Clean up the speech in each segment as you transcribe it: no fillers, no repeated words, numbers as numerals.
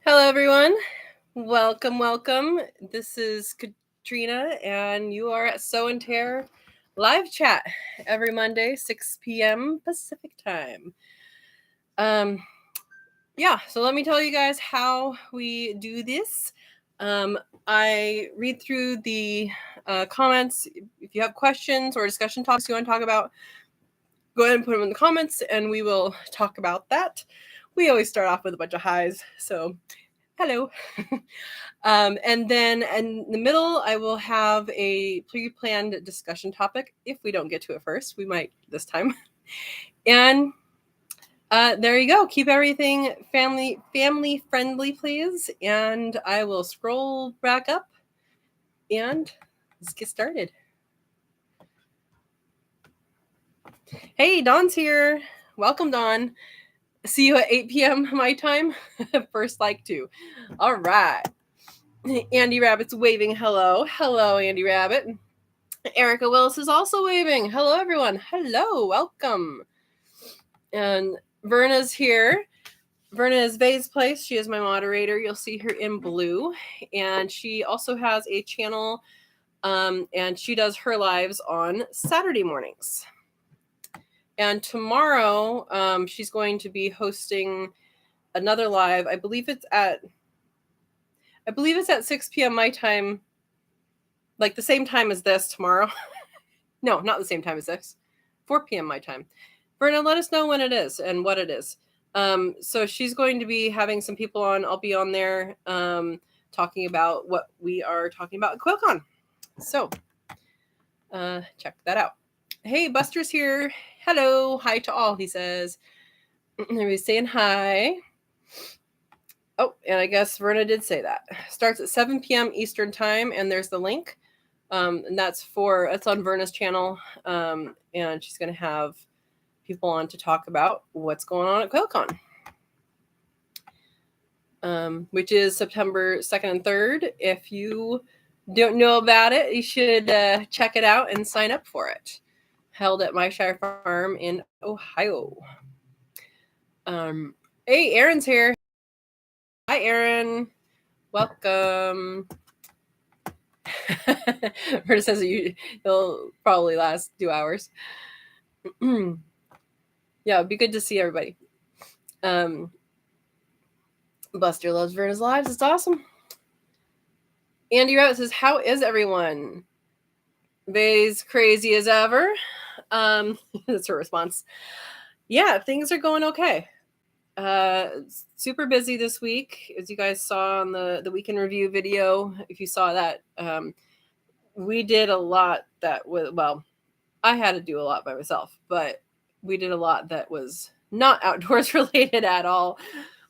Hello, everyone. Welcome. This is Katrina, and you are at Sow and Tare live chat every Monday, 6 p.m. Pacific time. So let me tell you guys how we do this. I read through the comments. If you have questions or discussion topics you want to talk about, go ahead and put them in the comments, and we will talk about that. We always start off with a bunch of highs, so hello. And then in the middle, I will have a pre-planned discussion topic. If we don't get to it first, we might this time. And there you go. Keep everything family friendly, please. And I will scroll back up and let's get started. Hey, Dawn's here. Welcome, Dawn. See you at 8 p.m. my time. First like to. All right. Andy Rabbit's waving hello. Hello, Andy Rabbit. Erica Willis is also waving. Hello, everyone. Hello. Welcome. And Verna's here. Verna is Vay's Place. She is my moderator. You'll see her in blue. And she also has a channel, and she does her lives on Saturday mornings. And tomorrow, she's going to be hosting another live. I believe it's at 6 p.m. my time, like the same time as this tomorrow. No, not the same time as this. 4 p.m. my time. Verna, let us know when it is and what it is. So she's going to be having some people on. I'll be on there talking about what we are talking about at QuailCon. So check that out. Hey, Buster's here. Hello. Hi to all, he says. Everybody's saying hi. Oh, and I guess Verna did say that. Starts at 7 p.m. Eastern time, and there's the link. And it's on Verna's channel. And she's going to have people on to talk about what's going on at QuailCon, which is September 2nd and 3rd. If you don't know about it, you should check it out and sign up for it. Held at My Shire Farm in Ohio. Hey, Aaron's here. Hi, Aaron. Welcome. Verna says it'll probably last 2 hours. Yeah, it'd be good to see everybody. Buster loves Verna's lives. It's awesome. Andy Rabbit says, how is everyone? Vay's crazy as ever. That's her response. Yeah, things are going okay. Super busy this week, as you guys saw on the weekend review video. If you saw that, we did a lot that was, well, I had to do a lot by myself, but we did a lot that was not outdoors related at all,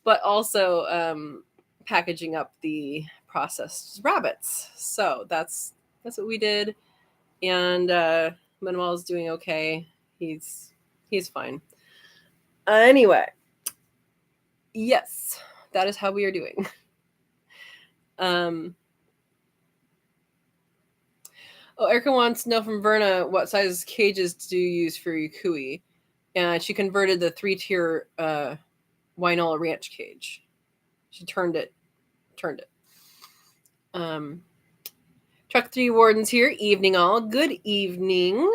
but also packaging up the processed rabbits. So that's what we did. And Manuel's doing okay. He's fine. Anyway, yes, that is how we are doing. Erica wants to know from Verna, what size cages do you use for your cuy? And she converted the 3-tier Wynola Ranch cage. She turned it. Truck 3 Warden's here. Evening all. Good evening.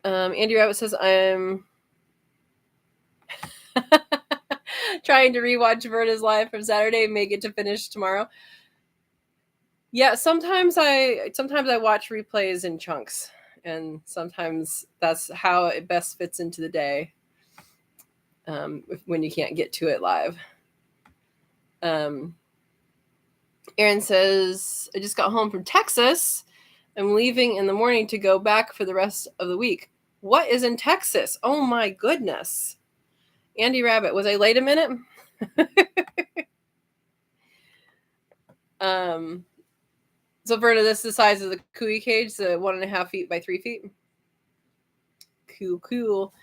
Andy Rabbit says, I'm trying to rewatch Verna's live from Saturday and make it to finish tomorrow. Yeah, sometimes I watch replays in chunks, and sometimes that's how it best fits into the day when you can't get to it live. Aaron says, I just got home from Texas. I'm leaving in the morning to go back for the rest of the week. What is in Texas? Oh my goodness. Andy Rabbit, was I late a minute? So Verna, this is the size of the cuy cage, the 1.5 feet by 3 feet. Cool.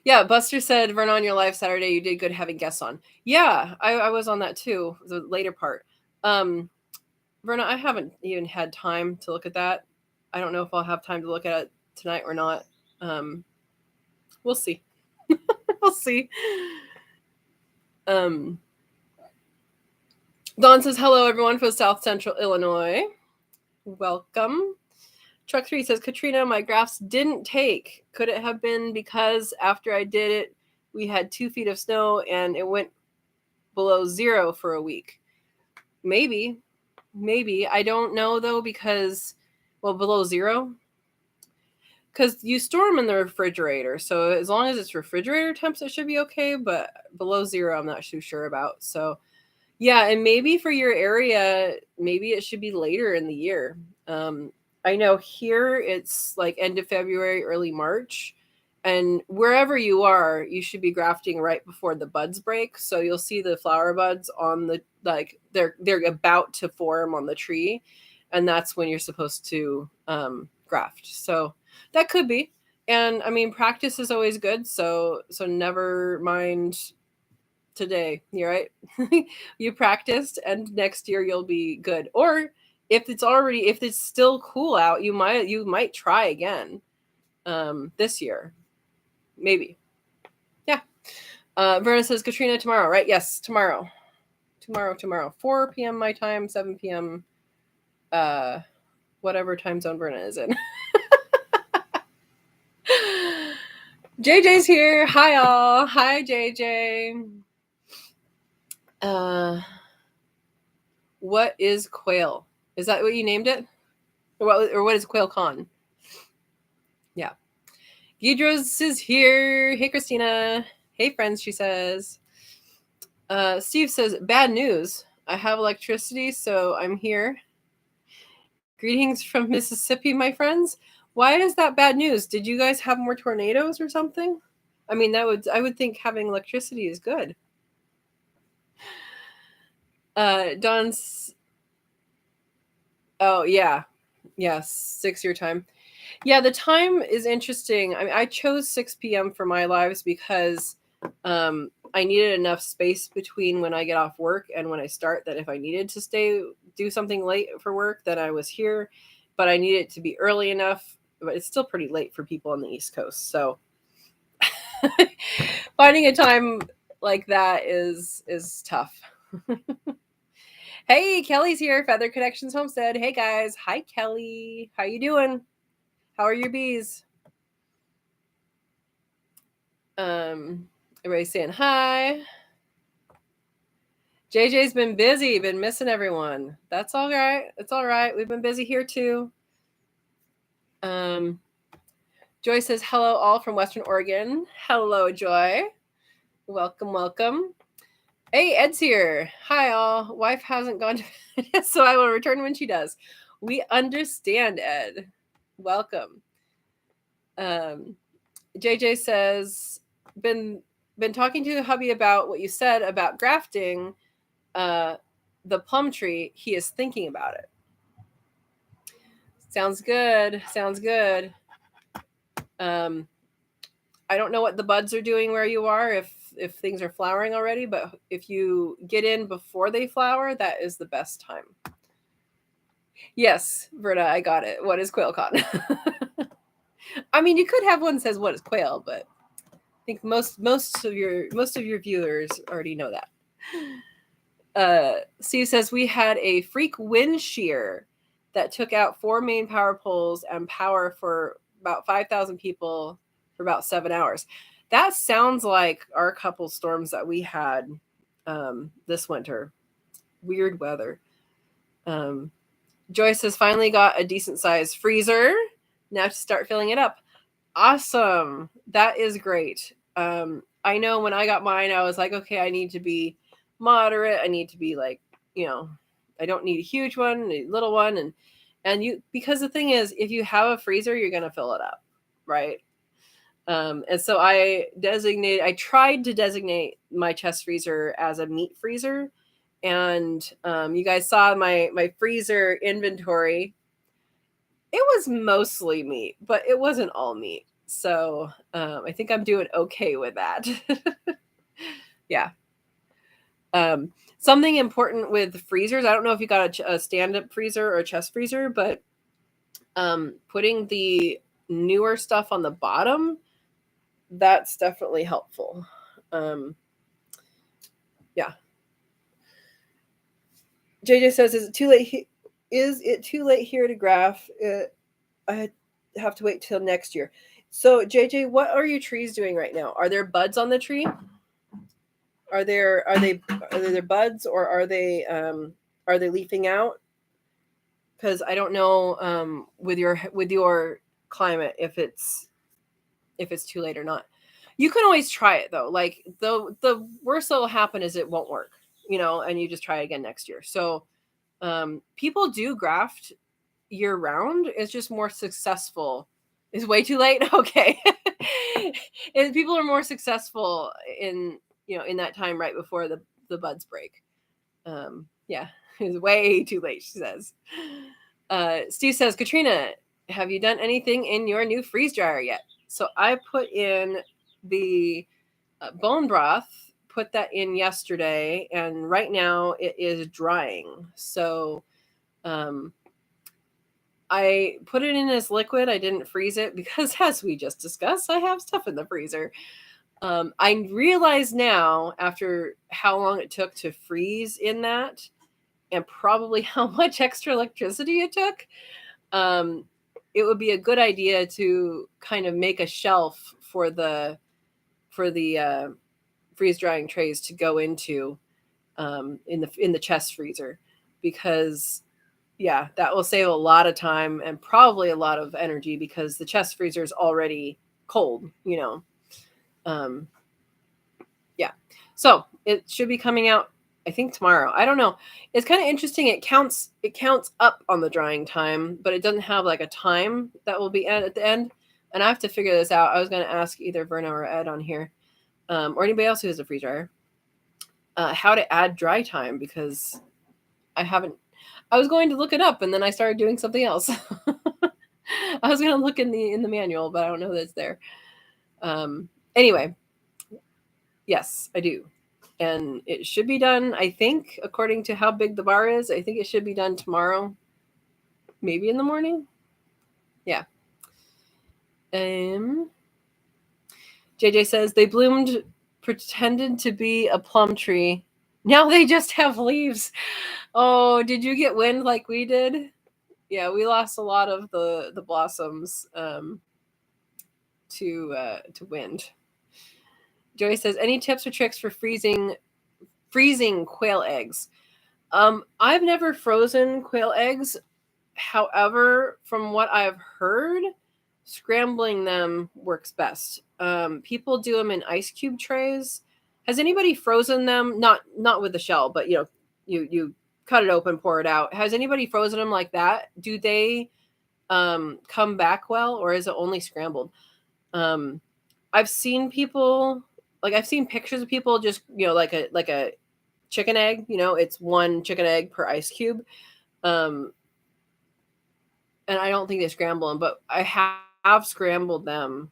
Yeah, Buster said, Verna, on your live Saturday, you did good having guests on. Yeah, I was on that too, the later part. Verna, I haven't even had time to look at that. I don't know if I'll have time to look at it tonight or not. We'll see. We'll see. Dawn says, hello, everyone from South Central Illinois. Welcome. Truck 3 says, Katrina, my graphs didn't take. Could it have been because after I did it, we had 2 feet of snow and it went below 0 for a week? Maybe. I don't know, though, because, well, below 0? Because you store them in the refrigerator. So as long as it's refrigerator temps, it should be okay. But below 0, I'm not too sure about. So, yeah, and maybe for your area, maybe it should be later in the year. I know here it's like end of February, early March. And wherever you are, you should be grafting right before the buds break. So you'll see the flower buds on the, like, they're about to form on the tree. And that's when you're supposed to graft. So that could be. And I mean, practice is always good. So never mind today, you're right. You practiced and next year you'll be good. Or if it's still cool out, you might try again this year. Maybe. Yeah. Verna says, Katrina, tomorrow, right? Yes, tomorrow. 4 p.m. my time, 7 p.m. Whatever time zone Verna is in. JJ's here. Hi, all. Hi, JJ. What is quail? Is that what you named it? Or what is quail con? Yeah. Gidros is here. Hey, Christina. Hey, friends, she says. Steve says, bad news. I have electricity, so I'm here. Greetings from Mississippi, my friends. Why is that bad news? Did you guys have more tornadoes or something? I mean, I would think having electricity is good. Don's. Oh, yeah. Yes, 6 your time. Yeah, the time is interesting. I mean, I chose 6 p.m. for my lives because I needed enough space between when I get off work and when I start, that if I needed to do something late for work, then I was here. But I need it to be early enough. But it's still pretty late for people on the East Coast. So finding a time like that is tough. Hey, Kelly's here, Feather Connections Homestead. Hey, guys. Hi, Kelly. How you doing? How are your bees? Everybody's saying hi. JJ's been busy, been missing everyone. That's all right. It's all right. We've been busy here too. Joy says, hello all from Western Oregon. Hello, Joy. Welcome. Hey, Ed's here. Hi, all. Wife hasn't gone to bed, so I will return when she does. We understand, Ed. Welcome. JJ says, been talking to hubby about what you said about grafting the plum tree. He is thinking about it. Sounds good. I don't know what the buds are doing where you are, if things are flowering already, but if you get in before they flower, that is the best time. Yes, Verna, I got it. What is quail cotton? I mean, you could have one that says what is quail, but I think most of your viewers already know that. Steve says, we had a freak wind shear that took out 4 main power poles and power for about 5,000 people for about 7 hours. That sounds like our couple storms that we had this winter. Weird weather. Joyce has finally got a decent sized freezer. Now to start filling it up. Awesome. That is great. I know when I got mine, I was like, okay, I need to be moderate. I need to be like, I don't need a huge one, a little one. And you, because the thing is, if you have a freezer, you're going to fill it up. Right. And so I tried to designate my chest freezer as a meat freezer. And you guys saw my freezer inventory. It was mostly meat, but it wasn't all meat. So I think I'm doing okay with that. Yeah. Something important with freezers, I don't know if you got a stand-up freezer or a chest freezer, but putting the newer stuff on the bottom, that's definitely helpful. Yeah. JJ says, "Is it too late? Is it too late here to graph? I have to wait till next year." So, JJ, what are your trees doing right now? Are there buds on the tree? Are there buds, or are they leafing out? Because I don't know with your climate if it's too late or not. You can always try it though. Like the worst that will happen is it won't work, and you just try again next year. So people do graft year round. It's just more successful. Is way too late. Okay. People are more successful in in that time right before the buds break. Yeah, it's way too late, she says. Steve says, Katrina, have you done anything in your new freeze dryer yet? So I put in the bone broth, put that in yesterday, and right now it is drying. So I put it in as liquid. I didn't freeze it because, as we just discussed, I have stuff in the freezer. I realize now, after how long it took to freeze in that, and probably how much extra electricity it took, it would be a good idea to kind of make a shelf for the freeze drying trays to go into in the chest freezer, because yeah, that will save a lot of time and probably a lot of energy, because the chest freezer is already cold. Yeah, so it should be coming out, I think, tomorrow. I don't know. It's kind of interesting. It counts up on the drying time, but it doesn't have like a time that will be at the end. And I have to figure this out. I was going to ask either Verna or Ed on here, or anybody else who has a freeze dryer, how to add dry time, because I haven't. I was going to look it up, and then I started doing something else. I was going to look in the manual, but I don't know that it's there. Anyway, yes, I do. And it should be done, I think, according to how big the bar is. I think it should be done tomorrow, maybe in the morning. Yeah. JJ says they bloomed, pretended to be a plum tree. Now they just have leaves. Oh, did you get wind like we did? Yeah, we lost a lot of the blossoms to wind. Joey says, any tips or tricks for freezing quail eggs? I've never frozen quail eggs. However, from what I've heard, scrambling them works best. People do them in ice cube trays. Has anybody frozen them? Not with the shell, but you cut it open, pour it out. Has anybody frozen them like that? Do they come back well, or is it only scrambled? I've seen people, like, I've seen pictures of people just like a chicken egg. It's one chicken egg per ice cube. And I don't think they scramble them, but I have scrambled them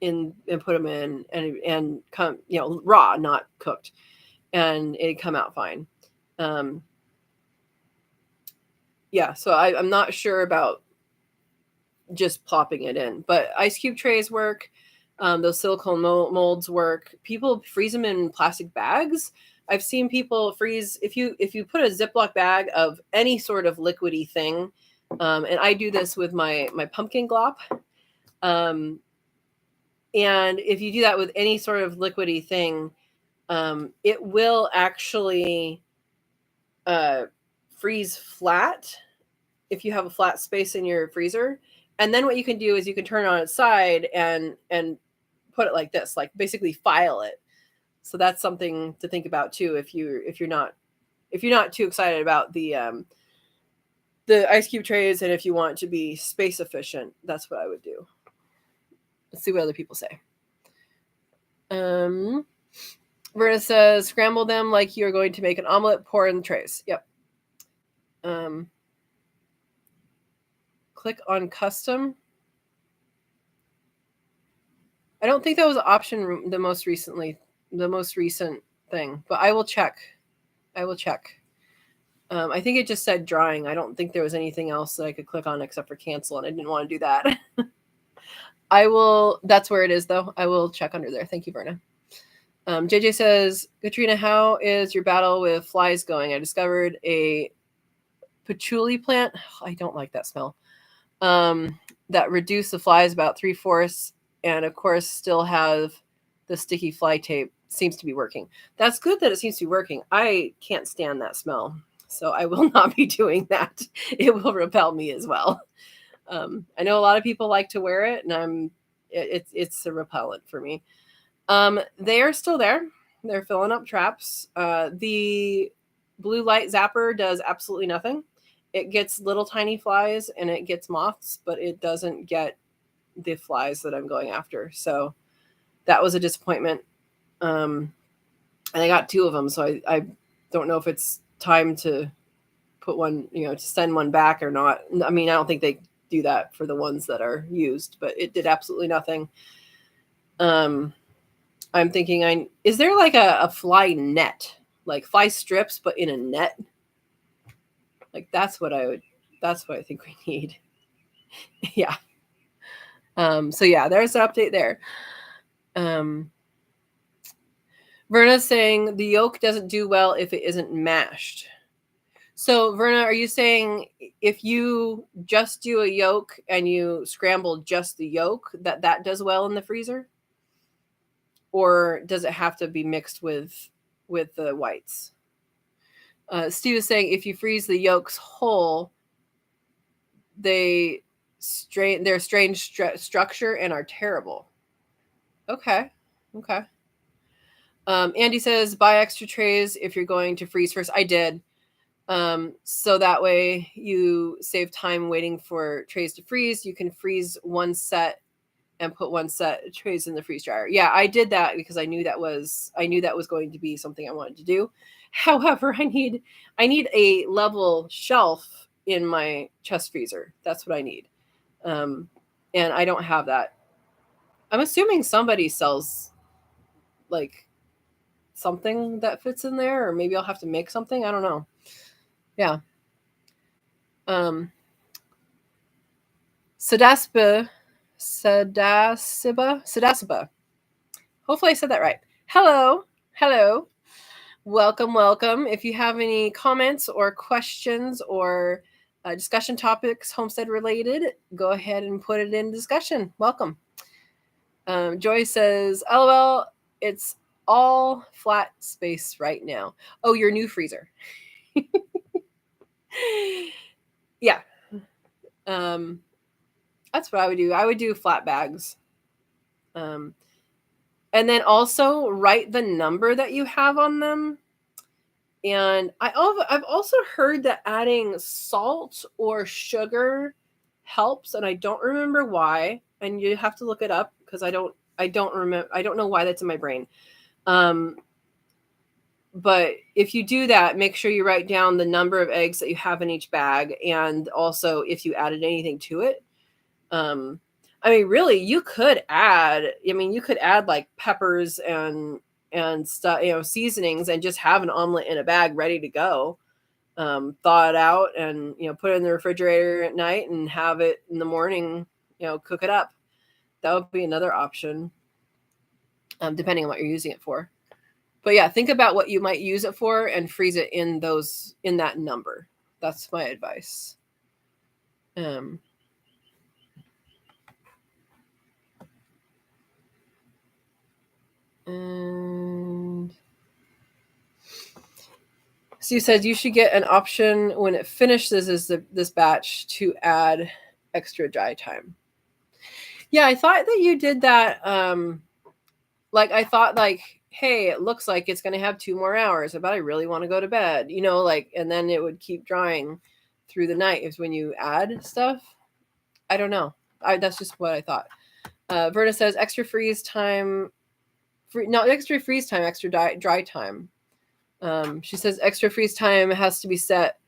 and put them in and come raw, not cooked, and it come out fine. Yeah, so I'm not sure about just plopping it in, but ice cube trays work. Those silicone molds work. People freeze them in plastic bags. I've seen people freeze, if you put a Ziploc bag of any sort of liquidy thing, and I do this with my pumpkin glop. And if you do that with any sort of liquidy thing, it will actually freeze flat if you have a flat space in your freezer. And then what you can do is you can turn it on its side and put it like this, like basically file it. So that's something to think about too, if you're not too excited about the ice cube trays, and if you want to be space efficient, that's what I would do. Let's see what other people say. Verna says, scramble them like you're going to make an omelet, pour in the trays. Yep. Click on custom. I don't think that was an option the most recent thing, but I will check. I think it just said drying. I don't think there was anything else that I could click on except for cancel, and I didn't want to do that. That's where it is though. I will check under there. Thank you, Verna. JJ says, Katrina, how is your battle with flies going? I discovered a patchouli plant. I don't like that smell. That reduced the flies about 3/4, and of course still have the sticky fly tape. Seems to be working. That's good that it seems to be working. I can't stand that smell, so I will not be doing that. It will repel me as well. I know a lot of people like to wear it, and it's a repellent for me. They are still there. They're filling up traps. The blue light zapper does absolutely nothing. It gets little tiny flies and it gets moths, but it doesn't get the flies that I'm going after. So that was a disappointment. And I got 2 of them, so I don't know if it's time to put one, to send one back or not. I mean, I don't think they do that for the ones that are used, but it did absolutely nothing. I'm thinking, is there like a fly net, like fly strips, but in a net? Like that's what I think we need. Yeah. So yeah, there's an update there. Verna's saying the yolk doesn't do well if it isn't mashed. So Verna, are you saying if you just do a yolk and you scramble just the yolk, that does well in the freezer? Or does it have to be mixed with the whites? Steve is saying if you freeze the yolks whole, their strange structure and are terrible. Okay. Andy says buy extra trays if you're going to freeze first. I did. So that way you save time waiting for trays to freeze. You can freeze one set and put one set of trays in the freeze dryer. Yeah, I did that because I knew that was going to be something I wanted to do. However, I need a level shelf in my chest freezer. That's what I need. And I don't have that. I'm assuming somebody sells like something that fits in there, or maybe I'll have to make something. I don't know. Yeah. Sadasiba. Hopefully I said that right. Hello. Welcome. If you have any comments or questions or discussion topics, homestead related, go ahead and put it in discussion. Welcome. Joy says, LOL, it's all flat space right now. Oh, your new freezer. Yeah. That's what I would do. I would do flat bags. And then also write the number that you have on them. And I've also heard that adding salt or sugar helps, and I don't remember why. And you have to look it up because I don't remember. I don't know why that's in my brain. But if you do that, make sure you write down the number of eggs that you have in each bag, and also if you added anything to it. I mean, really, you could add like peppers and stuff, seasonings, and just have an omelet in a bag ready to go. Thaw it out and, put it in the refrigerator at night and have it in the morning, cook it up. That would be another option, depending on what you're using it for. But yeah, think about what you might use it for and freeze it in that number. That's my advice. And Steve said you should get an option when it finishes this batch to add extra dry time. Yeah, I thought that you did that. I thought hey, it looks like it's going to have 2 more hours, but I really want to go to bed, and then it would keep drying through the night is when you add stuff. I don't know. That's just what I thought. Verna says extra freeze time. Extra freeze time, extra dry time. She says extra freeze time has to be set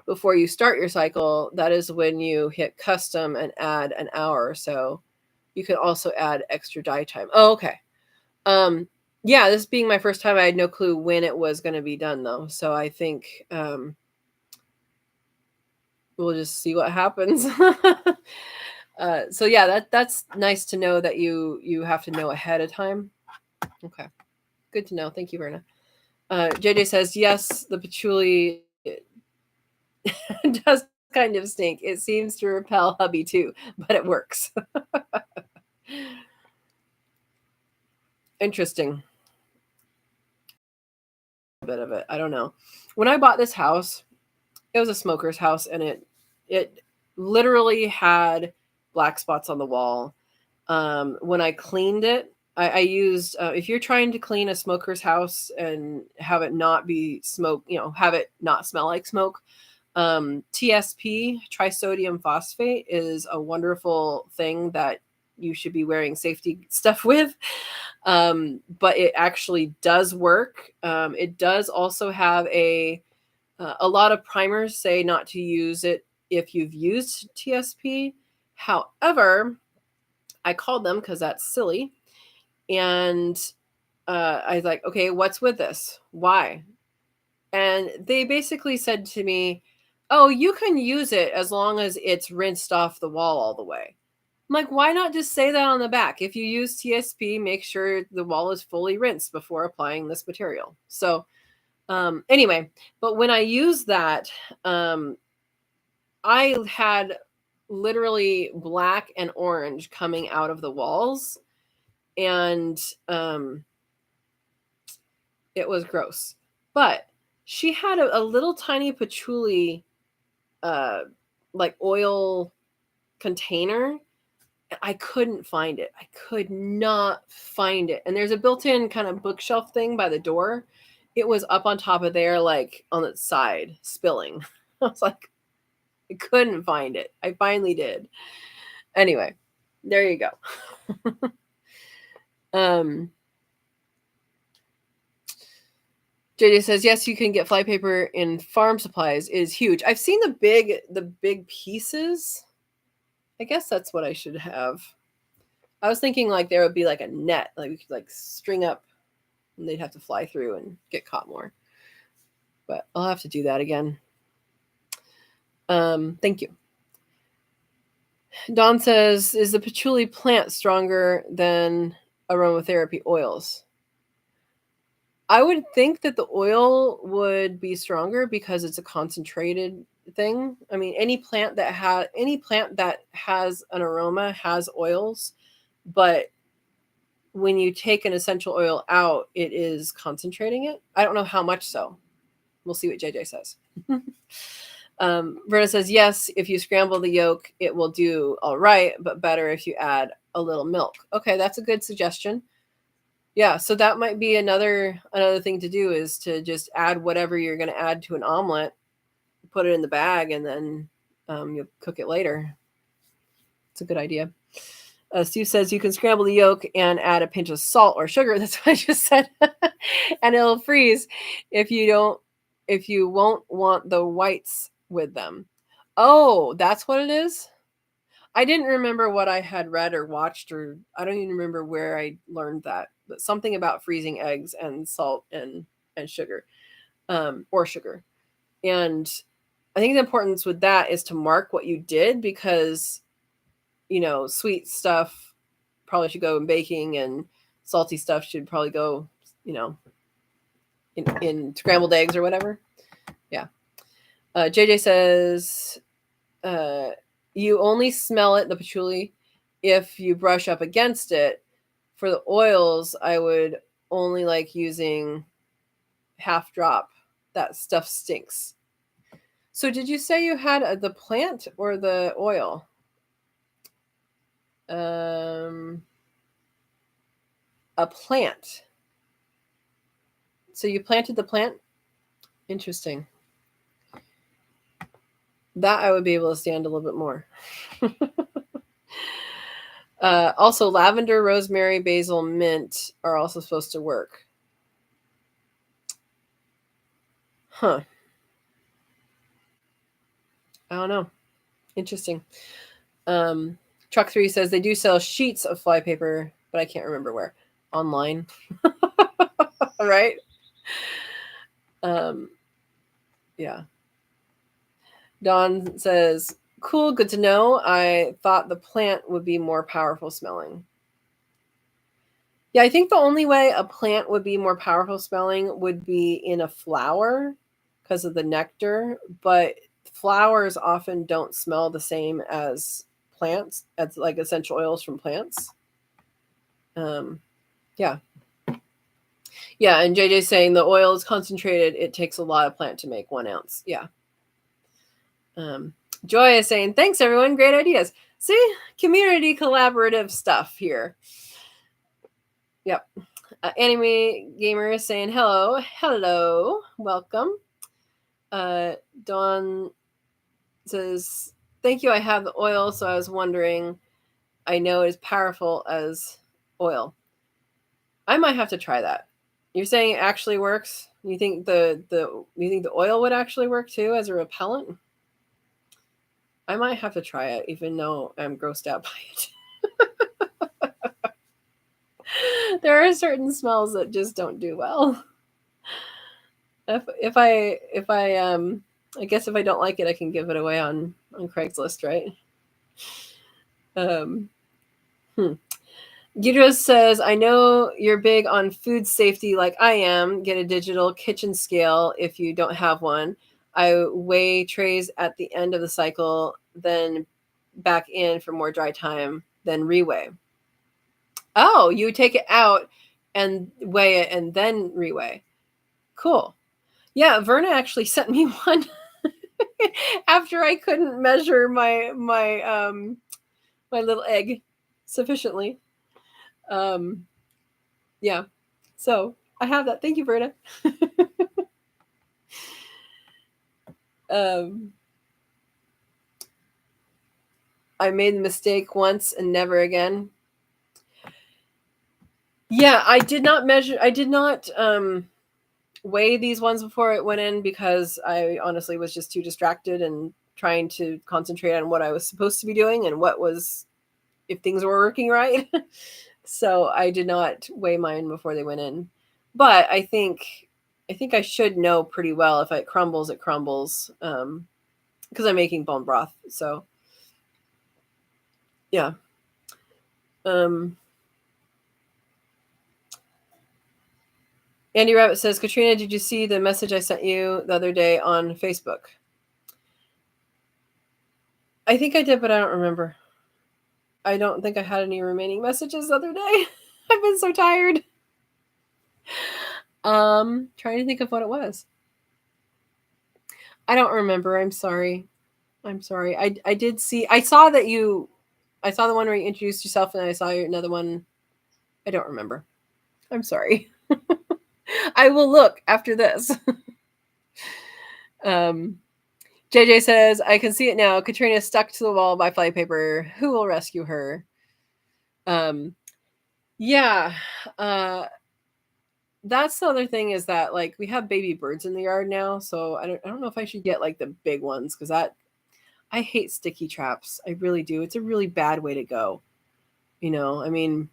before you start your cycle. That is when you hit custom and add an hour or so. You can also add extra dry time. Oh, okay. Yeah, this being my first time, I had no clue when it was going to be done, though. So I think we'll just see what happens. So yeah, that's nice to know that you have to know ahead of time. Okay, good to know. Thank you, Verna. JJ says yes, the patchouli does kind of stink. It seems to repel hubby too, but it works. Interesting. A bit of it. I don't know. When I bought this house, it was a smoker's house, and it literally had black spots on the wall. When I cleaned it, I used if you're trying to clean a smoker's house and have it not be smoke, have it not smell like smoke. TSP, trisodium phosphate, is a wonderful thing that you should be wearing safety stuff with. But it actually does work. It does also have a lot of primers say not to use it if you've used TSP. However, I called them because that's silly. And I was like, okay, what's with this? Why? And they basically said to me, oh, you can use it as long as it's rinsed off the wall all the way. I'm like, why not just say that on the back? If you use TSP, make sure the wall is fully rinsed before applying this material. So anyway, but when I used that, I had literally black and orange coming out of the walls, and it was gross. But she had a little tiny patchouli like oil container. I couldn't find it. I could not find it. And there's a built-in kind of bookshelf thing by the door. It was up on top of there, like on its side, spilling. I was like, I couldn't find it. I finally did. Anyway, there you go. JJ says, yes, you can get flypaper in farm supplies. It is huge. I've seen the big pieces. I guess that's what I should have. I was thinking like there would be like a net, like we could like string up and they'd have to fly through and get caught more. But I'll have to do that again. Thank you. Don says, is the patchouli plant stronger than aromatherapy oils? I would think that the oil would be stronger because it's a concentrated thing. I mean, any plant that has an aroma has oils, but when you take an essential oil out, it is concentrating it. I don't know how much so. We'll see what JJ says. Verna says, yes, if you scramble the yolk, it will do all right, but better if you add a little milk. Okay, that's a good suggestion. Yeah, so that might be another thing to do, is to just add whatever you're going to add to an omelet, put it in the bag, and then you'll cook it later. It's a good idea. Steve says you can scramble the yolk and add a pinch of salt or sugar. That's what I just said. And it'll freeze if you won't want the whites with them. Oh, that's what it is? I didn't remember what I had read or watched, or I don't even remember where I learned that, but something about freezing eggs and salt and sugar, or sugar. And I think the importance with that is to mark what you did, because, sweet stuff probably should go in baking, and salty stuff should probably go, in scrambled eggs or whatever. Yeah. JJ says, you only smell it, the patchouli, if you brush up against it. For the oils, I would only like using half drop. That stuff stinks. So did you say you had the plant or the oil? A plant. So you planted the plant? Interesting. That I would be able to stand a little bit more. Also, lavender, rosemary, basil, mint are also supposed to work. Huh. I don't know. Interesting. Truck 3 says they do sell sheets of flypaper, but I can't remember where. Online. Right? Yeah. Don says Cool, good to know. I thought the plant would be more powerful smelling. Yeah, I think the only way a plant would be more powerful smelling would be in a flower because of the nectar, but flowers often don't smell the same as plants, as like essential oils from plants. Yeah. Yeah, and JJ's saying the oil is concentrated. It takes a lot of plant to make 1 ounce. Yeah. Joy is saying, thanks, everyone. Great ideas. See, community collaborative stuff here. Yep. Anime Gamer is saying, hello. Hello. Welcome. Dawn says, thank you. I have the oil, so I was wondering. I know it is powerful as oil. I might have to try that. You're saying it actually works? You think the oil would actually work too as a repellent? I might have to try it, even though I'm grossed out by it. There are certain smells that just don't do well. If I I guess if I don't like it, I can give it away on Craigslist, right? Gidros says, I know you're big on food safety like I am. Get a digital kitchen scale if you don't have one. I weigh trays at the end of the cycle, then back in for more dry time, then reweigh. Oh, you take it out and weigh it and then reweigh. Cool. Yeah, Verna actually sent me one after I couldn't measure my little egg sufficiently. Yeah. So I have that. Thank you, Verna. I made the mistake once and never again. Yeah, I did not measure. I did not weigh these ones before it went in because I honestly was just too distracted and trying to concentrate on what I was supposed to be doing and what was, if things were working right. So I did not weigh mine before they went in. But I think I should know pretty well. If it crumbles, it crumbles. Because I'm making bone broth. So yeah. Andy Rabbit says, Katrina, did you see the message I sent you the other day on Facebook? I think I did, but I don't remember. I don't think I had any remaining messages the other day. I've been so tired. Trying to think of what it was. I don't remember. I'm sorry. I did see. I saw that you. I saw the one where you introduced yourself, and I saw another one. I don't remember. I'm sorry. I will look after this. JJ says, I can see it now. Katrina is stuck to the wall by flypaper. Who will rescue her? Yeah. That's the other thing is that like we have baby birds in the yard now, so I don't know if I should get like the big ones because I hate sticky traps. I really do. It's a really bad way to go. I mean,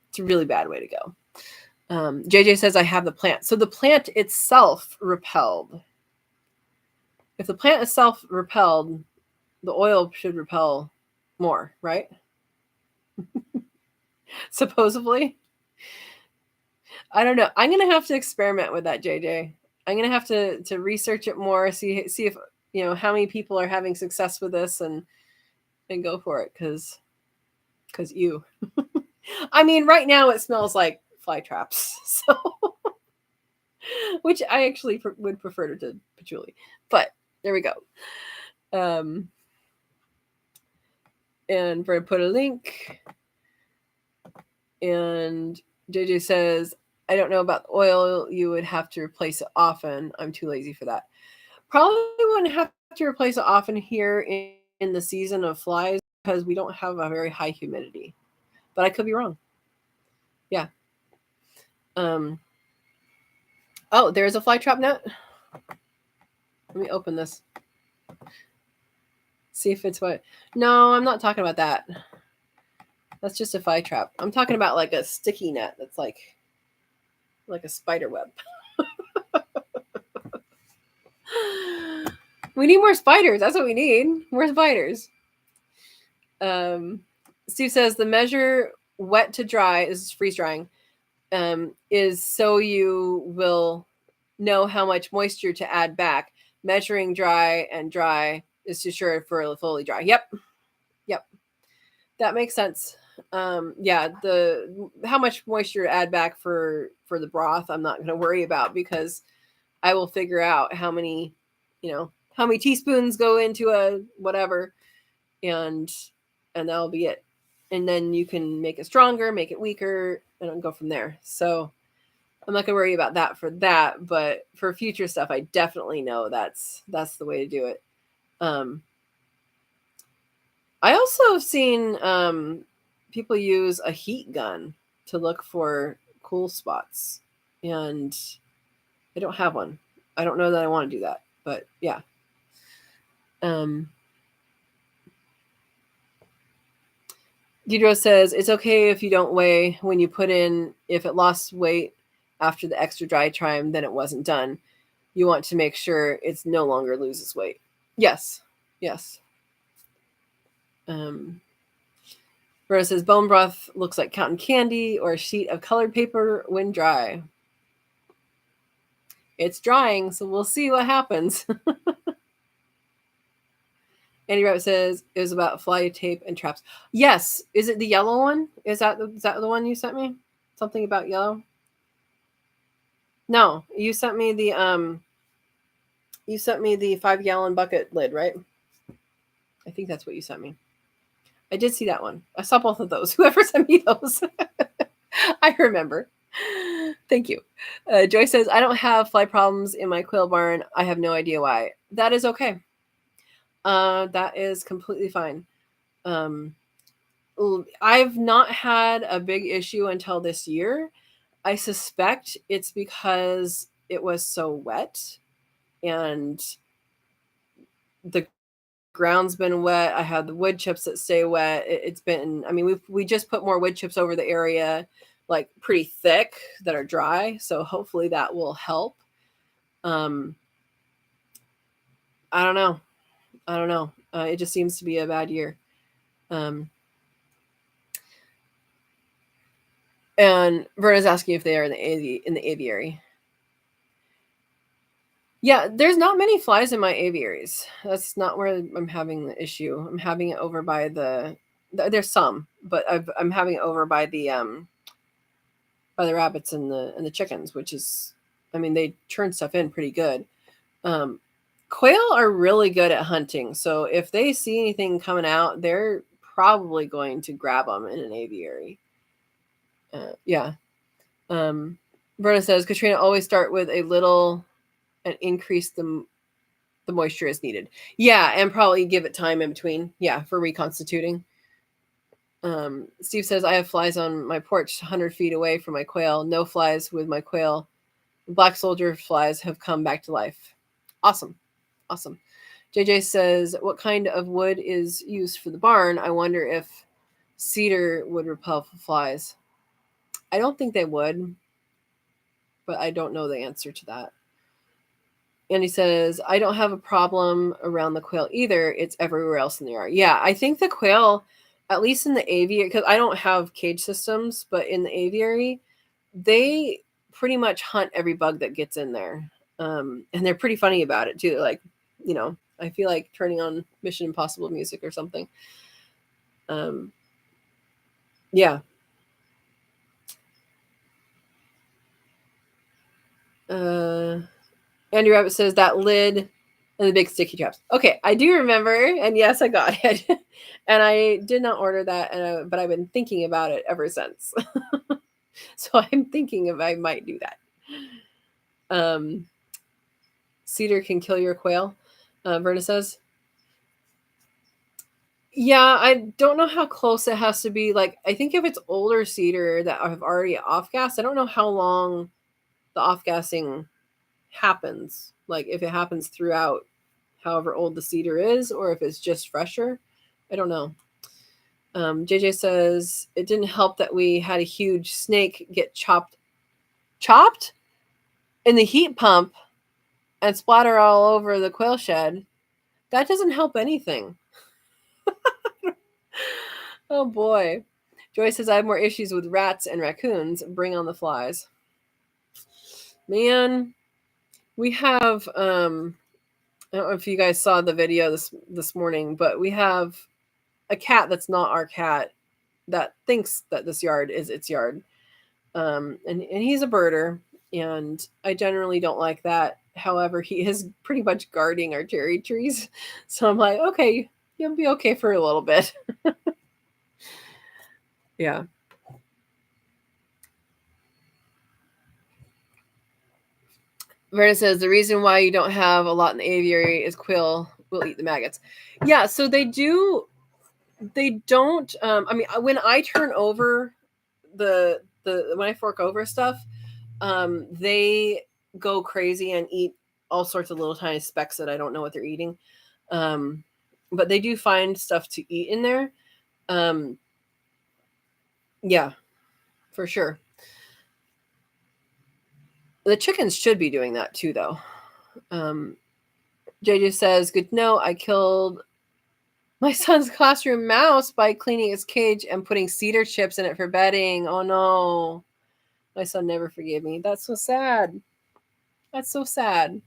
it's a really bad way to go. JJ says I have the plant. So the plant itself repelled. If the plant itself repelled, the oil should repel more, right? Supposedly. I don't know. I'm gonna have to experiment with that, JJ. I'm gonna have to research it more, see if how many people are having success with this, and go for it, because you. I mean, right now it smells like fly traps, so which I actually would prefer to patchouli, but there we go. And we're gonna put a link. And JJ says, I don't know about the oil. You would have to replace it often. I'm too lazy for that. Probably wouldn't have to replace it often here in the season of flies because we don't have a very high humidity. But I could be wrong. Yeah. Oh, there's a fly trap net. Let me open this. See if it's what. No, I'm not talking about that. That's just a fly trap. I'm talking about like a sticky net that's like a spider web. We need more spiders. That's what we need. More spiders. Steve says the measure wet to dry is freeze drying. Is so you will know how much moisture to add back. Measuring dry and dry is to sure for fully dry. Yep. That makes sense. Yeah, the how much moisture to add back for the broth, I'm not going to worry about because I will figure out how many teaspoons go into a whatever, and that'll be it. And then you can make it stronger, make it weaker, and go from there. So I'm not gonna worry about that for that, but for future stuff, I definitely know that's the way to do it. I also have seen people use a heat gun to look for cool spots, and I don't have one. I don't know that I want to do that, but yeah. Deidre says it's okay if you don't weigh when you put in. If it lost weight after the extra dry time, then it wasn't done. You want to make sure it's no longer loses weight. Yes. Rose says bone broth looks like cotton candy or a sheet of colored paper when dry. It's drying, so we'll see what happens. Andy Rabbit says it was about fly tape and traps. Yes. Is it the yellow one? Is that the one you sent me? Something about yellow? No, you sent me the 5-gallon bucket lid, right? I think that's what you sent me. I did see that one. I saw both of those. Whoever sent me those. I remember. Thank you. Joy says, I don't have fly problems in my quail barn. I have no idea why. That is okay. That is completely fine. I've not had a big issue until this year. I suspect it's because it was so wet and the ground's been wet. I have the wood chips that stay wet. It's been, I mean, we just put more wood chips over the area, like pretty thick that are dry. So hopefully that will help. I don't know. It just seems to be a bad year. And Verna's asking if they are in the aviary. Yeah, there's not many flies in my aviaries. That's not where I'm having the issue. I'm having it over by there's some, but I'm having it over by the rabbits and the chickens, which is, I mean, they turn stuff in pretty good. Quail are really good at hunting, so if they see anything coming out, they're probably going to grab them in an aviary. Yeah. Verna says Katrina always start with a little and increase the moisture as needed. Yeah, and probably give it time in between. Yeah, for reconstituting. Steve says I have flies on my porch 100 feet away from my quail. No flies with my quail. Black soldier flies have come back to life. Awesome. JJ says, what kind of wood is used for the barn? I wonder if cedar would repel flies. I don't think they would, but I don't know the answer to that. And he says, I don't have a problem around the quail either. It's everywhere else in the yard. Yeah, I think the quail, at least in the aviary, because I don't have cage systems, but in the aviary, they pretty much hunt every bug that gets in there. And they're pretty funny about it too. Like, I feel like turning on Mission Impossible music or something. Yeah. Andy Rabbit says that lid and the big sticky traps. Okay, I do remember, and yes, I got it. And I did not order that, but I've been thinking about it ever since. So I'm thinking if I might do that. Cedar can kill your quail, Verna says. Yeah, I don't know how close it has to be. Like, I think if it's older cedar that have already off-gassed, I don't know how long the off-gassing happens. Like, if it happens throughout however old the cedar is, or if it's just fresher. I don't know. JJ says, it didn't help that we had a huge snake get chopped in the heat pump and splatter all over the quail shed. That doesn't help anything. Oh boy. Joy says I have more issues with rats and raccoons. Bring on the flies. Man, we have I don't know if you guys saw the video this morning, but we have a cat that's not our cat that thinks that this yard is its yard. And he's a birder, and I generally don't like that. However, he is pretty much guarding our cherry trees. So I'm like, okay, you'll be okay for a little bit. Yeah. Verna says the reason why you don't have a lot in the aviary is quail will eat the maggots. Yeah, so they do. They don't. I mean, when I turn over the when I fork over stuff, they go crazy and eat all sorts of little tiny specks that I don't know what they're eating. But they do find stuff to eat in there. Yeah, for sure. The chickens should be doing that too, though. JJ says, good to know. I killed my son's classroom mouse by cleaning his cage and putting cedar chips in it for bedding. Oh no. My son never forgave me. That's so sad. That's so sad.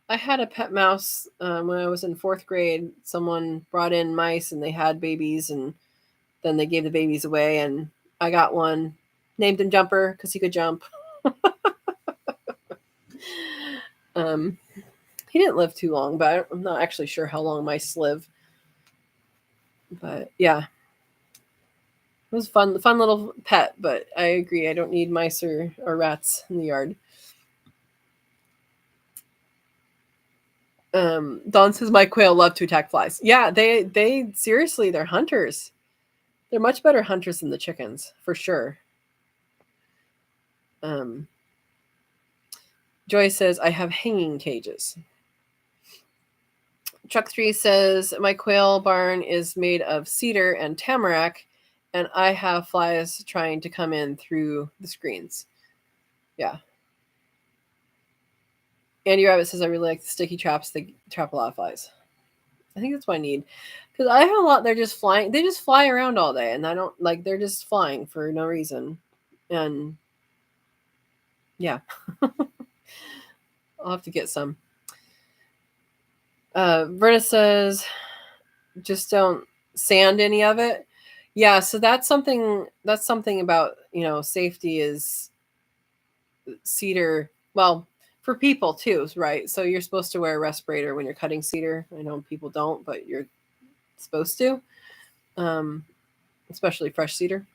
I had a pet mouse when I was in 4th grade. Someone brought in mice and they had babies, and then they gave the babies away, and I got one, named him Jumper because he could jump. He didn't live too long, but I'm not actually sure how long mice live. But yeah, it was fun little pet. But I agree, I don't need mice or rats in the yard. Don says my quail love to attack flies. Yeah, they seriously, they're hunters. They're much better hunters than the chickens, for sure. Joy says I have hanging cages. Chuck 3 says my quail barn is made of cedar and tamarack, and I have flies trying to come in through the screens. Yeah. Andy Rabbit says I really like the sticky traps. They trap a lot of flies. I think that's what I need, because I have a lot. They're just flying. They just fly around all day, and I don't like. They're just flying for no reason, and yeah, I'll have to get some. Verna says, just don't sand any of it. Yeah, so that's something. That's something about safety is cedar. Well, for people too, right? So you're supposed to wear a respirator when you're cutting cedar. I know people don't, but you're supposed to, especially fresh cedar.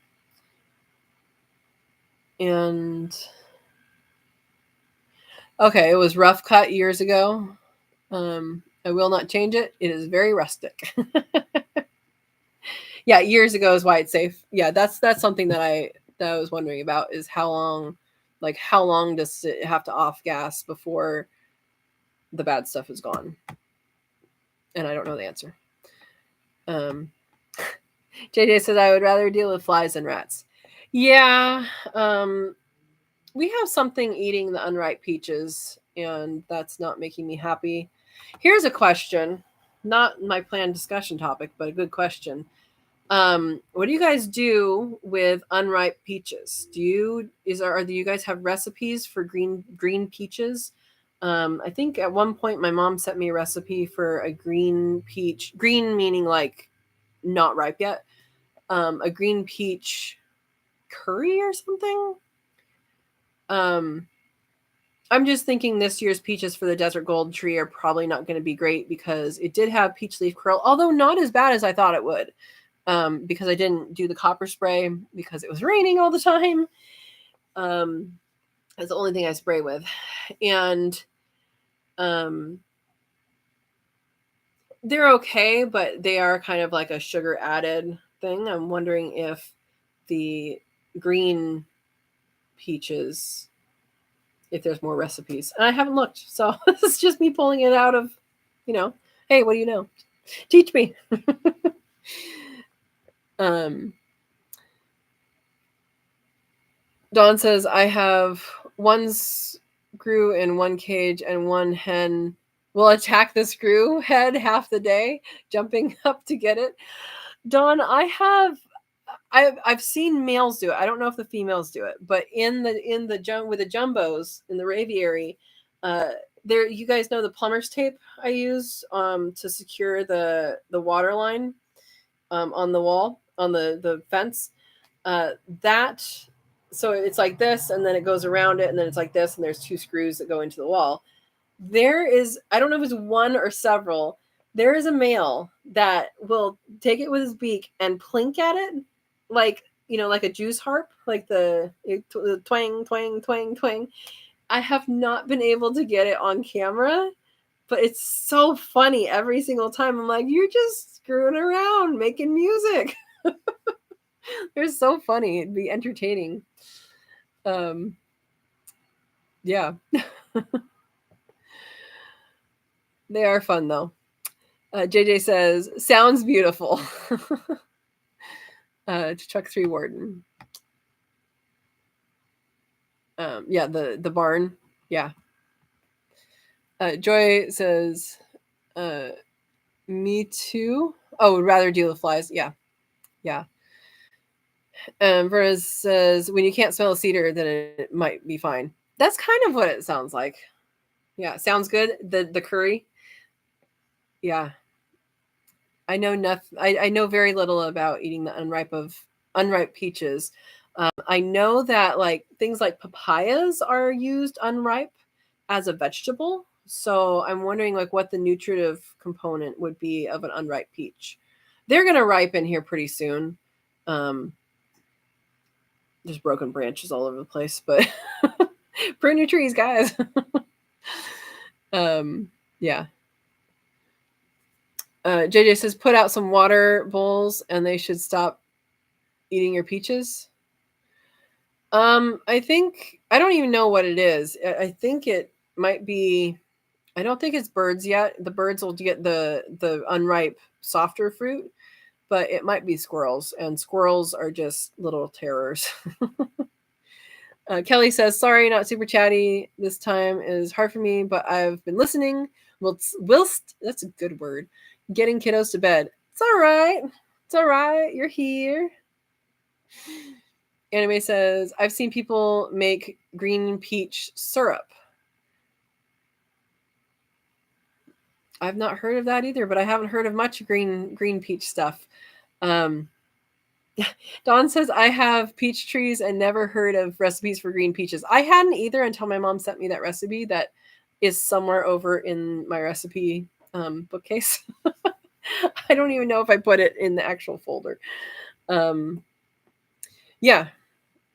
And okay, it was rough cut years ago. I will not change it. It is very rustic. Yeah, years ago is why it's safe. Yeah, that's something that I was wondering about, is how long does it have to off gas before the bad stuff is gone? And I don't know the answer. JJ says I would rather deal with flies than rats. Yeah, we have something eating the unripe peaches, and that's not making me happy. Here's a question, not my planned discussion topic, but a good question. What do you guys do with unripe peaches? Do you guys have recipes for green peaches? I think at one point my mom sent me a recipe for a green peach, green meaning like not ripe yet, a green peach curry or something. I'm just thinking this year's peaches for the Desert Gold tree are probably not going to be great, because it did have peach leaf curl, although not as bad as I thought it would, because I didn't do the copper spray because it was raining all the time. That's the only thing I spray with. And they're okay, but they are kind of like a sugar added thing. I'm wondering if the green peaches, if there's more recipes. And I haven't looked, so this is just me pulling it out of, hey, what do you know? Teach me. Dawn says I have one screw in one cage, and one hen will attack the screw head half the day, jumping up to get it. Dawn, I've seen males do it. I don't know if the females do it, but in the with the jumbos in the aviary, there, you guys know the plumber's tape I use to secure the water line on the wall, on the fence. That, so it's like this, and then it goes around it, and then it's like this, and there's two screws that go into the wall. There is, I don't know if it's one or several. There is a male that will take it with his beak and plink at it, like, like a juice harp, like the twang, twang, twang, twang. I have not been able to get it on camera, but it's so funny every single time. I'm like, you're just screwing around, making music. They're so funny. It'd be entertaining. Yeah. They are fun though. JJ says, sounds beautiful. To Chuck 3 Warden. Yeah, the barn. Yeah. Joy says, me too. Oh, would rather deal with flies. Yeah. Yeah. Verna says, when you can't smell a cedar, then it might be fine. That's kind of what it sounds like. Yeah, sounds good. The curry. Yeah. I know nothing. I know very little about eating the unripe peaches. I know that like things like papayas are used unripe as a vegetable. So I'm wondering like what the nutritive component would be of an unripe peach. They're gonna ripen here pretty soon. There's broken branches all over the place, but prune your trees, guys. Yeah. JJ says put out some water bowls and they should stop eating your peaches. I think, I don't even know what it is. I think it might be, I don't think it's birds yet. The birds will get the unripe softer fruit, but it might be squirrels, and squirrels are just little terrors. Kelly says, sorry, not super chatty. This time is hard for me, but I've been listening. Whilst that's a good word. Getting kiddos to bed. It's all right. It's all right. You're here. Anime says, I've seen people make green peach syrup. I've not heard of that either, but I haven't heard of much green peach stuff. Dawn says, I have peach trees and never heard of recipes for green peaches. I hadn't either until my mom sent me that recipe that is somewhere over in my recipe bookcase. I don't even know if I put it in the actual folder. Yeah,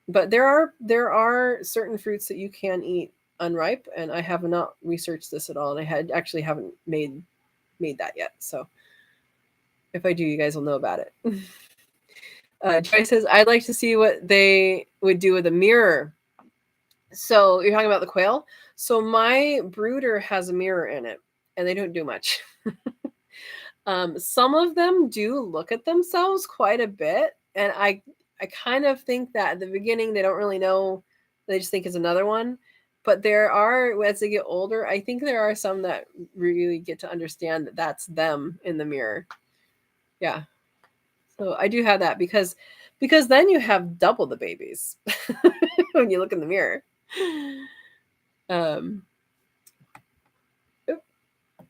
but there are certain fruits that you can eat unripe, and I have not researched this at all, and I actually haven't made that yet. So if I do, you guys will know about it. Joy says, I'd like to see what they would do with a mirror. So you're talking about the quail? So my brooder has a mirror in it, and they don't do much. Some of them do look at themselves quite a bit, and I kind of think that at the beginning they don't really know. They just think it's another one. But there are, as they get older, I think there are some that really get to understand that that's them in the mirror. Yeah. So I do have that because then you have double the babies when you look in the mirror.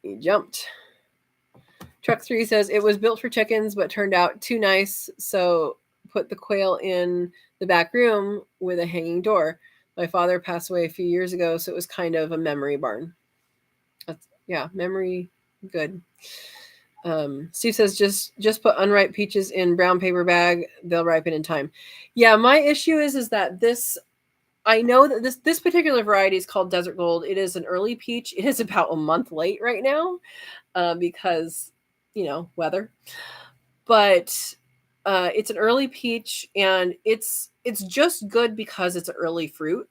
He jumped. Truck 3 says it was built for chickens but turned out too nice, so put the quail in the back room with a hanging door. My father passed away a few years ago, so it was kind of a memory barn. Yeah, memory good. Steve says just put unripe peaches in brown paper bag. They'll ripen in time. Yeah, my issue is that this, I know that this particular variety is called Desert Gold. It is an early peach. It is about a month late right now because, weather. But it's an early peach, and it's just good because it's an early fruit.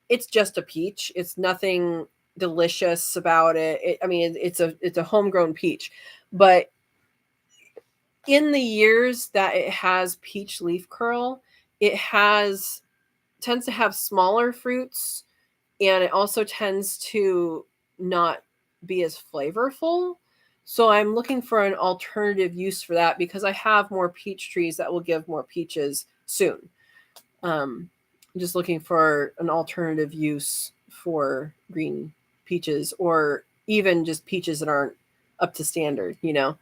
It's just a peach. It's nothing delicious about it. It's a homegrown peach, but in the years that it has peach leaf curl, it tends to have smaller fruits, and it also tends to not be as flavorful. So I'm looking for an alternative use for that because I have more peach trees that will give more peaches soon. I'm just looking for an alternative use for green peaches, or even just peaches that aren't up to standard, you know.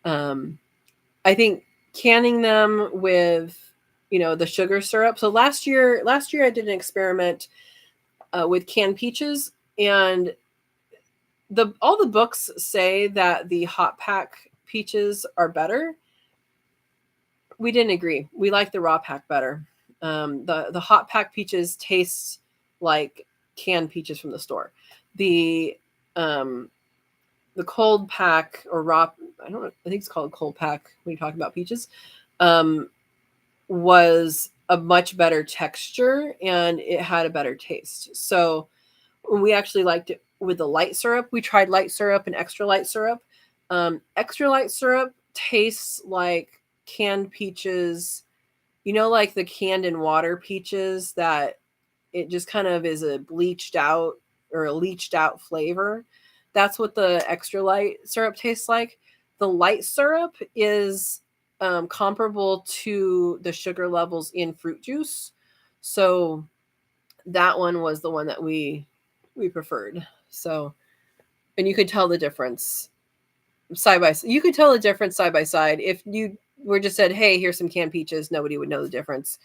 I think canning them with, you know, the sugar syrup. So last year I did an experiment with canned peaches, and all the books say that the hot pack peaches are better. We didn't agree. We like the raw pack better. The hot pack peaches taste like canned peaches from the store. The um, the cold pack or raw, I don't know, I think it's called cold pack when you talk about peaches, was a much better texture and it had a better taste. So we actually liked it with the light syrup. We tried light syrup and extra light syrup. Extra light syrup tastes like canned peaches, you know, like the canned in water peaches that it just kind of is a bleached out or a leached out flavor. That's what the extra light syrup tastes like. The light syrup is comparable to the sugar levels in fruit juice. So that one was the one that we preferred. So, and you could tell the difference side by side. You could tell the difference side by side. If you were just said, "Hey, here's some canned peaches," nobody would know the difference.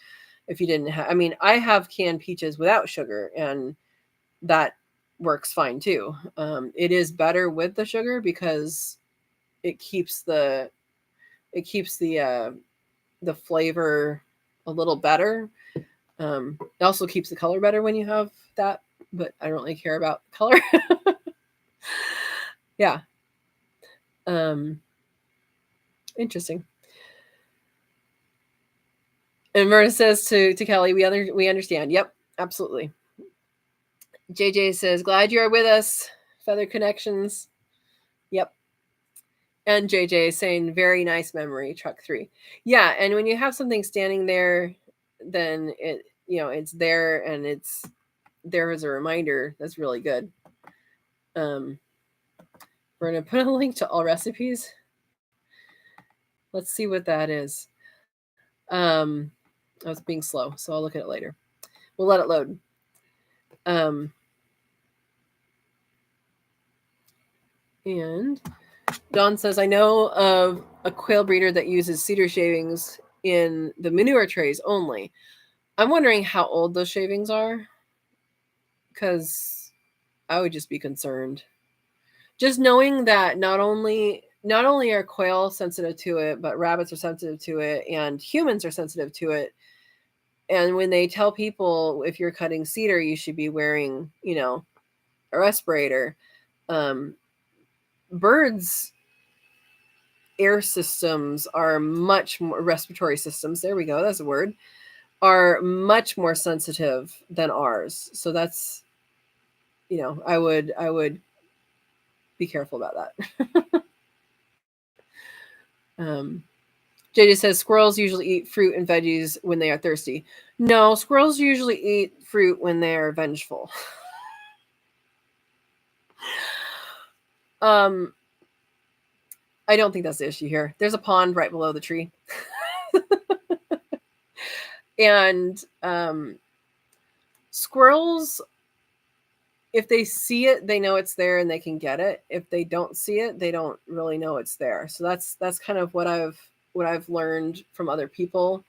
If you didn't have, I mean, I have canned peaches without sugar, and that works fine too. It is better with the sugar because it keeps the the flavor a little better. It also keeps the color better when you have that, but I don't really care about color. Yeah. Interesting. And Myrna says to Kelly, we understand. Yep, absolutely. JJ says, glad you are with us. Feather Connections. Yep. And JJ saying, very nice memory, truck 3. Yeah, and when you have something standing there, then it, you know, it's there and it's there as a reminder. That's really good. We're gonna put a link to all recipes. Let's see what that is. I was being slow, so I'll look at it later. We'll let it load. And Dawn says, I know of a quail breeder that uses cedar shavings in the manure trays only. I'm wondering how old those shavings are, because I would just be concerned. Just knowing that not only are quail sensitive to it, but rabbits are sensitive to it, and humans are sensitive to it. And when they tell people if you're cutting cedar, you should be wearing, you know, a respirator. Birds' air systems are much more, respiratory systems, there we go, that's a word, are much more sensitive than ours. So that's, you know, I would be careful about that. JJ says squirrels usually eat fruit and veggies when they are thirsty. No, squirrels usually eat fruit when they are vengeful. I don't think that's the issue here. There's a pond right below the tree. And squirrels, if they see it, they know it's there and they can get it. If they don't see it, they don't really know it's there. So that's kind of what I've learned from other people.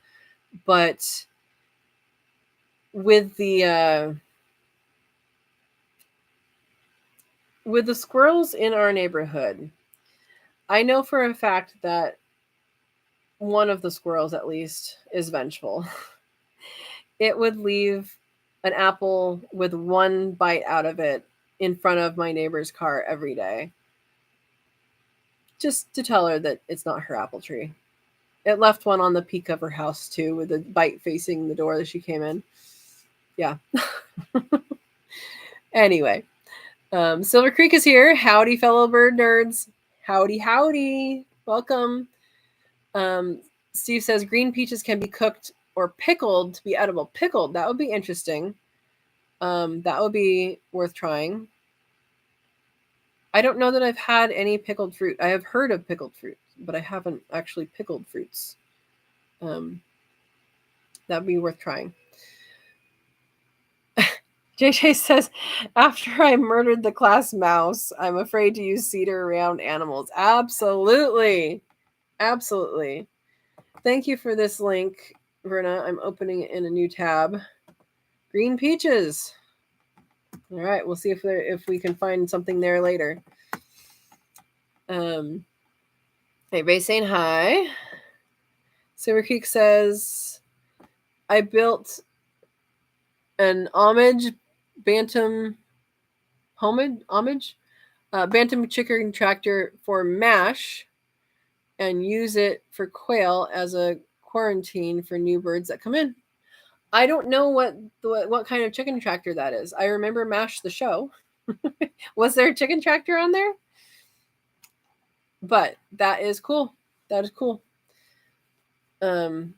But with the squirrels in our neighborhood, I know for a fact that one of the squirrels, at least, is vengeful. It would leave an apple with one bite out of it in front of my neighbor's car every day, just to tell her that it's not her apple tree. It left one on the peak of her house too, with a bite facing the door that she came in. Yeah. Anyway, Silver Creek is here. Howdy, fellow bird nerds. Howdy, howdy. Welcome. Steve says green peaches can be cooked or pickled to be edible. Pickled, that would be interesting. That would be worth trying. I don't know that I've had any pickled fruit. I have heard of pickled fruit, but I haven't actually pickled fruits. That'd be worth trying. JJ says, after I murdered the class mouse, I'm afraid to use cedar around animals. Absolutely. Absolutely. Thank you for this link, Verna. I'm opening it in a new tab. Green peaches. All right, we'll see if we can find something there later. Everybody's saying hi. Silver Creek says, I built an bantam chicken tractor for MASH and use it for quail as a quarantine for new birds that come in. I don't know what kind of chicken tractor that is. I remember MASH the show. Was there a chicken tractor on there? But that is cool. That is cool. Verna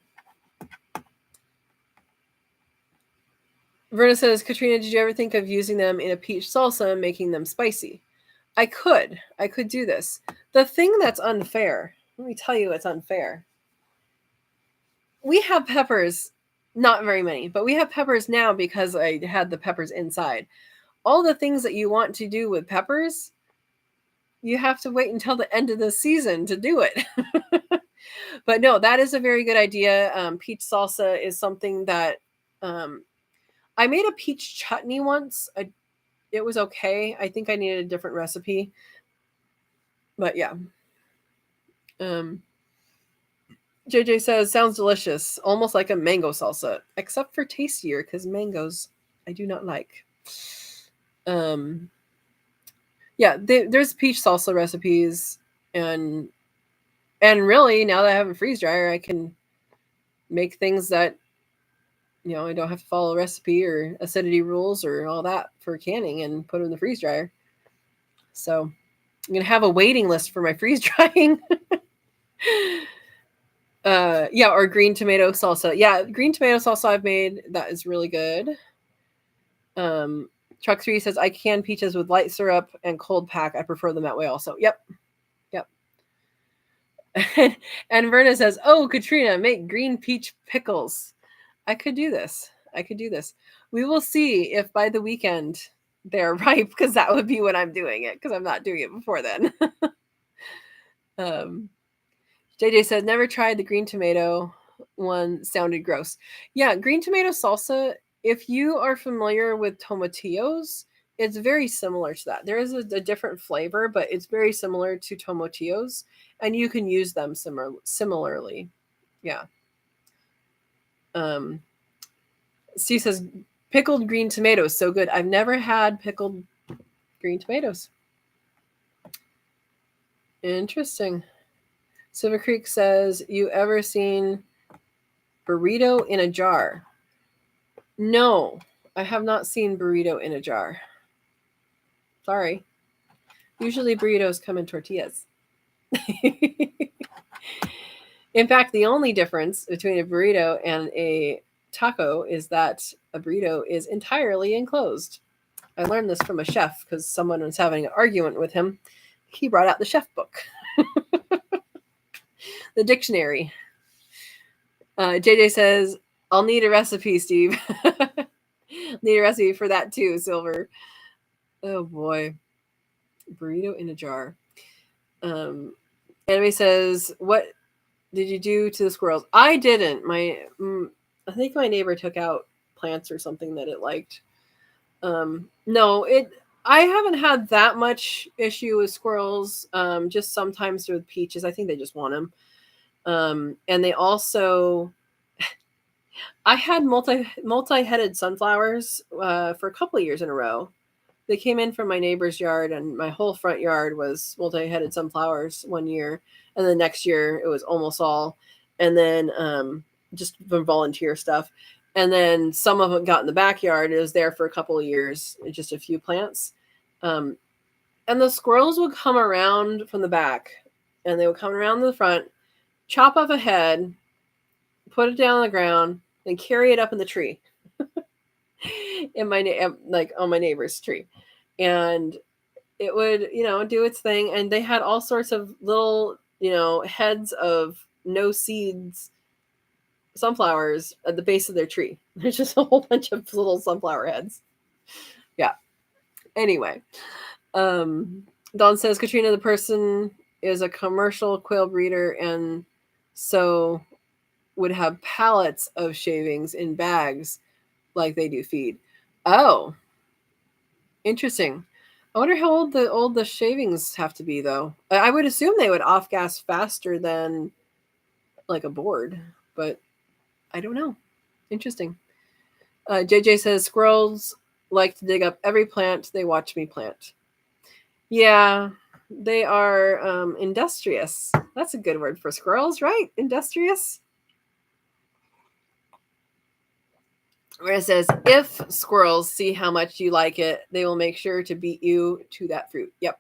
says, Katrina, did you ever think of using them in a peach salsa and making them spicy? I could do this. The thing that's unfair, let me tell you, it's unfair. We have peppers, not very many, but we have peppers now because I had the peppers inside. All the things that you want to do with peppers, you have to wait until the end of the season to do it. But no, that is a very good idea. Peach salsa is something that I made a peach chutney once. It was okay. I think I needed a different recipe. But yeah. JJ says, sounds delicious. Almost like a mango salsa, except for tastier because mangoes I do not like. Yeah, there's peach salsa recipes, and really now that I have a freeze dryer, I can make things that I don't have to follow a recipe or acidity rules or all that for canning and put it in the freeze dryer. So I'm gonna have a waiting list for my freeze drying. Yeah, or green tomato salsa. Yeah, green tomato salsa I've made. That is really good. Truck 3 says, I can peaches with light syrup and cold pack. I prefer them that way also. Yep. And Verna says, oh, Katrina, make green peach pickles. I could do this. We will see if by the weekend they're ripe, because that would be when I'm doing it, because I'm not doing it before then. JJ said, never tried the green tomato one. Sounded gross. Yeah, green tomato salsa, if you are familiar with tomatillos, it's very similar to that. There is a different flavor, but it's very similar to tomatillos, and you can use them similarly. Yeah. Steve says, pickled green tomatoes, so good. I've never had pickled green tomatoes. Interesting. Silver Creek says, you ever seen burrito in a jar? No, I have not seen burrito in a jar. Sorry. Usually burritos come in tortillas. In fact, the only difference between a burrito and a taco is that a burrito is entirely enclosed. I learned this from a chef because someone was having an argument with him. He brought out the chef book, the dictionary. JJ says, I'll need a recipe, Steve. Need a recipe for that too, Silver. Oh boy. Burrito in a jar. Anime says, what did you do to the squirrels? I didn't. I think my neighbor took out plants or something that it liked. No, I haven't had that much issue with squirrels. Just sometimes with peaches. I think they just want them. And they also, I had multi-headed sunflowers for a couple of years in a row. They came in from my neighbor's yard, and my whole front yard was multi-headed sunflowers one year, and the next year it was almost all, and then just from volunteer stuff. And then some of it got in the backyard. It was there for a couple of years, just a few plants. And the squirrels would come around from the back, and they would come around the front, chop off a head, put it down on the ground, and carry it up in the tree. In my on my neighbor's tree. And it would, do its thing. And they had all sorts of little, heads of no seeds sunflowers at the base of their tree. There's just a whole bunch of little sunflower heads. Yeah. Anyway, Dawn says, Katrina, the person is a commercial quail breeder and so would have pallets of shavings in bags like they do feed. Oh, interesting. I wonder how old the shavings have to be, though. I would assume they would off gas faster than like a board, but I don't know. Interesting. JJ says squirrels like to dig up every plant they watch me plant. Yeah, they are industrious. That's a good word for squirrels, right? Industrious. Where it says, if squirrels see how much you like it, they will make sure to beat you to that fruit. Yep.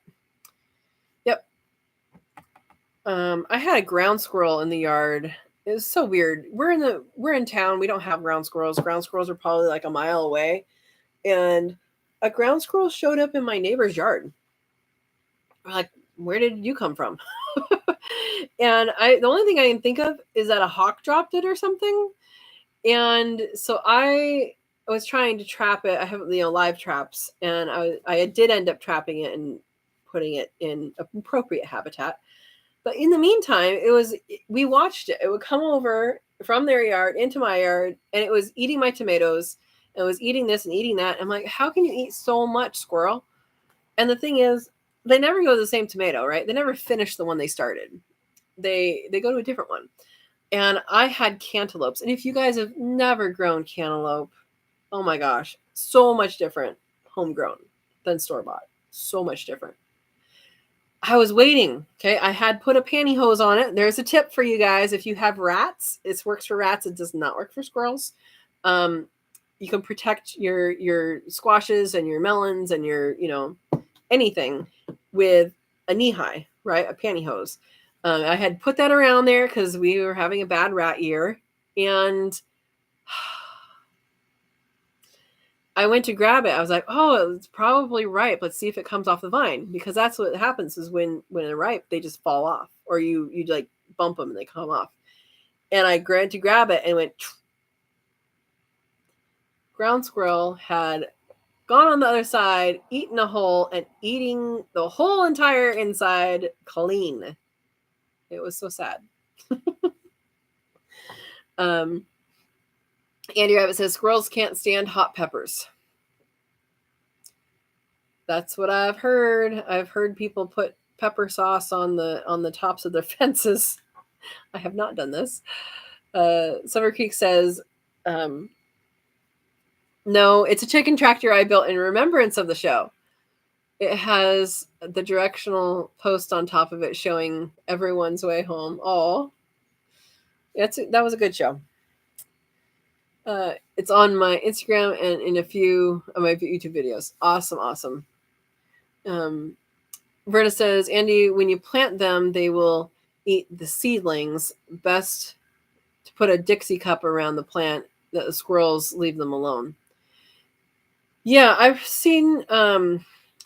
I had a ground squirrel in the yard. It was so weird. We're in town. We don't have ground squirrels. Ground squirrels are probably like a mile away. And a ground squirrel showed up in my neighbor's yard. We're like, where did you come from? And the only thing I can think of is that a hawk dropped it or something. And so I was trying to trap it. I have live traps, and I did end up trapping it and putting it in appropriate habitat. But in the meantime, we watched it. It would come over from their yard into my yard, and it was eating my tomatoes, and it was eating this and eating that. I'm like, how can you eat so much, squirrel? And the thing is, they never go to the same tomato, right? They never finish the one they started. They go to a different one. And I had cantaloupes. And if you guys have never grown cantaloupe, oh my gosh, so much different homegrown than store-bought. So much different. I was waiting. Okay. I had put a pantyhose on it. There's a tip for you guys. If you have rats, it works for rats. It does not work for squirrels. You can protect your squashes and your melons and your, anything with a knee-high, right? A pantyhose. I had put that around there because we were having a bad rat year. And I went to grab it. I was like, oh, it's probably ripe. Let's see if it comes off the vine. Because that's what happens is when they're ripe, they just fall off. Or you like bump them and they come off. And I went to grab it and went. Ground squirrel had gone on the other side, eaten a hole, and eating the whole entire inside clean. It was so sad. Andy Rabbit says squirrels can't stand hot peppers. That's what I've heard. I've heard people put pepper sauce on the tops of their fences. I have not done this. Summer Creek says, no, it's a chicken tractor I built in remembrance of the show. It has the directional post on top of it showing everyone's way home. Oh, that was a good show. It's on my Instagram and in a few of my YouTube videos. Awesome. Verna says, Andy, when you plant them, they will eat the seedlings. Best to put a Dixie cup around the plant that the squirrels leave them alone. Yeah, I've seen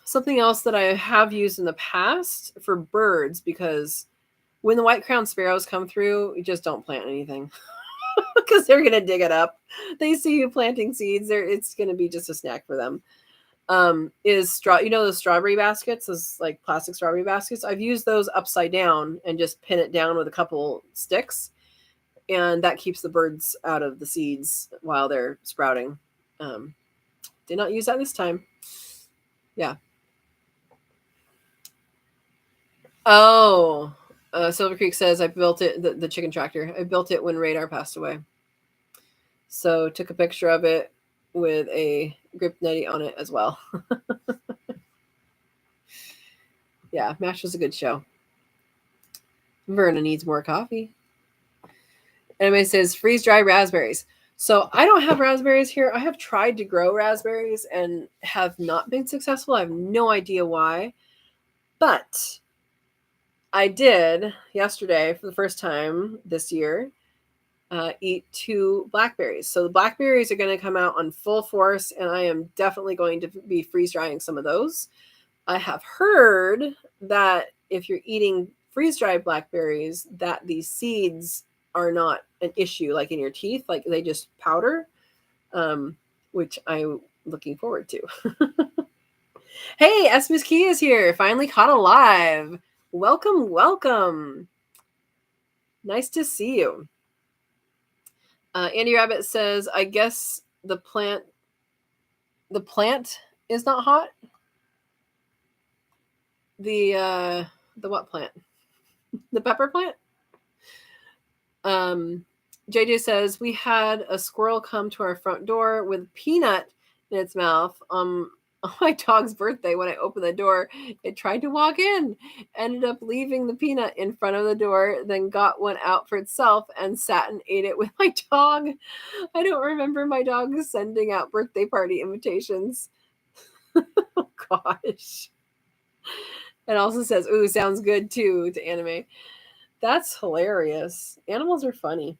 something else that I have used in the past for birds, because when the white-crowned sparrows come through, you just don't plant anything because they're going to dig it up. They see you planting seeds. It's going to be just a snack for them. Is straw, those strawberry baskets, those like plastic strawberry baskets. I've used those upside down and just pin it down with a couple sticks, and that keeps the birds out of the seeds while they're sprouting. Did not use that this time. Yeah. Oh, Silver Creek says I built it, the chicken tractor. I built it when Radar passed away. So took a picture of it with a grip netty on it as well. Yeah, MASH was a good show. Verna needs more coffee. Anyway, says freeze dry raspberries. So I don't have raspberries here. I have tried to grow raspberries and have not been successful. I have no idea why. But I did yesterday for the first time this year eat 2 blackberries. So the blackberries are going to come out on full force, and I am definitely going to be freeze drying some of those. I have heard that if you're eating freeze-dried blackberries, that these seeds are not an issue, like in your teeth, like they just powder, which I'm looking forward to. Hey, Esmus Key is here, finally caught alive. Welcome, welcome. Nice to see you. Andy Rabbit says, I guess the plant is not hot. The what plant? The pepper plant? JJ says, we had a squirrel come to our front door with a peanut in its mouth. On my dog's birthday, when I opened the door, it tried to walk in, ended up leaving the peanut in front of the door, then got one out for itself and sat and ate it with my dog. I don't remember my dog sending out birthday party invitations. Oh, gosh. It also says, ooh, sounds good too, to Anime. That's hilarious. Animals are funny.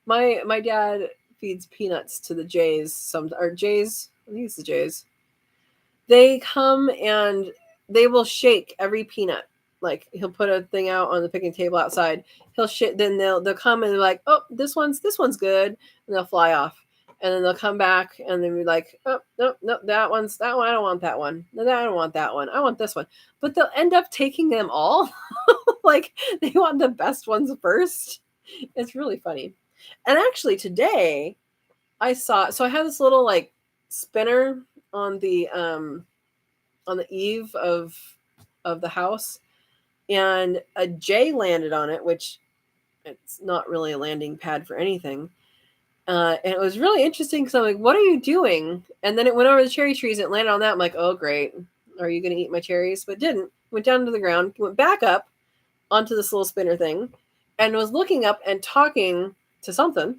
My dad feeds peanuts to the jays. Jays. I think it's the jays. They come and they will shake every peanut. Like he'll put a thing out on the picnic table outside. He'll shit. Then they'll come and they're like, oh, this one's good, and they'll fly off. And then they'll come back and then be like, oh, no, that one. I don't want that one. No, I don't want that one. I want this one. But they'll end up taking them all. Like they want the best ones first. It's really funny. And actually today I saw, so I had this little like spinner on the eave of the house, and a jay landed on it, which it's not really a landing pad for anything. And it was really interesting because I'm like, what are you doing? And then it went over the cherry trees and it landed on that. I'm like, oh, great. Are you going to eat my cherries? But it didn't. Went down to the ground, went back up onto this little spinner thing, and was looking up and talking to something.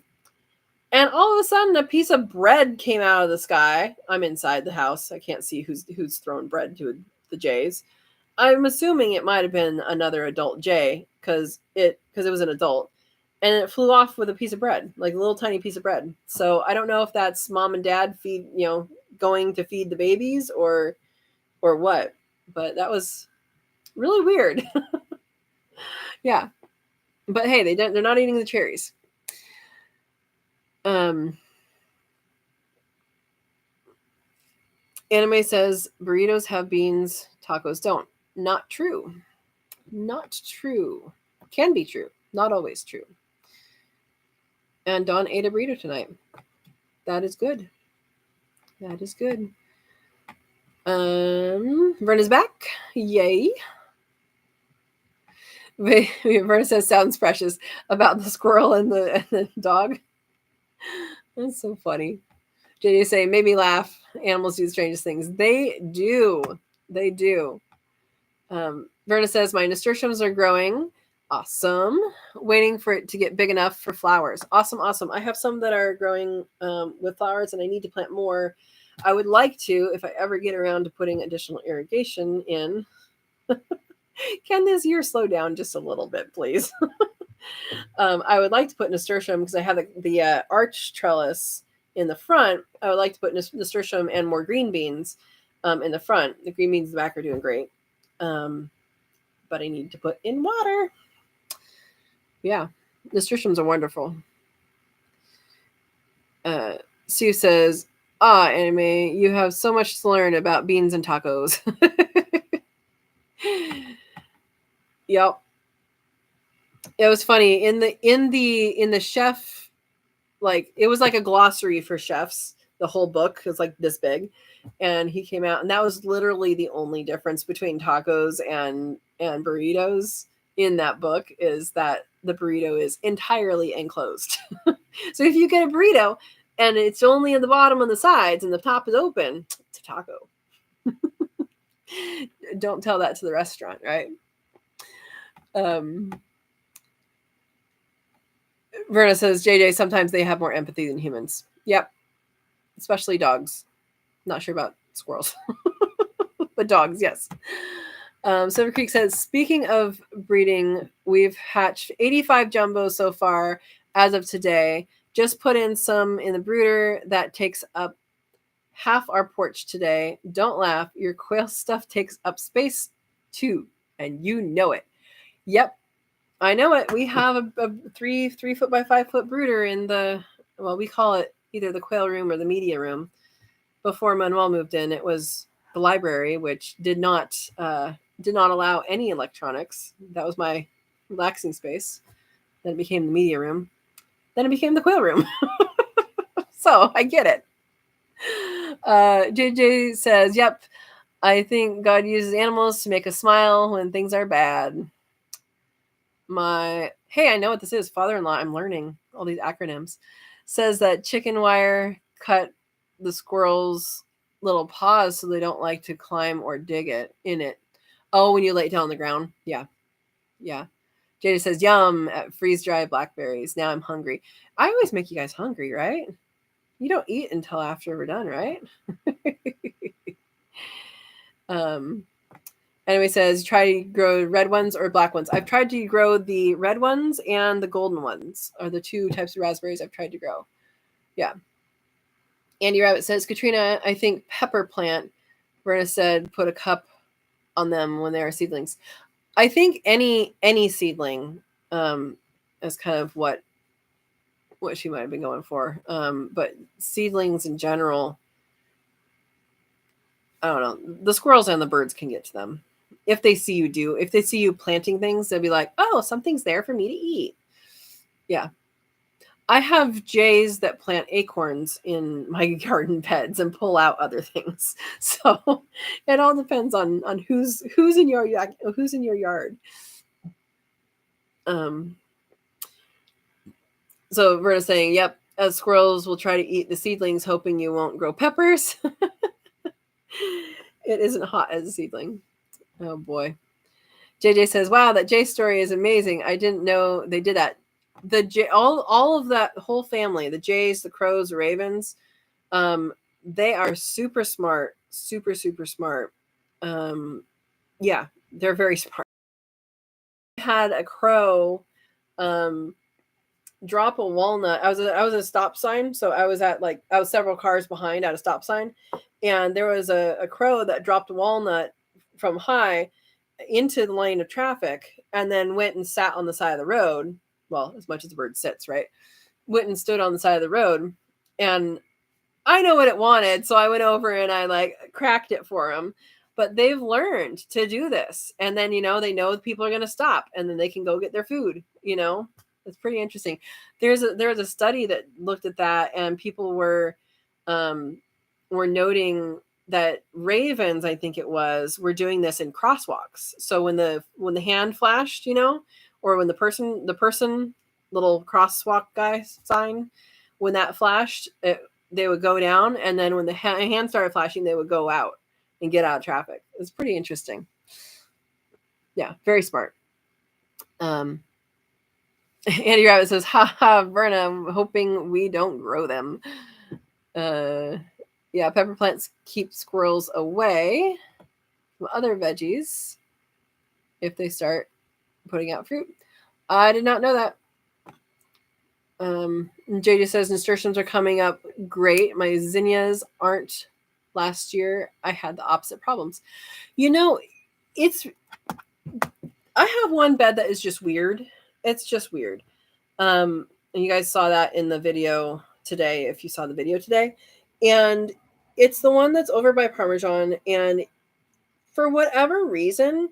And all of a sudden, a piece of bread came out of the sky. I'm inside the house. I can't see who's thrown bread to the jays. I'm assuming it might have been another adult jay because it was an adult. And it flew off with a piece of bread, like a little tiny piece of bread. So I don't know if that's mom and dad going to feed the babies or what. But that was really weird. Yeah. But hey, they're not eating the cherries. Anime says burritos have beans, tacos don't. Not true. Not true. Can be true. Not always true. And Dawn ate a burrito tonight. That is good. That is good. Verna's back. Yay. Verna says sounds precious about the squirrel and the dog. That's so funny. JJ say made me laugh. Animals do the strangest things. They do. They do. Verna says my nasturtiums are growing. Awesome. Waiting for it to get big enough for flowers. Awesome. I have some that are growing with flowers, and I need to plant more. I would like to, if I ever get around to putting additional irrigation in. Can this year slow down just a little bit, please? I would like to put nasturtium because I have the arch trellis in the front. I would like to put nasturtium and more green beans in the front. The green beans in the back are doing great. But I need to put in water. Yeah, nasturtiums are wonderful. Sue says, Anime, you have so much to learn about beans and tacos. Yep. It was funny in the chef, like it was like a glossary for chefs. The whole book was like this big, and he came out, and that was literally the only difference between tacos and burritos in that book is that the burrito is entirely enclosed. So if you get a burrito and it's only at the bottom and the sides and the top is open, it's a taco. Don't tell that to the restaurant, right? Verna says, JJ, sometimes they have more empathy than humans. Yep. Especially dogs. Not sure about squirrels. But dogs, yes. Silver Creek says, speaking of breeding, we've hatched 85 jumbos so far as of today. Just put in some in the brooder that takes up half our porch today. Don't laugh. Your quail stuff takes up space too, and you know it. Yep, I know it. We have a 3 foot by 5 foot brooder in the, well, we call it either the quail room or the media room. Before Manuel moved in, it was the library, which did not allow any electronics. That was my relaxing space. Then it became the media room. Then it became the quail room. So I get it. JJ says, yep, I think God uses animals to make us smile when things are bad. Hey, I know what this is. Father-in-law, I'm learning all these acronyms. Says that chicken wire cut the squirrel's little paws so they don't like to climb or dig in it. Oh, when you lay it down on the ground. Yeah. JJ says, yum, at freeze-dried blackberries. Now I'm hungry. I always make you guys hungry, right? You don't eat until after we're done, right? Anyway, says, try to grow red ones or black ones. I've tried to grow the red ones and the golden ones are the two types of raspberries I've tried to grow. Yeah. Andy Rabbit says, Katrina, I think pepper plant. Verna said, put a cup on them when they are seedlings. I think any seedling is kind of what she might have been going for. But seedlings in general, I don't know. The squirrels and the birds can get to them. If they see you planting things, they'll be like, oh, something's there for me to eat. Yeah. I have jays that plant acorns in my garden beds and pull out other things. So it all depends on who's in your yard. So Verna's saying, yep, as squirrels will try to eat the seedlings, hoping you won't grow peppers. It isn't hot as a seedling. Oh boy. JJ says, wow, that Jay story is amazing. I didn't know they did that. All of that whole family, the Jays, the Crows, the Ravens, they are super smart, super smart. Yeah, they're very smart. I had a crow drop a walnut. I was at a stop sign, so I was several cars behind at a stop sign, and there was a crow that dropped a walnut from high into the lane of traffic and then went and sat on the side of the road. Well, as much as the bird sits, right? Went and stood on the side of the road, and I know what it wanted, so I went over and I cracked it for him. But they've learned to do this, and then they know people are going to stop, and then they can go get their food. It's pretty interesting. There was a study that looked at that, and people were noting that ravens, I think it was, were doing this in crosswalks. So when the hand flashed, or when the person little crosswalk guy sign, when that flashed, they would go down, and then when the hand started flashing, they would go out and get out of traffic. It's pretty interesting. Yeah, very smart. Andy Rabbit says, haha, Verna, I'm hoping we don't grow them. Yeah, pepper plants keep squirrels away from other veggies if they start putting out fruit. I did not know that. JJ says nasturtiums are coming up great. My zinnias aren't. Last year I had the opposite problems. I have one bed that is just weird. It's just weird. And you guys saw that in the video today, if you saw the video today. And it's the one that's over by Parmesan, and for whatever reason,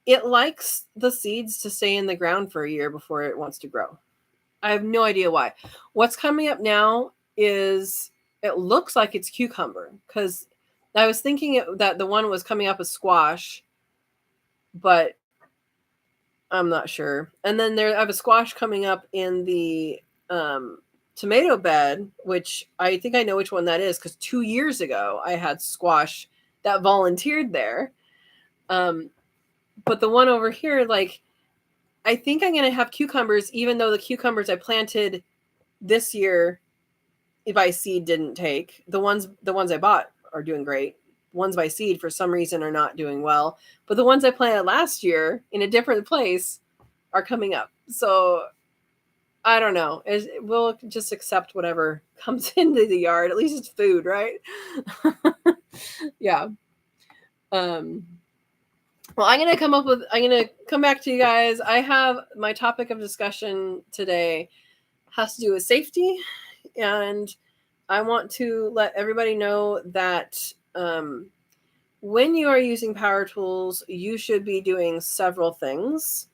it likes the seeds to stay in the ground for a year before it wants to grow. I have no idea why. What's coming up now is, it looks like it's cucumber, because I was thinking that the one was coming up as squash, but I'm not sure. And then I have a squash coming up in the tomato bed, which I think I know which one that is, because 2 years ago I had squash that volunteered there. But the one over here, I think I'm going to have cucumbers, even though the cucumbers I planted this year by seed didn't take. The ones I bought are doing great. Ones by seed for some reason are not doing well, but the ones I planted last year in a different place are coming up. So I don't know. We'll just accept whatever comes into the yard. At least it's food, right? Yeah. Well, I'm going to come back to you guys. I have my topic of discussion today has to do with safety. And I want to let everybody know that when you are using power tools, you should be doing several things.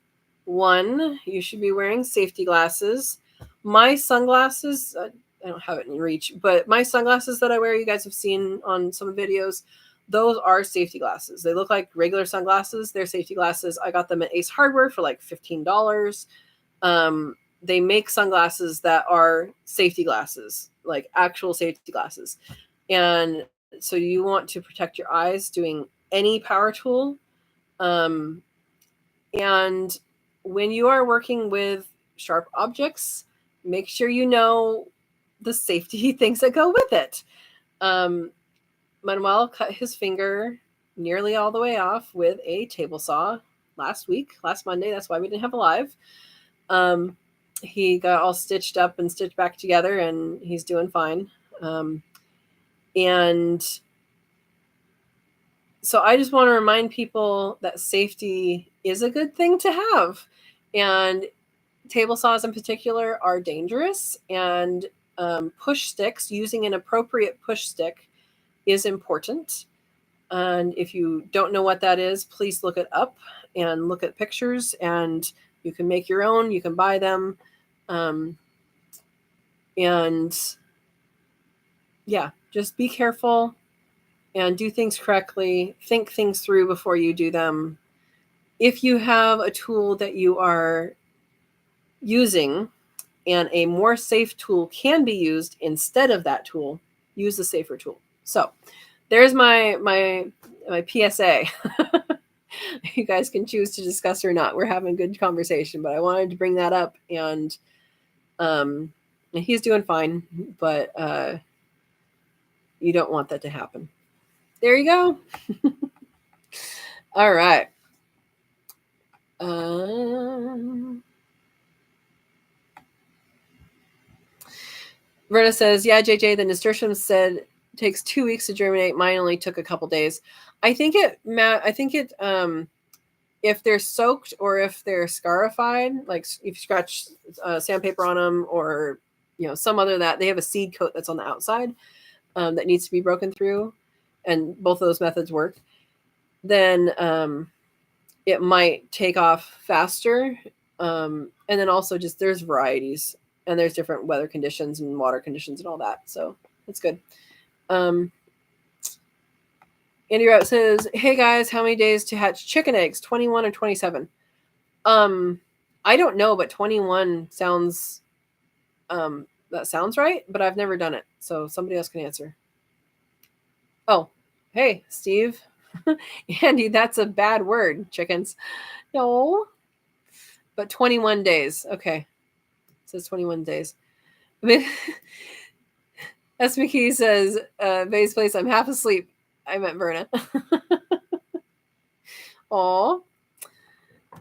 One, you should be wearing safety glasses. My sunglasses, I don't have it in reach, but my sunglasses that I wear, you guys have seen on some videos, those are safety glasses. They look like regular sunglasses. They're safety glasses. I got them at Ace Hardware for like $15. They make sunglasses that are safety glasses, like actual safety glasses. And so you want to protect your eyes doing any power tool. And when you are working with sharp objects, make sure you know the safety things that go with it. Manuel cut his finger nearly all the way off with a table saw last Monday. That's why we didn't have a live. He got all stitched up and stitched back together, and he's doing fine. And so I just want to remind people that safety is a good thing to have. And table saws in particular are dangerous, and push sticks, using an appropriate push stick is important. And if you don't know what that is, please look it up and look at pictures, and you can make your own, you can buy them. And yeah, just be careful and do things correctly. Think things through before you do them. If you have a tool that you are using and a more safe tool can be used instead of that tool, use the safer tool. So there's my PSA. You guys can choose to discuss or not. We're having a good conversation, but I wanted to bring that up. And he's doing fine, but you don't want that to happen. There you go. All right. Verna says, yeah, JJ, the nasturtium said takes 2 weeks to germinate. Mine only took a couple days. I think it if they're soaked or if they're scarified, like if you scratch sandpaper on them, or some other that, they have a seed coat that's on the outside that needs to be broken through, and both of those methods work, then it might take off faster. And then also just there's varieties, and there's different weather conditions and water conditions and all that. So that's good. Andy Rout says, hey guys, how many days to hatch chicken eggs? 21 or 27? I don't know, but 21 sounds that sounds right, but I've never done it. So somebody else can answer. Oh, hey, Steve. Andy, that's a bad word, chickens. No. But 21 days. Okay. It says 21 days. S. McKee says, Vay's place, I'm half asleep. I meant Verna. Aw.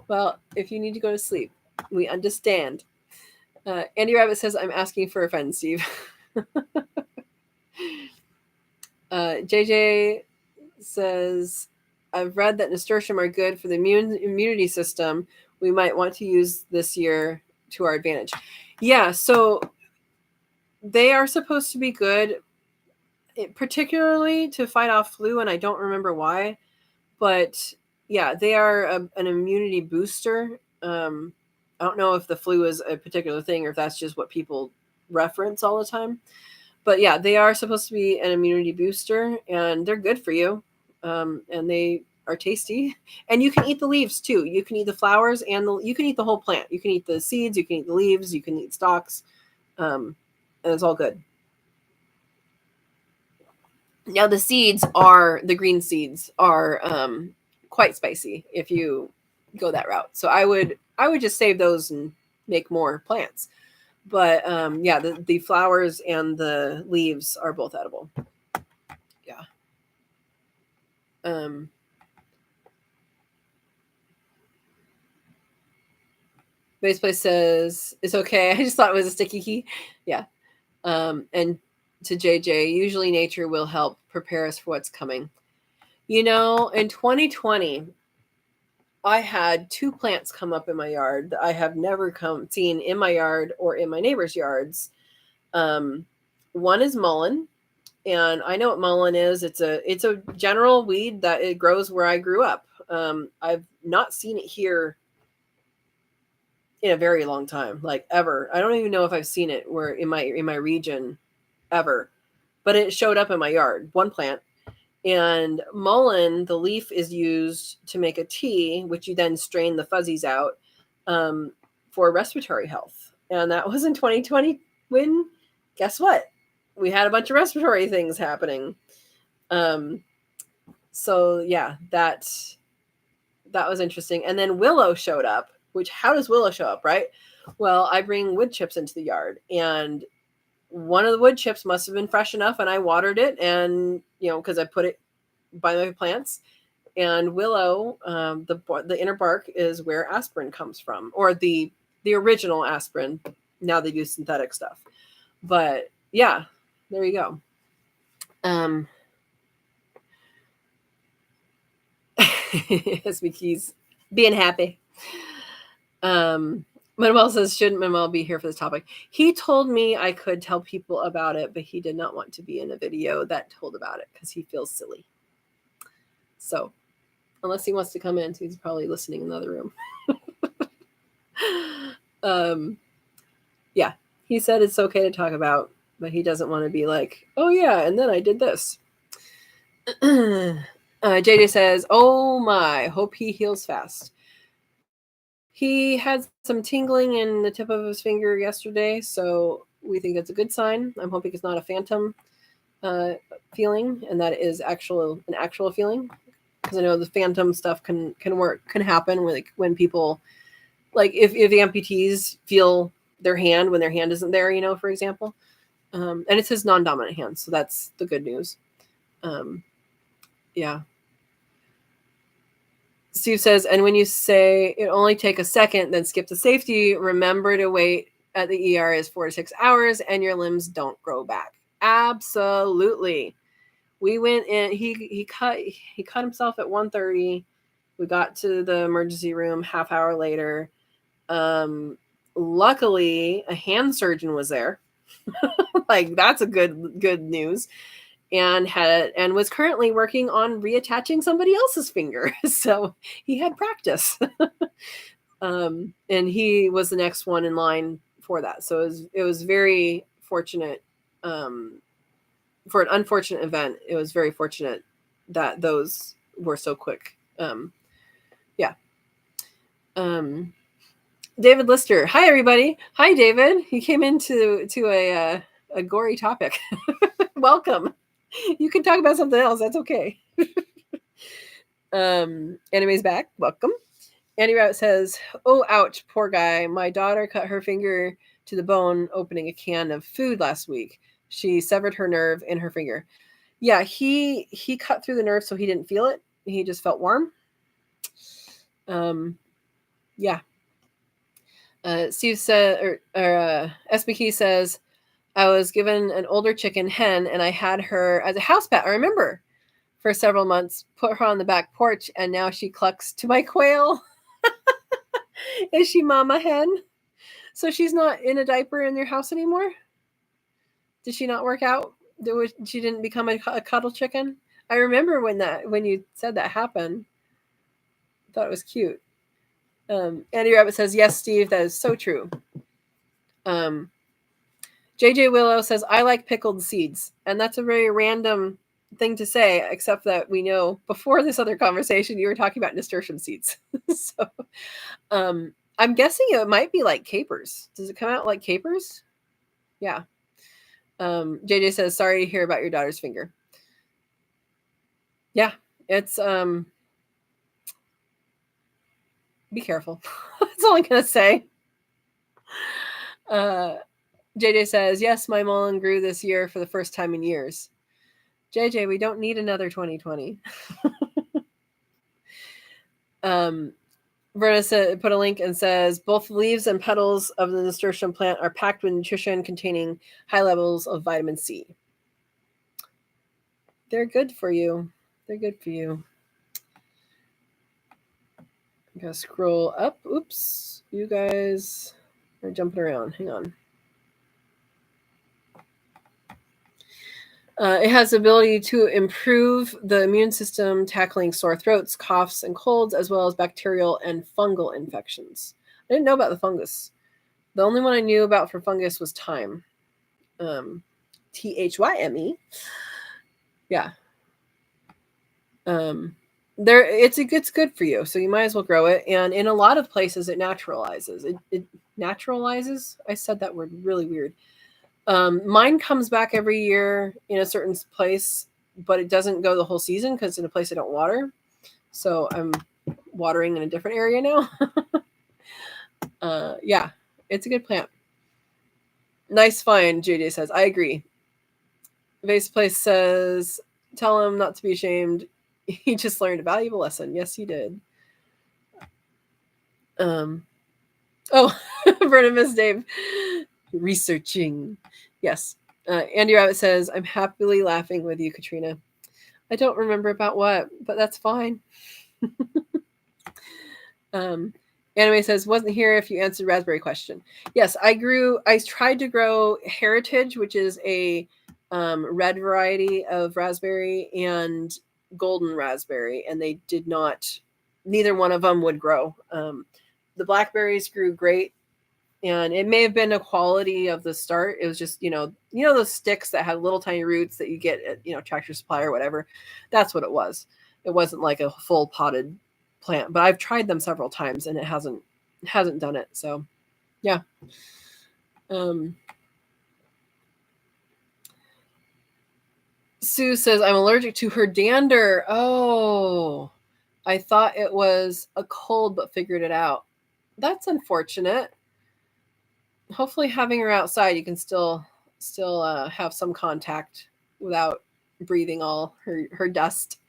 Well, if you need to go to sleep, we understand. Andy Rabbit says, I'm asking for a friend, Steve. JJ says, I've read that nasturtium are good for the immunity system. We might want to use this year to our advantage. Yeah, so they are supposed to be good, particularly to fight off flu, and I don't remember why. But yeah, they are an immunity booster. I don't know if the flu is a particular thing or if that's just what people reference all the time. But yeah, they are supposed to be an immunity booster, and they're good for you. And they are tasty. And you can eat the leaves too. You can eat the flowers, and you can eat the whole plant. You can eat the seeds, you can eat the leaves, you can eat stalks, and it's all good. Now the green seeds are quite spicy if you go that route. So I would just save those and make more plants. But yeah, the flowers and the leaves are both edible. Yeah. Base Place says, it's okay. I just thought it was a sticky key. Yeah. And to JJ, usually nature will help prepare us for what's coming. You know, in 2020, I had 2 plants come up in my yard that I have never seen in my yard or in my neighbors' yards. One is mullein, and I know what mullein is. It's a general weed that it grows where I grew up. I've not seen it here in a very long time, like ever. I don't even know if I've seen it where in my region ever, but it showed up in my yard. One plant. And mullein, the leaf is used to make a tea, which you then strain the fuzzies out for respiratory health. And that was in 2020 when, guess what? We had a bunch of respiratory things happening. So yeah, that was interesting. And then willow showed up, which how does willow show up, right? Well, I bring wood chips into the yard, and one of the wood chips must have been fresh enough, and I watered it, and because I put it by my plants. And willow, the inner bark is where aspirin comes from, or the original aspirin. Now they do synthetic stuff, but yeah, there you go. SB being happy. Manuel says, shouldn't Manuel be here for this topic? He told me I could tell people about it, but he did not want to be in a video that told about it because he feels silly. So unless he wants to come in, he's probably listening in the other room. Yeah, he said it's okay to talk about, but he doesn't want to be like, oh yeah, and then I did this. JJ says, oh my, hope he heals fast. He had some tingling in the tip of his finger yesterday, so we think that's a good sign. I'm hoping it's not a phantom feeling, and that it is an actual feeling. Because I know the phantom stuff can happen when people, like if the amputees feel their hand when their hand isn't there, for example. And it's his non-dominant hand, so that's the good news. Yeah. Steve says, and when you say it only take a second, then skip to safety, remember to wait at the ER is 4 to 6 hours and your limbs don't grow back. Absolutely. We went in, he cut himself at 1:30. We got to the emergency room half hour later. Luckily a hand surgeon was there. Like that's a good news. And was currently working on reattaching somebody else's finger. So he had practice. And he was the next one in line for that. So it was very fortunate. For an unfortunate event, it was very fortunate that those were so quick. Yeah. David Lister. Hi, everybody. Hi, David. You came into a gory topic. Welcome. You can talk about something else. That's okay. Anime's back. Welcome. Andy Rabbit says, oh, ouch, poor guy. My daughter cut her finger to the bone opening a can of food last week. She severed her nerve in her finger. Yeah, he cut through the nerve so he didn't feel it. He just felt warm. Yeah. Steve said, or SBK says, I was given an older chicken hen and I had her as a house pet. I remember for several months, put her on the back porch, and now she clucks to my quail. Is she mama hen? So she's not in a diaper in your house anymore? Did she not work out? She didn't become a cuddle chicken? I remember when you said that happened. I thought it was cute. Andy Rabbit says, yes, Steve, that is so true. JJ Willow says, I like pickled seeds. And that's a very random thing to say, except that we know before this other conversation, you were talking about nasturtium seeds. So I'm guessing it might be like capers. Does it come out like capers? Yeah. JJ says, sorry to hear about your daughter's finger. Yeah, it's be careful. That's all I'm gonna say. JJ says, yes, my mullein grew this year for the first time in years. JJ, we don't need another 2020. Verna put a link and says, both leaves and petals of the nasturtium plant are packed with nutrition containing high levels of vitamin C. They're good for you. They're good for you. I'm going to scroll up. Oops. You guys are jumping around. Hang on. It has the ability to improve the immune system, tackling sore throats, coughs, and colds, as well as bacterial and fungal infections. I didn't know about the fungus. The only one I knew about for fungus was thyme. Thyme. Yeah. It's good for you, so you might as well grow it. And in a lot of places, it naturalizes. It naturalizes. I said that word really weird. Mine comes back every year in a certain place, but it doesn't go the whole season because it's in a place I don't water. So I'm watering in a different area now. Yeah, it's a good plant. Nice find, JJ says. I agree. Vase Place says, tell him not to be ashamed. He just learned a valuable lesson. Yes, he did. Oh, Vernon Miss Dave. Researching. Yes. Andy Rabbit says, I'm happily laughing with you, Katrina. I don't remember about what, but that's fine. Anime says, wasn't here if you answered raspberry question. Yes, I tried to grow Heritage, which is a red variety of raspberry, and golden raspberry, and they did not, neither one of them would grow. The blackberries grew great, and it may have been a quality of the start. It was just, those sticks that had little tiny roots that you get at, Tractor Supply or whatever. That's what it was. It wasn't like a full potted plant, but I've tried them several times and it hasn't done it. So yeah. Sue says, I'm allergic to her dander. Oh, I thought it was a cold, but figured it out. That's unfortunate. Hopefully having her outside, you can still have some contact without breathing all her dust.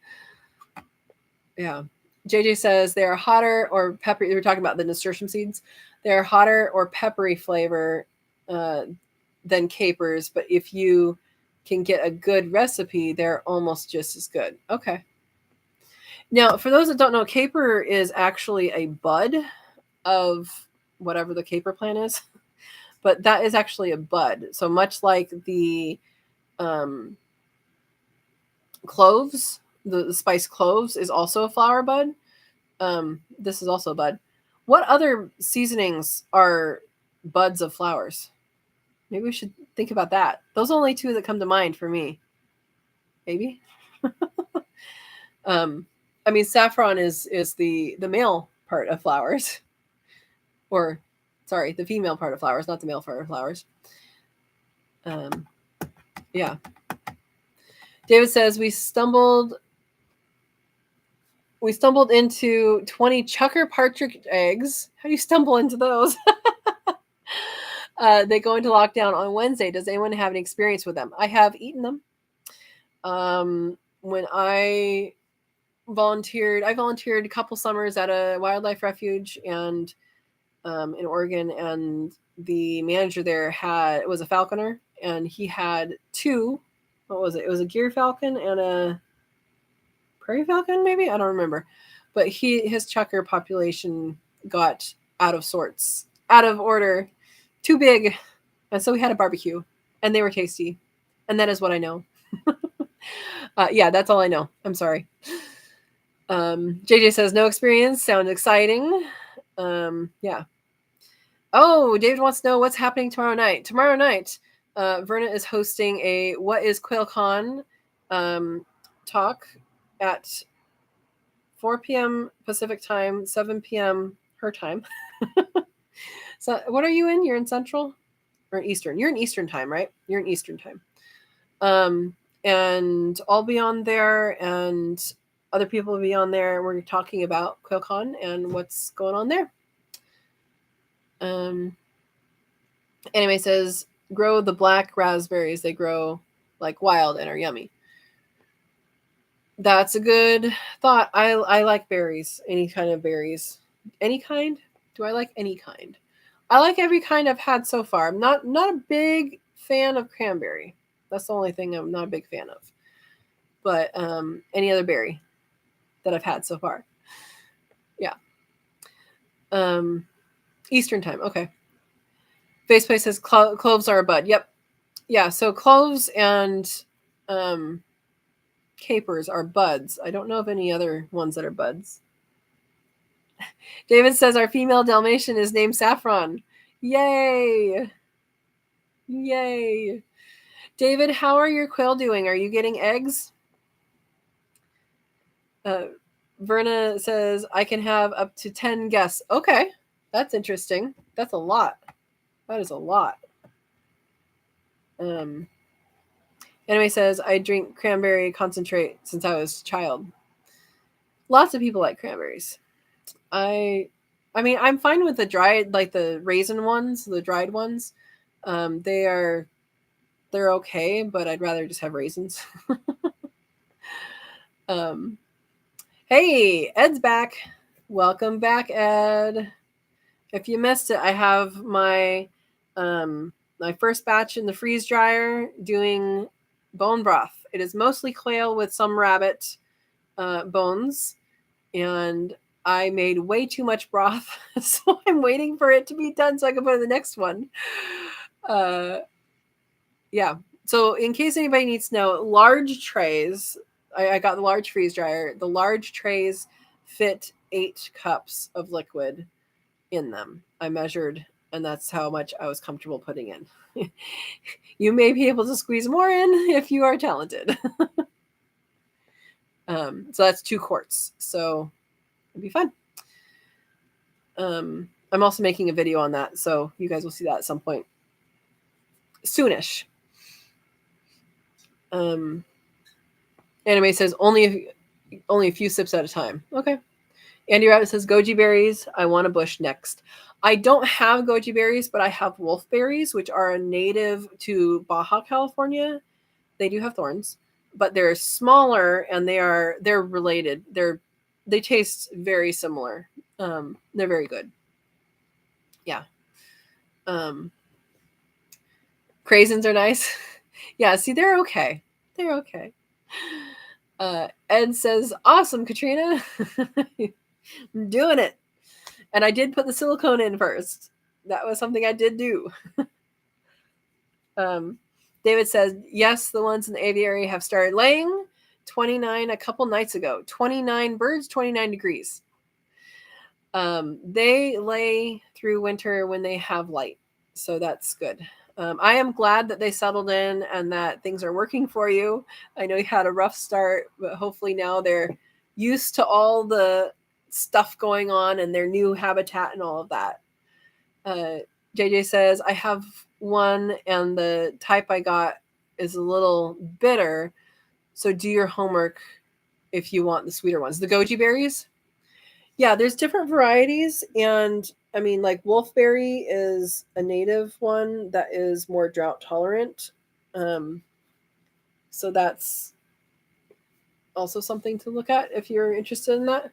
Yeah. JJ says they are hotter or peppery. They were talking about the nasturtium seeds. They're hotter or peppery flavor than capers, but if you can get a good recipe, they're almost just as good. Okay. Now, for those that don't know, caper is actually a bud of whatever the caper plant is, but that is actually a bud. So much like the cloves, the spiced cloves is also a flower bud. This is also a bud. What other seasonings are buds of flowers? Maybe we should think about that. Those are only two that come to mind for me. Maybe. I mean, saffron is the male part of flowers, or sorry, the female part of flowers, not the male part of flowers. Yeah. David says we stumbled into 20 chucker partridge eggs. How do you stumble into those? They go into lockdown on Wednesday. Does anyone have any experience with them? I have eaten them. When I volunteered a couple summers at a wildlife refuge and in Oregon, and the manager there was a falconer, and he had two. What was it? It was a gear falcon and a prairie falcon, maybe? I don't remember. But his chucker population got out of sorts, out of order, too big. And so we had a barbecue, and they were tasty. And that is what I know. Yeah, that's all I know. I'm sorry. JJ says, no experience. Sounds exciting. Yeah. Oh, David wants to know what's happening tomorrow night. Tomorrow night, Verna is hosting a What is QuailCon talk at 4 p.m. Pacific time, 7 p.m. her time. So what are you in? You're in Central or Eastern? You're in Eastern time, right? You're in Eastern time. And I'll be on there and other people will be on there. We're talking about QuailCon and what's going on there. Anime says, grow the black raspberries. They grow like wild and are yummy. That's a good thought. I like berries, any kind of berries. Any kind? Do I like any kind? I like every kind I've had so far. I'm not a big fan of cranberry. That's the only thing I'm not a big fan of. But any other berry that I've had so far. Yeah. Eastern time. Okay. Faceplay says cloves are a bud. Yep. Yeah. So cloves and capers are buds. I don't know of any other ones that are buds. David says our female Dalmatian is named Saffron. Yay! Yay! David, how are your quail doing? Are you getting eggs? Verna says I can have up to 10 guests. Okay, that's interesting. That's a lot. That is a lot. Anime says I drink cranberry concentrate since I was a child. Lots of people like cranberries. I mean, I'm fine with the dried, like the raisin ones, the dried ones. They're okay, but I'd rather just have raisins. Hey, Ed's back. Welcome back, Ed. If you missed it, I have my my first batch in the freeze dryer doing bone broth. It is mostly quail with some rabbit bones, and I made way too much broth, so I'm waiting for it to be done so I can put in the next one. Yeah. So in case anybody needs to know, large trays. I got the large freeze dryer. The large trays fit 8 cups of liquid in them. I measured, and that's how much I was comfortable putting in. You may be able to squeeze more in if you are talented. So that's 2 quarts. So it'd be fun. I'm also making a video on that, so you guys will see that at some point soonish. Anime says only a few sips at a time. Okay. Andy Rabbit says goji berries. I want a bush next. I don't have goji berries, but I have wolfberries, which are a native to Baja California. They do have thorns, but they're smaller and they're related. They taste very similar. They're very good. Yeah. Craisins are nice. Yeah, see, they're okay. They're okay. Ed says, awesome, Katrina. I'm doing it. And I did put the silicone in first. That was something I did do. David says, yes, the ones in the aviary have started laying. 29 a couple nights ago. 29 birds, 29 degrees. They lay through winter when they have light. So that's good. I am glad that they settled in and that things are working for you. I know you had a rough start, but hopefully now they're used to all the stuff going on and their new habitat and all of that. JJ says, I have one and the type I got is a little bitter. So do your homework if you want the sweeter ones. The goji berries? Yeah, there's different varieties. And I mean, like wolfberry is a native one that is more drought tolerant. So that's also something to look at if you're interested in that.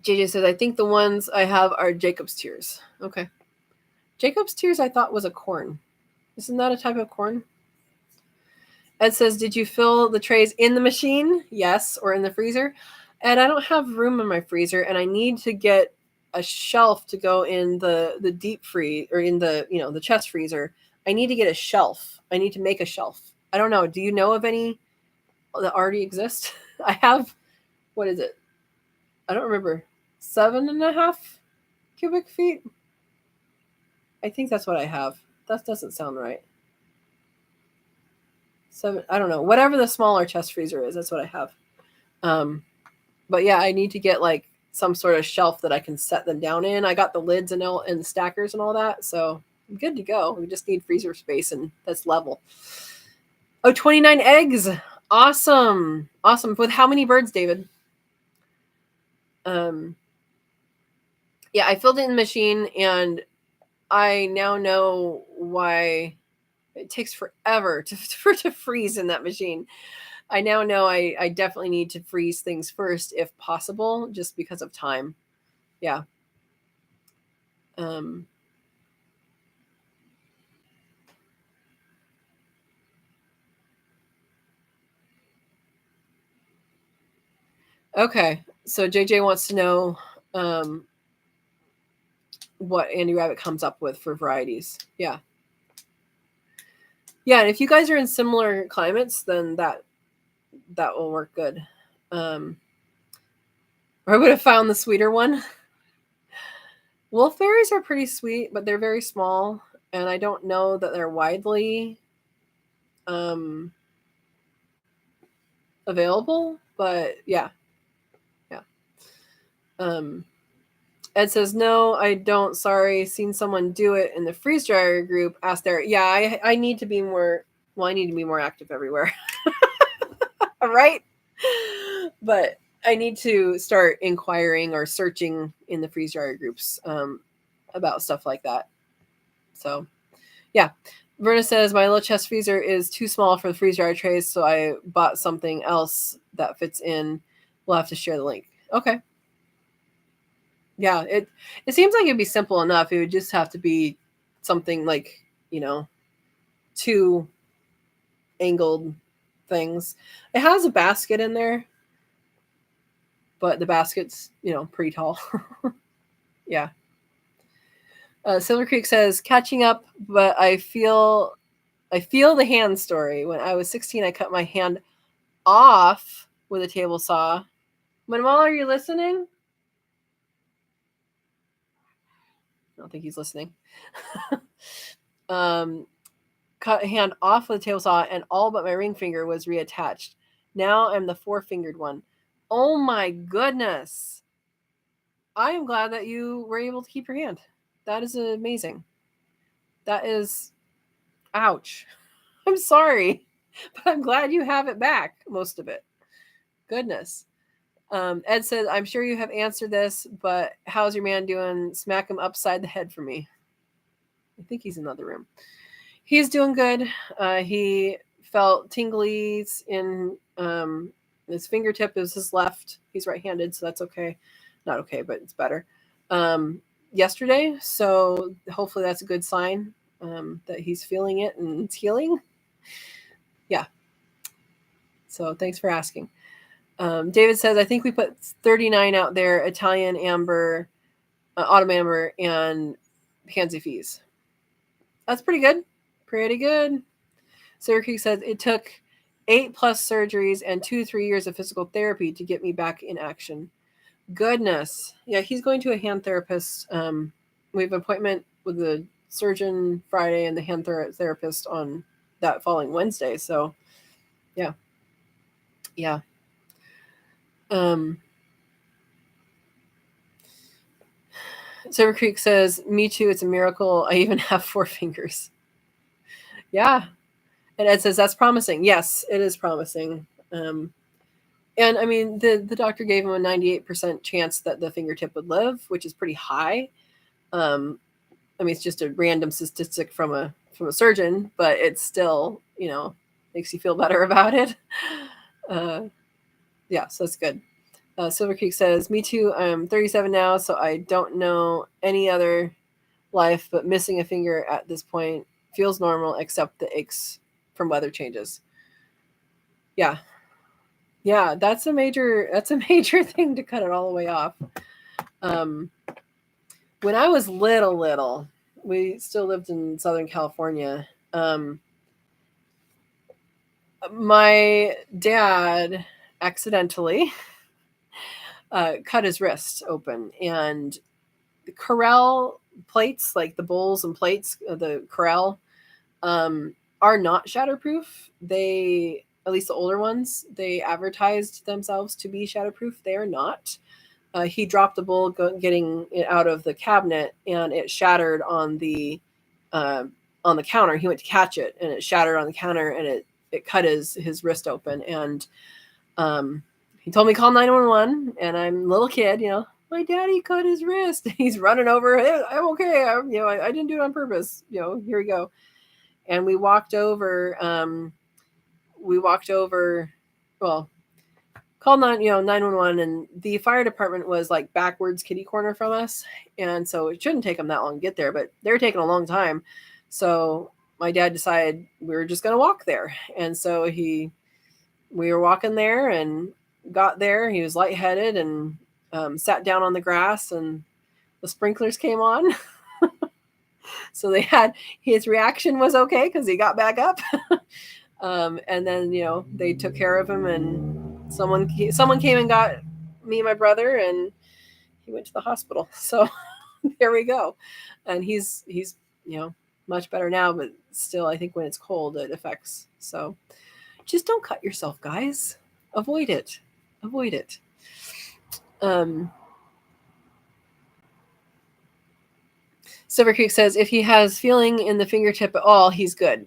JJ says, I think the ones I have are Jacob's tears. Okay. Jacob's tears I thought was a corn. Isn't that a type of corn? Ed says, did you fill the trays in the machine? Yes, or in the freezer. And I don't have room in my freezer, and I need to get a shelf to go in the deep freeze or in the the chest freezer. I need to get a shelf. I need to make a shelf. I don't know. Do you know of any that already exist? I have. What is it? I don't remember. 7.5 cubic feet. I think that's what I have. That doesn't sound right. 7. I don't know. Whatever the smaller chest freezer is, that's what I have. But yeah, I need to get like some sort of shelf that I can set them down in. I got the lids and the stackers and all that, so I'm good to go. We just need freezer space, and that's level. Oh, 29 eggs. Awesome. Awesome. With how many birds, David? Yeah, I filled it in the machine, and I now know why it takes forever to freeze in that machine. I now know I definitely need to freeze things first if possible, just because of time. Yeah. Okay. So JJ wants to know what Andy Rabbit comes up with for varieties. Yeah. Yeah, and if you guys are in similar climates, then that will work good. Or I would have found the sweeter one. Wolfberries are pretty sweet, but they're very small, and I don't know that they're widely available. But yeah. Ed says, no, I don't. Sorry. Seen someone do it in the freeze dryer group. Asked there. Yeah, I need to be more. Well, I need to be more active everywhere. Right? But I need to start inquiring or searching in the freeze dryer groups about stuff like that. So, yeah. Verna says, my little chest freezer is too small for the freeze dryer trays, so I bought something else that fits in. We'll have to share the link. Okay. Yeah, it seems like it'd be simple enough. It would just have to be something like, two angled things. It has a basket in there, but the basket's, pretty tall. Yeah. Silver Creek says, catching up, but I feel the hand story. When I was 16, I cut my hand off with a table saw. Manuel, are you listening? I don't think he's listening. Cut a hand off with a table saw, and all but my ring finger was reattached. Now I'm the 4-fingered one. Oh my goodness. I am glad that you were able to keep your hand. That is amazing. That is, ouch. I'm sorry, but I'm glad you have it back, most of it. Goodness. Ed said, I'm sure you have answered this, but how's your man doing? Smack him upside the head for me. I think he's in the other room. He's doing good. He felt tinglies in his fingertip. Is his left. He's right-handed, so that's okay. Not okay, but it's better. Yesterday, so hopefully that's a good sign that he's feeling it and it's healing. Yeah. So thanks for asking. David says, I think we put 39 out there, Italian amber, autumn amber, and pansy fees. That's pretty good. Pretty good. Syracuse says, it took 8+ surgeries and 2-3 years of physical therapy to get me back in action. Goodness. Yeah, he's going to a hand therapist. We have an appointment with the surgeon Friday and the hand therapist on that following Wednesday. So, yeah. Yeah. Silver Creek says, me too, it's a miracle. I even have 4 fingers. Yeah. And Ed says, that's promising. Yes, it is promising. And I mean, the doctor gave him a 98% chance that the fingertip would live, which is pretty high. I mean, it's just a random statistic from a surgeon, but it's still, makes you feel better about it. Yeah, so that's good. Silver Creek says, me too. I'm 37 now, so I don't know any other life, but missing a finger at this point feels normal, except the aches from weather changes. Yeah. Yeah, that's a major thing to cut it all the way off. When I was little, we still lived in Southern California. My dad accidentally cut his wrist open, and the corral plates, like the bowls and plates, the corral, are not shatterproof. They, at least the older ones, they advertised themselves to be shatterproof. They are not. He dropped the bowl getting it out of the cabinet, and it shattered on the counter. He went to catch it, and it shattered on the counter, and it cut his wrist open. And he told me call 911, and I'm a little kid, my daddy cut his wrist. He's running over. Hey, I'm okay. I didn't do it on purpose. Here we go. And we walked over. well, called 911, and the fire department was like backwards kitty corner from us, and so it shouldn't take them that long to get there, but they were taking a long time. So my dad decided we were just going to walk there, and so we were walking there and got there. He was lightheaded and sat down on the grass, and the sprinklers came on. So his reaction was okay because he got back up. And then they took care of him, and someone came and got me and my brother, and he went to the hospital. So there we go. And he's much better now, but still, I think when it's cold, it affects. So just don't cut yourself, guys. Avoid it. Silver Creek says if he has feeling in the fingertip at all, he's good.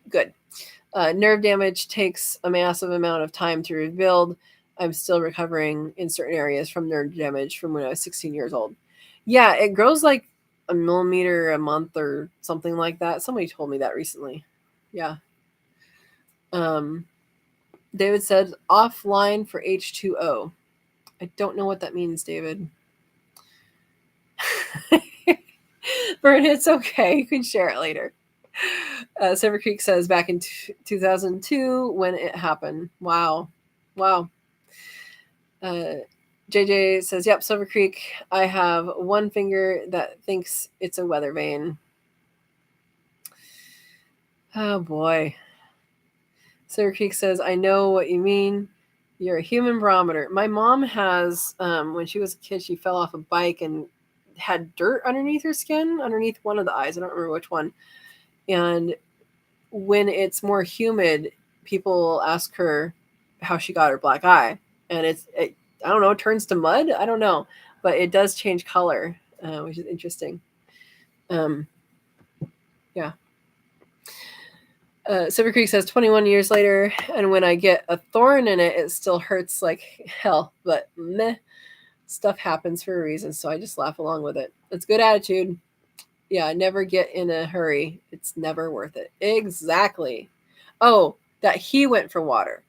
Nerve damage takes a massive amount of time to rebuild. I'm still recovering in certain areas from nerve damage from when I was 16 years old. Yeah, it grows like a millimeter a month or something like that. Somebody told me that recently. Yeah. David said offline for H2O. I don't know what that means, David. Vern, it's okay. You can share it later. Silver Creek says back in 2002 when it happened. Wow. JJ says, yep, Silver Creek. I have one finger that thinks it's a weather vane. Oh, boy. Silver Creek says, I know what you mean. You're a human barometer. My mom has, when she was a kid, she fell off a bike and had dirt underneath her skin, underneath one of the eyes. I don't remember which one. And when it's more humid, people ask her how she got her black eye. And it I don't know, turns to mud. I don't know. But it does change color, which is interesting. Yeah. Silver Creek says 21 years later, and when I get a thorn in it, it still hurts like hell. But meh, stuff happens for a reason, so I just laugh along with it. It's good attitude. Yeah, never get in a hurry. It's never worth it. Exactly. Oh, that he went for water.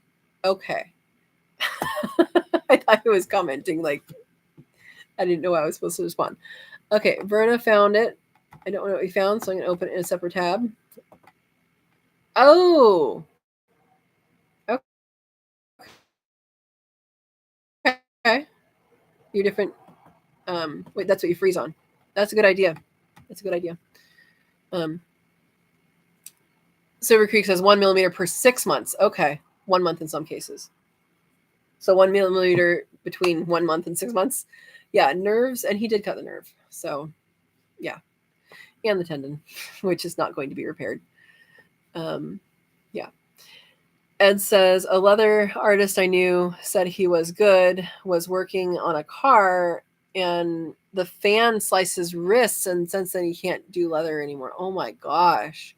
Okay. I thought he was commenting like I didn't know I was supposed to respond. Okay, Verna found it. I don't know what we found, so I'm going to open it in a separate tab. Oh. Okay. You're different. Wait, that's what you freeze on. That's a good idea. Silver Creek says 1 millimeter per 6 months. Okay. 1 month in some cases. So 1 millimeter between 1 month and 6 months. Yeah, nerves, and he did cut the nerve. So, yeah. And the tendon, which is not going to be repaired. Yeah. Ed says, a leather artist I knew said he was good, was working on a car, and the fan sliced his wrists, and since then he can't do leather anymore. Oh my gosh.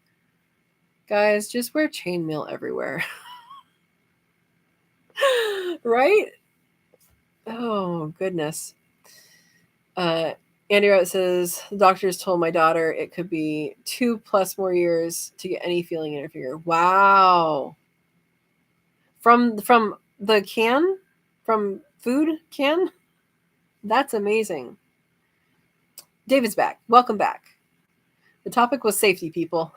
Guys, just wear chainmail everywhere. Right? Oh, goodness. Andy Wright says, the doctors told my daughter it could be 2+ more years to get any feeling in her finger. Wow. From the can? From food can? That's amazing. David's back. Welcome back. The topic was safety, people.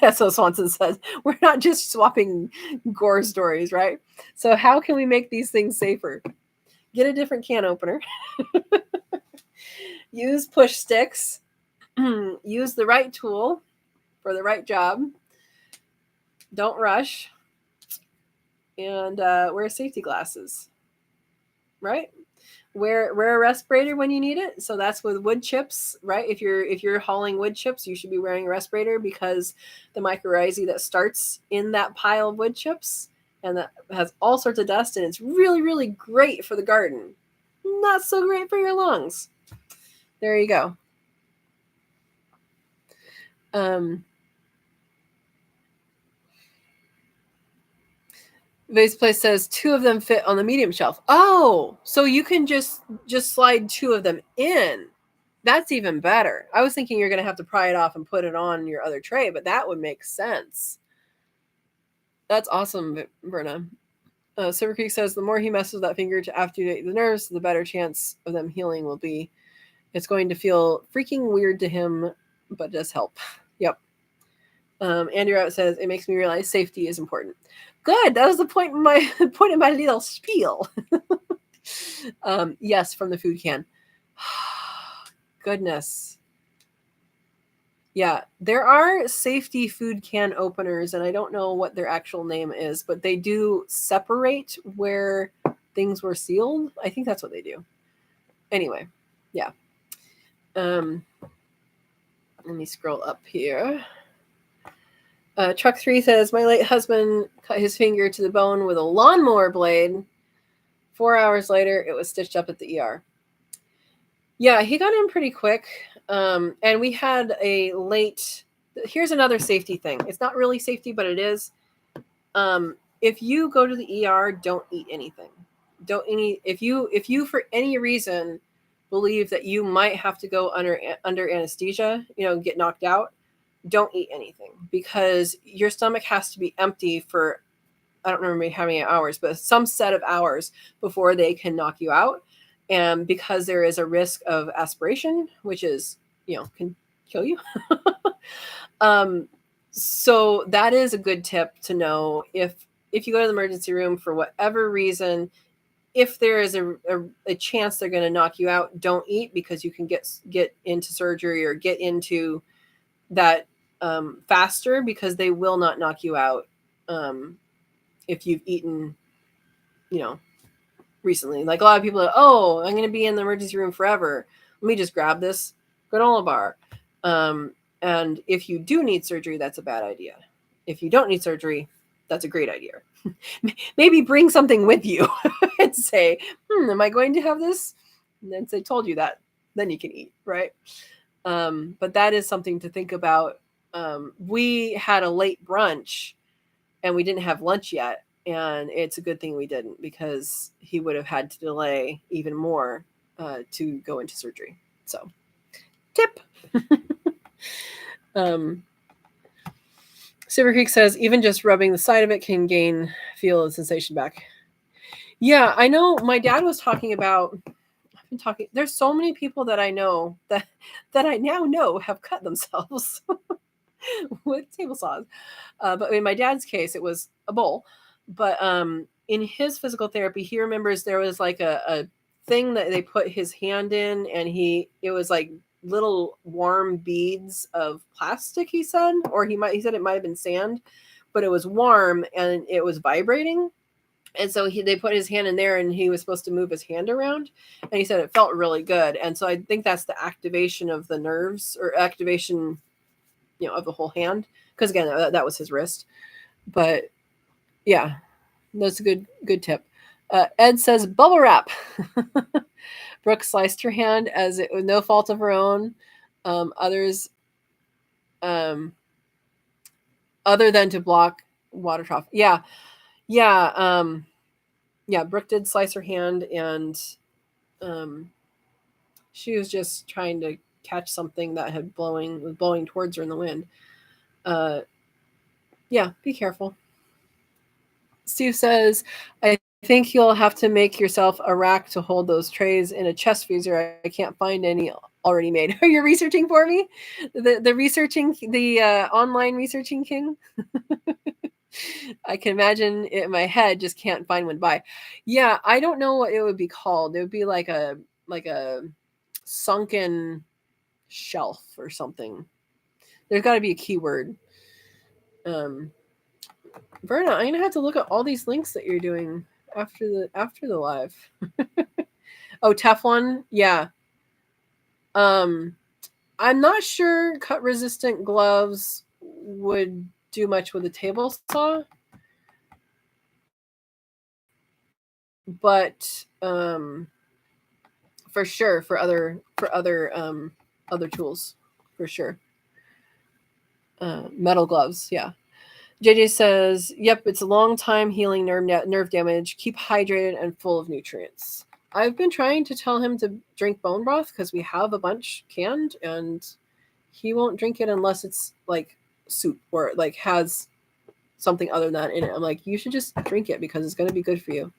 That's what Swanson says. We're not just swapping gore stories, right? So how can we make these things safer? Get a different can opener. Use push sticks. Use the right tool for the right job. Don't rush. And wear safety glasses. Right? Wear a respirator when you need it. So that's with wood chips, right? If you're hauling wood chips, you should be wearing a respirator because the mycorrhizae that starts in that pile of wood chips and that has all sorts of dust, and it's really, really great for the garden. Not so great for your lungs. There you go. Vase Place says 2 of them fit on the medium shelf. Oh, so you can just slide 2 of them in. That's even better. I was thinking you're going to have to pry it off and put it on your other tray, but that would make sense. That's awesome, Verna. Silver Creek says the more he messes with that finger to activate the nerves, the better chance of them healing will be. It's going to feel freaking weird to him, but does help. Yep. Andy Rabbit says it makes me realize safety is important. Good. That was the point in my little spiel. Yes, from the food can. Goodness. Yeah, there are safety food can openers, and I don't know what their actual name is, but they do separate where things were sealed. I think that's what they do. Anyway, yeah. Let me scroll up here. Truck 3 says, my late husband cut his finger to the bone with a lawnmower blade. 4 hours later, it was stitched up at the ER. Yeah, he got in pretty quick. And we had a late... Here's another safety thing. It's not really safety, but it is. If you go to the ER, don't eat anything. If you for any reason believe that you might have to go under anesthesia, get knocked out, don't eat anything, because your stomach has to be empty for, I don't remember how many hours, but some set of hours before they can knock you out. And because there is a risk of aspiration, which is, can kill you. So that is a good tip to know. If you go to the emergency room for whatever reason, if there is a chance they're going to knock you out, don't eat, because you can get into surgery or get into that faster, because they will not knock you out if you've eaten, recently. Like a lot of people are, I'm going to be in the emergency room forever. Let me just grab this granola bar. And if you do need surgery, that's a bad idea. If you don't need surgery, that's a great idea. Maybe bring something with you and say, am I going to have this? And then they told you that, then you can eat, right? But that is something to think about. We had a late brunch and we didn't have lunch yet. And it's a good thing we didn't, because he would have had to delay even more to go into surgery. So, tip. Silver Creek says, even just rubbing the side of it can feel the sensation back. Yeah, I know. My dad was talking about, there's so many people that I know that I now know have cut themselves with table saws. But in my dad's case, it was a bowl. But in his physical therapy, he remembers there was like a thing that they put his hand in, and it was like little warm beads of plastic, he said, or he said it might have been sand, but it was warm and it was vibrating. And so they put his hand in there, and he was supposed to move his hand around, and he said it felt really good. And so I think that's the activation of the nerves, or activation, of the whole hand. Because again, that was his wrist. But yeah, that's a good tip. Ed says bubble wrap. Brooke sliced her hand as it was no fault of her own. Others, other than to block water trough. Yeah. Brooke did slice her hand, and she was just trying to catch something that was blowing towards her in the wind. Be careful. Steve says, I think you'll have to make yourself a rack to hold those trays in a chest freezer. I can't find any already made. Are you researching for me? The researching, the online researching king? I can imagine it in my head, just can't find one to buy. Yeah, I don't know what it would be called. It would be like a sunken shelf or something. There's got to be a keyword. Verna, I'm gonna have to look at all these links that you're doing after the live. Oh, Teflon, yeah. I'm not sure cut resistant gloves would do much with a table saw, but for sure for other tools, for sure. Metal gloves, yeah. JJ says, yep, it's a long time healing nerve damage. Keep hydrated and full of nutrients. I've been trying to tell him to drink bone broth because we have a bunch canned, and he won't drink it unless it's like soup or like has something other than that in it. I'm like, you should just drink it because it's going to be good for you.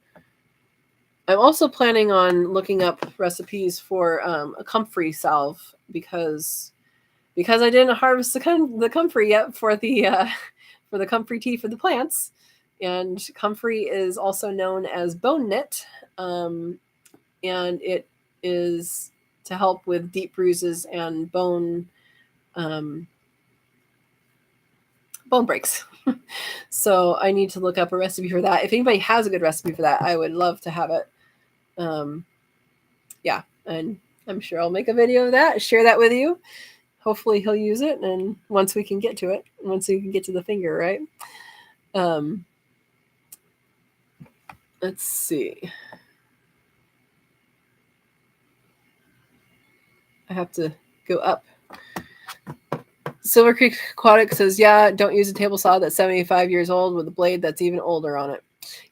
I'm also planning on looking up recipes for a comfrey salve because I didn't harvest the comfrey yet for the comfrey tea for the plants. And comfrey is also known as bone knit, and it is to help with deep bruises and bone breaks. So I need to look up a recipe for that. If anybody has a good recipe for that, I would love to have it. Yeah, and I'm sure I'll make a video of that, share that with you. Hopefully he'll use it, and once we can get to it, once we can get to the finger, right? Let's see. I have to go up. Silver Creek Aquatic says, yeah, don't use a table saw that's 75 years old with a blade that's even older on it.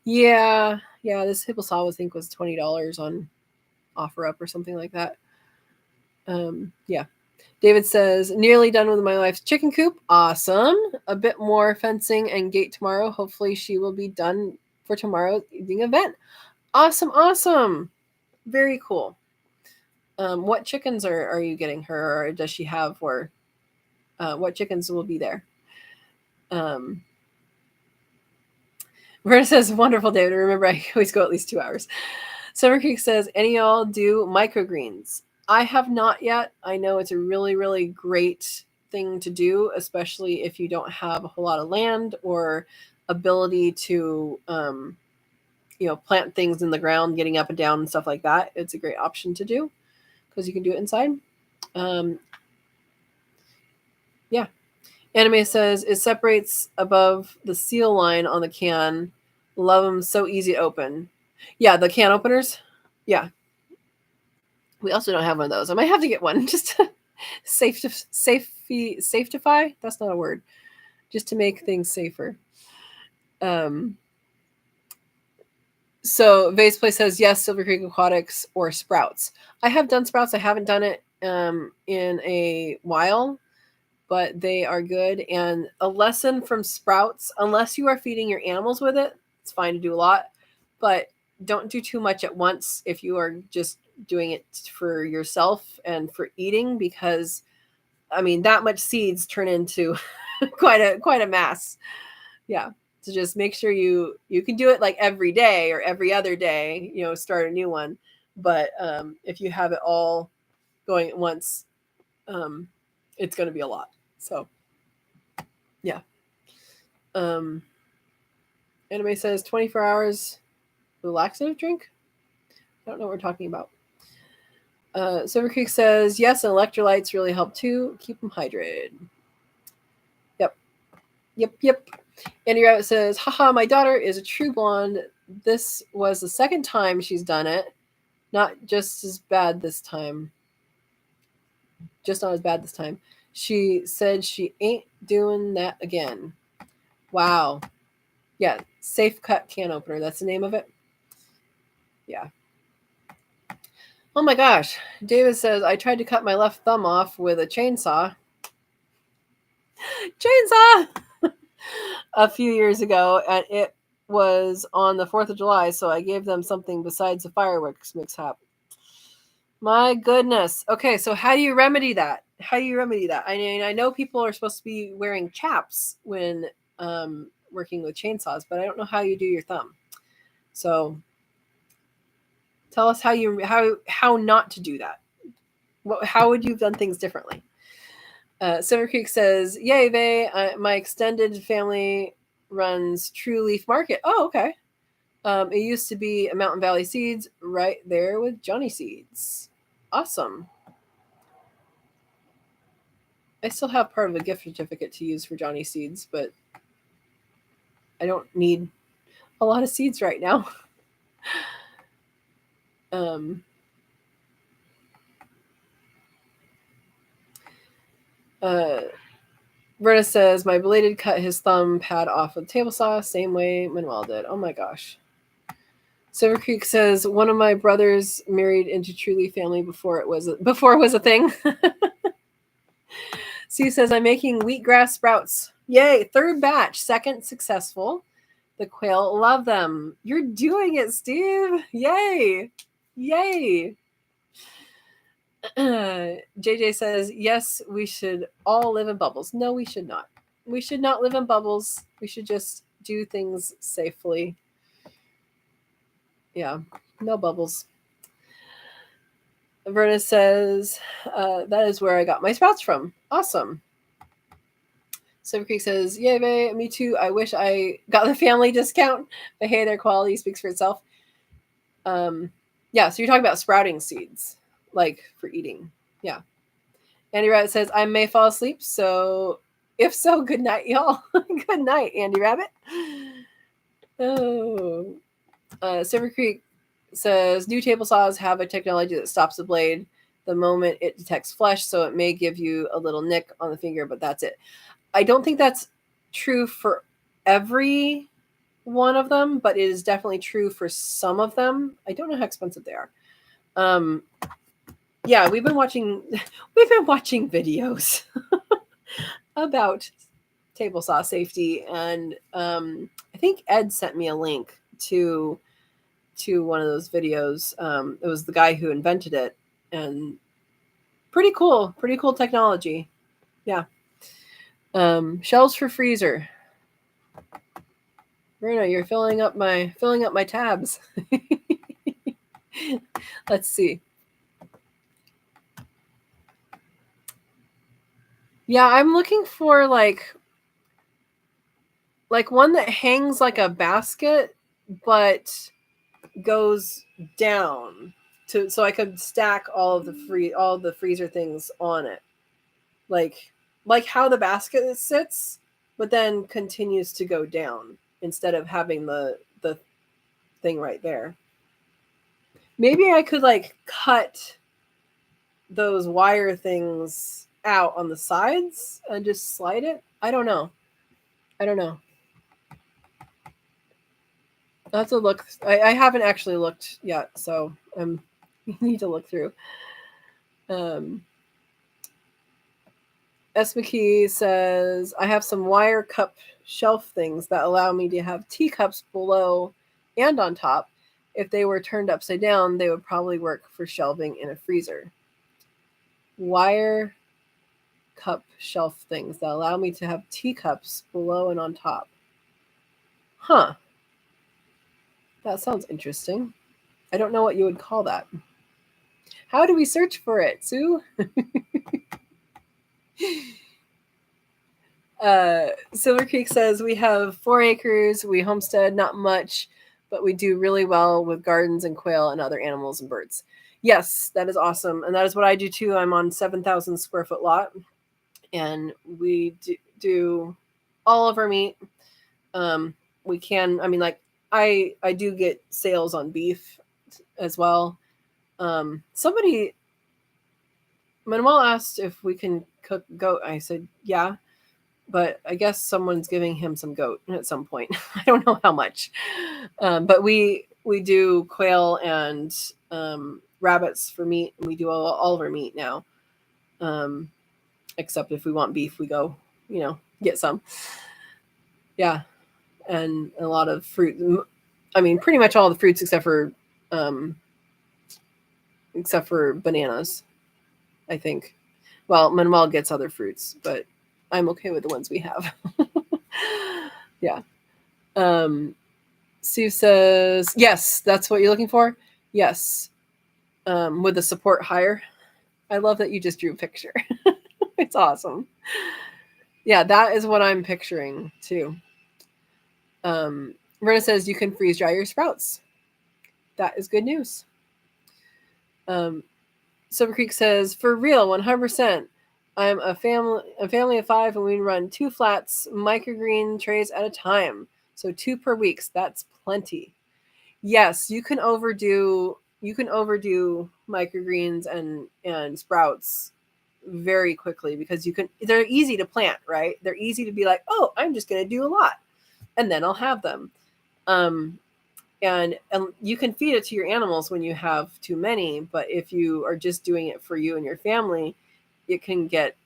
Yeah, this table saw I think was $20 on OfferUp or something like that. Yeah. David says, nearly done with my wife's chicken coop. Awesome. A bit more fencing and gate tomorrow. Hopefully she will be done for tomorrow's evening event. Awesome. Very cool. What chickens are you getting her, or does she have, or what chickens will be there? Verna says, wonderful, David. Remember, I always go at least 2 hours. Summer Creek says, any y'all do microgreens? I have not yet. I know it's a really, really great thing to do, especially if you don't have a whole lot of land or ability to, plant things in the ground, getting up and down and stuff like that. It's a great option to do because you can do it inside. Yeah. Anime says, it separates above the seal line on the can. Love them, so easy to open. Yeah, the can openers. Yeah. We also don't have one of those. I might have to get one just to safetify. That's not a word. Just to make things safer. So Vase Play says, yes, Silver Creek Aquatics or Sprouts. I have done Sprouts. I haven't done it in a while, but they are good. And a lesson from Sprouts, unless you are feeding your animals with it, it's fine to do a lot, but don't do too much at once if you are just doing it for yourself and for eating, because that much seeds turn into quite a mass. Yeah. So just make sure you can do it like every day or every other day, start a new one. But if you have it all going at once, it's going to be a lot. So yeah. Anime says 24 hours laxative drink. I don't know what we're talking about. Silver Creek says, yes, and electrolytes really help too. Keep them hydrated. Yep. Andy Rabbit says, haha, my daughter is a true blonde. This was the second time she's done it. Not just as bad this time. Just not as bad this time. She said she ain't doing that again. Wow. Yeah, Safe Cut Can Opener. That's the name of it. Yeah. Oh my gosh. David says, I tried to cut my left thumb off with a chainsaw. A few years ago, and it was on the 4th of July, so I gave them something besides a fireworks mishap. My goodness. Okay, so how do you remedy that? I know people are supposed to be wearing chaps when working with chainsaws, but I don't know how you do your thumb. So tell us how not to do that. How would you have done things differently? Silver Creek says, yay, Vay, my extended family runs True Leaf Market. Oh, okay. It used to be a Mountain Valley Seeds right there with Johnny Seeds. Awesome. I still have part of a gift certificate to use for Johnny Seeds, but I don't need a lot of seeds right now. Verna says, my belated cut his thumb pad off with a table saw, same way Manuel did. Oh my gosh. Silver Creek says, one of my brothers married into True Leaf family before it was a thing. Steve says, I'm making wheatgrass sprouts. Yay, 3rd batch, 2nd successful. The quail love them. You're doing it, Steve. Yay. Yay. JJ says, yes, we should all live in bubbles. No, we should not. We should not live in bubbles. We should just do things safely. Yeah, no bubbles. Verna says, that is where I got my sprouts from. Awesome. Silver Creek says, yay, babe, me too. I wish I got the family discount, but hey, their quality speaks for itself. Yeah, so you're talking about sprouting seeds, like for eating. Yeah. Andy Rabbit says, I may fall asleep, so if so, good night, y'all. Good night, Andy Rabbit. Oh. Silver Creek says, new table saws have a technology that stops the blade the moment it detects flesh, so it may give you a little nick on the finger, but that's it. I don't think that's true for every one of them, but it is definitely true for some of them. I don't know how expensive they are. Yeah, we've been watching videos about table saw safety, and I think Ed sent me a link to one of those videos. It was the guy who invented it, and pretty cool technology. Yeah. Shelves for freezer. Bruno, you're filling up my tabs. Let's see. Yeah, I'm looking for like one that hangs like a basket, but goes down so I could stack all of the freezer things on it, like how the basket sits, but then continues to go down instead of having the thing right there. Maybe I could like cut those wire things out on the sides and just slide it. I don't know. I'll have to look. I haven't actually looked yet, so I need to look through. S. McKee says, I have some wire cup shelf things that allow me to have teacups below and on top. If they were turned upside down, they would probably work for shelving in a freezer. Wire cup shelf things that allow me to have teacups below and on top. Huh. That sounds interesting. I don't know what you would call that. How do we search for it, Sue? Silver Creek says, we have 4 acres. We homestead, not much, but we do really well with gardens and quail and other animals and birds. Yes, that is awesome. And that is what I do too. I'm on 7,000 square foot lot, and we do all of our meat. We can, I mean, like I do get sales on beef as well. Somebody, Manuel asked if we can cook goat. I said, yeah, but I guess someone's giving him some goat at some point. I don't know how much. But we do quail and rabbits for meat. We do all of our meat now. Except if we want beef, we go, get some. Yeah. And a lot of fruit. I mean, pretty much all the fruits except for bananas, I think. Well, Manuel gets other fruits, but I'm okay with the ones we have. Yeah. Sue says, yes, that's what you're looking for. Yes. With the support higher. I love that you just drew a picture. It's awesome. Yeah, that is what I'm picturing too. Rena says you can freeze dry your sprouts. That is good news. Silver Creek says, for real, 100%. I'm a family of 5, and we run 2 flats microgreen trays at a time. So 2 per week. That's plenty. Yes, you can overdo microgreens and sprouts very quickly because they're easy to plant, right? They're easy to be like, oh, I'm just going to do a lot, and then I'll have them. And you can feed it to your animals when you have too many, but if you are just doing it for you and your family, it can get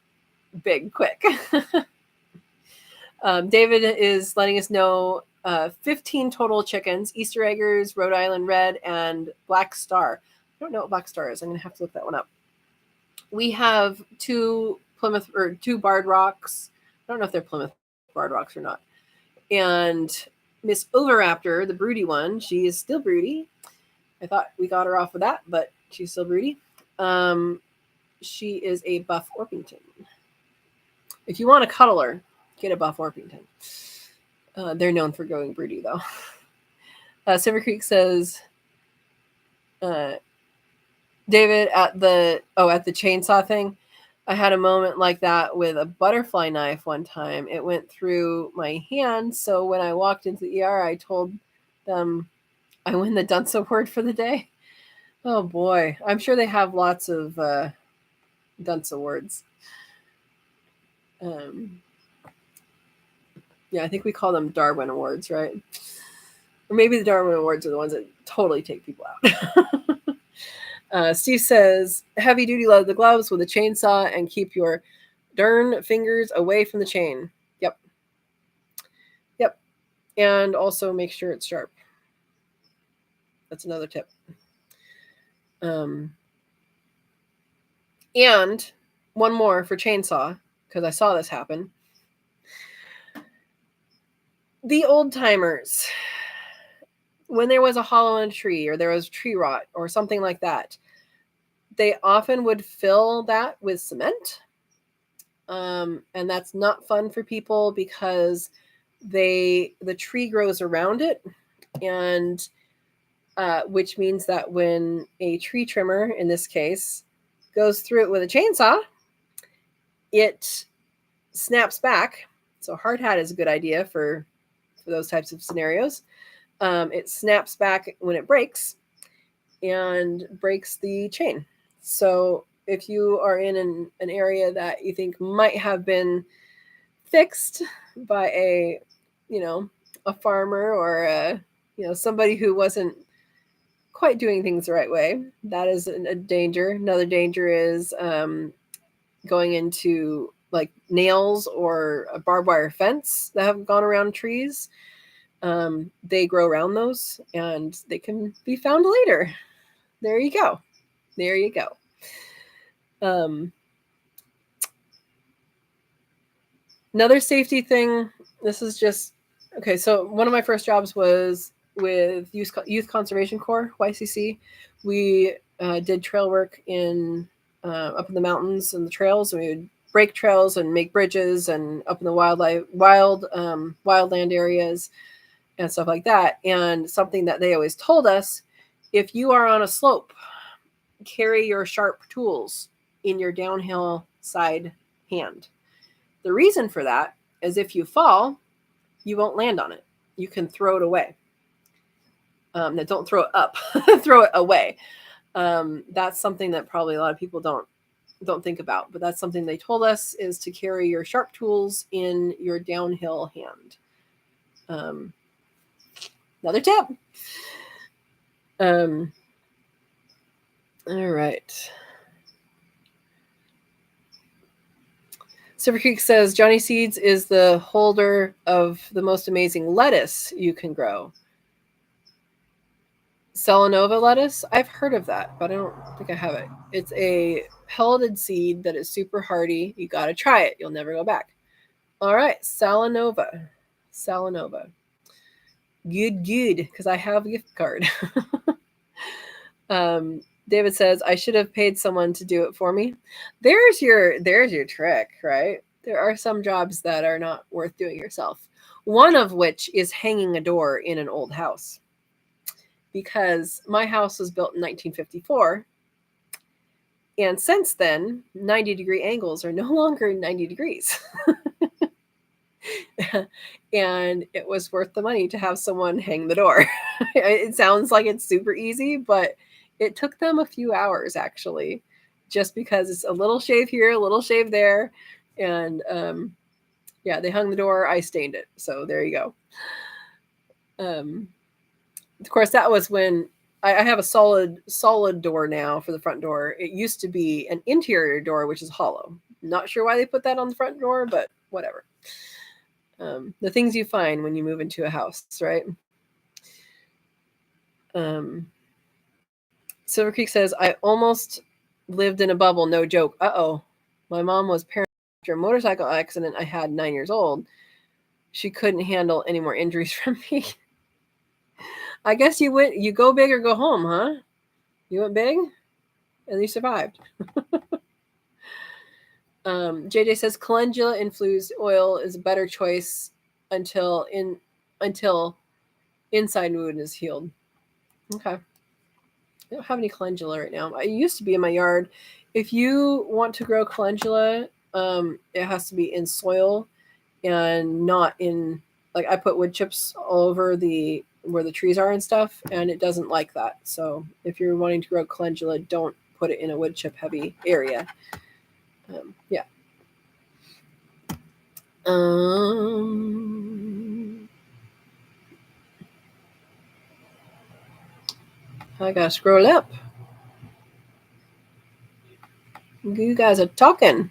big quick. David is letting us know 15 total chickens, Easter eggers, Rhode Island red, and black star. I don't know what black star is. I'm going to have to look that one up. We have two barred rocks. I don't know if they're Plymouth barred rocks or not. And Miss Overraptor, the broody one, she is still broody. I thought we got her off of that, but she's still broody. She is a buff Orpington. If you want to cuddle her, get a buff Orpington. They're known for going broody, though. Silver Creek says, David, at the chainsaw thing, I had a moment like that with a butterfly knife one time. It went through my hand, so when I walked into the ER, I told them I win the dunce award for the day. Oh boy, I'm sure they have lots of dunce awards. Yeah, I think we call them Darwin Awards, right? Or maybe the Darwin Awards are the ones that totally take people out. Steve says, heavy duty leather gloves with a chainsaw and keep your darn fingers away from the chain. Yep. And also make sure it's sharp. That's another tip. And one more for chainsaw, because I saw this happen. The old timers, when there was a hollow in a tree or there was tree rot or something like that, they often would fill that with cement. And that's not fun for people because the tree grows around it, and which means that when a tree trimmer, in this case, goes through it with a chainsaw, it snaps back. So hard hat is a good idea for those types of scenarios. It snaps back when it breaks and breaks the chain. So if you are in an area that you think might have been fixed by a farmer or somebody who wasn't quite doing things the right way, that is a danger. Another danger is going into like nails or a barbed wire fence that have gone around trees. They grow around those and they can be found later. There you go. Another safety thing. This is just okay. So one of my first jobs was with Youth Conservation Corps, YCC. We did trail work in up in the mountains and the trails, and we would break trails and make bridges and up in the wildland areas and stuff like that. And something that they always told us, if you are on a slope, carry your sharp tools in your downhill side hand. The reason for that is if you fall, you won't land on it. You can throw it away. Now don't throw it up, throw it away. That's something that probably a lot of people don't think about, but that's something they told us, is to carry your sharp tools in your downhill hand. Another tip. All right. Silver Creek says Johnny Seeds is the holder of the most amazing lettuce you can grow. Selenova lettuce? I've heard of that, but I don't think I have it. It's a pelleted seed that is super hardy. You got to try it. You'll never go back. All right. Selenova. Good, because I have a gift card. David says, I should have paid someone to do it for me. There's your trick, right? There are some jobs that are not worth doing yourself. One of which is hanging a door in an old house. Because my house was built in 1954. And since then, 90-degree angles are no longer 90 degrees. And it was worth the money to have someone hang the door. It sounds like it's super easy, but it took them a few hours, actually, just because it's a little shave here, a little shave there. And they hung the door. I stained it. So there you go. Of course, that was when I have a solid door now for the front door. It used to be an interior door, which is hollow. Not sure why they put that on the front door, but whatever. The things you find when you move into a house, right? Silver Creek says, I almost lived in a bubble, no joke. Uh-oh. My mom was parent after a motorcycle accident I had 9 years old. She couldn't handle any more injuries from me. I guess you go big or go home, huh? You went big and you survived. JJ says calendula infused oil is a better choice until inside wound is healed. Okay. I don't have any calendula right now. I used to be in my yard. If you want to grow calendula, it has to be in soil and not in, like, I put wood chips all over where the trees are and stuff, and it doesn't like that. So if you're wanting to grow calendula, don't put it in a wood chip heavy area. Yeah. I gotta scroll up. You guys are talking.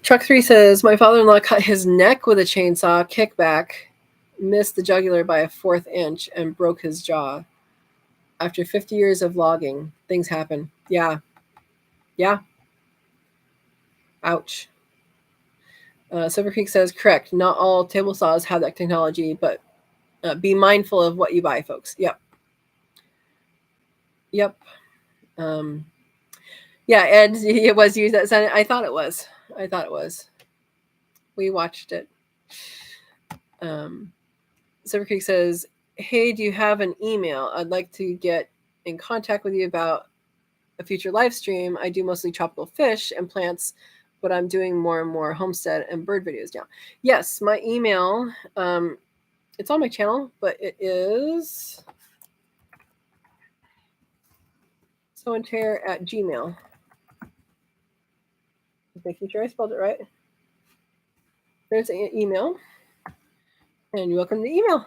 Truck 3 says, my father-in-law cut his neck with a chainsaw, kickback, missed the jugular by a 1/4 inch, and broke his jaw. After 50 years of logging, things happen. Yeah. Yeah. Ouch. Silver Creek says, correct. Not all table saws have that technology, but be mindful of what you buy, folks. Yep. Yep. Yeah, Ed, it was used that Senate. I thought it was. We watched it. Silver Creek says, hey, do you have an email? I'd like to get in contact with you about a future live stream. I do mostly tropical fish and plants, but I'm doing more and more homestead and bird videos now. Yes, my email, it's on my channel, but it is Sow and Tare at Gmail. Making sure I spelled it right. There's an email, and you're welcome to the email.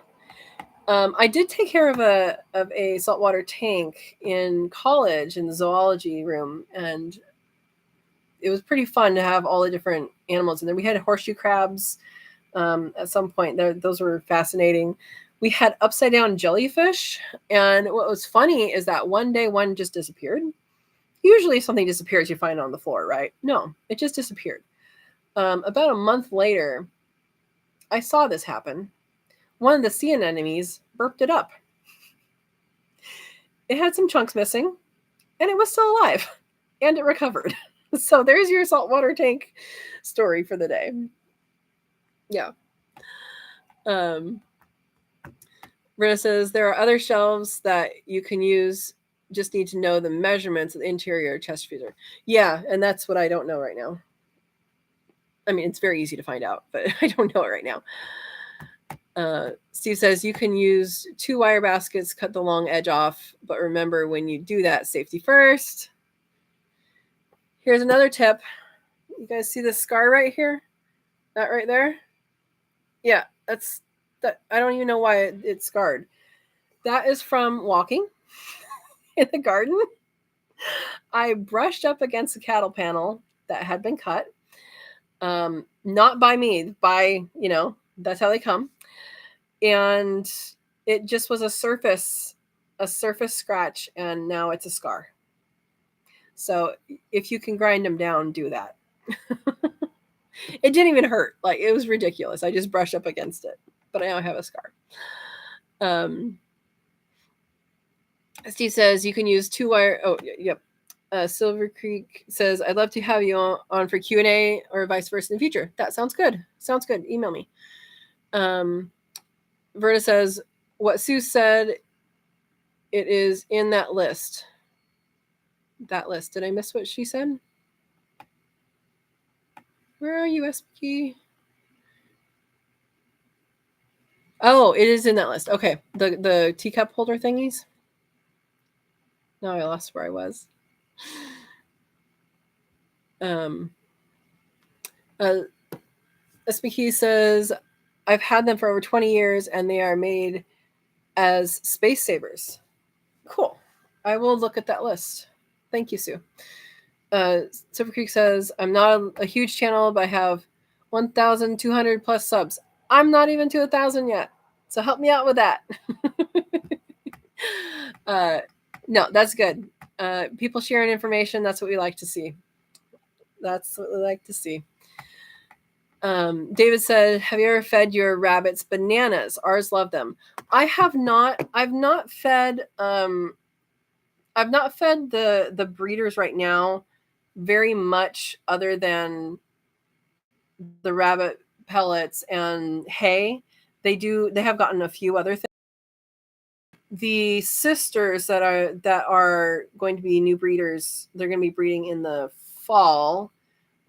I did take care of a saltwater tank in college in the zoology room, and it was pretty fun to have all the different animals in there. We had horseshoe crabs at some point. Those were fascinating. We had upside down jellyfish, and what was funny is that one day one just disappeared. Usually if something disappears, you find it on the floor, right? No, it just disappeared. About a month later, I saw this happen. One of the sea anemones burped it up. It had some chunks missing, and it was still alive, and it recovered. So there's your saltwater tank story for the day. Yeah. Rena says, there are other shelves that you can use. Just need to know the measurements of the interior chest freezer. Yeah, and that's what I don't know right now. I mean, it's very easy to find out, but I don't know it right now. Steve says, you can use 2 wire baskets, cut the long edge off, but remember when you do that, safety first. Here's another tip. You guys see this scar right here? That right there? Yeah, that's that. I don't even know why it's scarred. That is from walking in the garden. I brushed up against the cattle panel that had been cut. Not by me, by, that's how they come. And it just was a surface scratch, and now it's a scar. So if you can grind them down, do that. It didn't even hurt. Like, it was ridiculous. I just brushed up against it, but I now have a scar. Steve says you can use 2 wire. Oh, yep. Silver Creek says, I'd love to have you on for Q&A or vice versa in the future. That sounds good. Email me. Verna says, what Sue said, it is in that list. That list. Did I miss what she said? Where are you, SPK? Oh, it is in that list. Okay. The teacup holder thingies. Now I lost where I was. SPK says, I've had them for over 20 years, and they are made as space savers. Cool. I will look at that list. Thank you, Sue. Silver Creek says, I'm not a huge channel, but I have 1,200 plus subs. I'm not even to 1,000 yet. So help me out with that. No, that's good. People sharing information, that's what we like to see. That's what we like to see. David said, have you ever fed your rabbits bananas? Ours love them. I have not. I've not fed the breeders right now very much other than the rabbit pellets and hay. They have gotten a few other things. The sisters that are going to be new breeders, they're going to be breeding in the fall.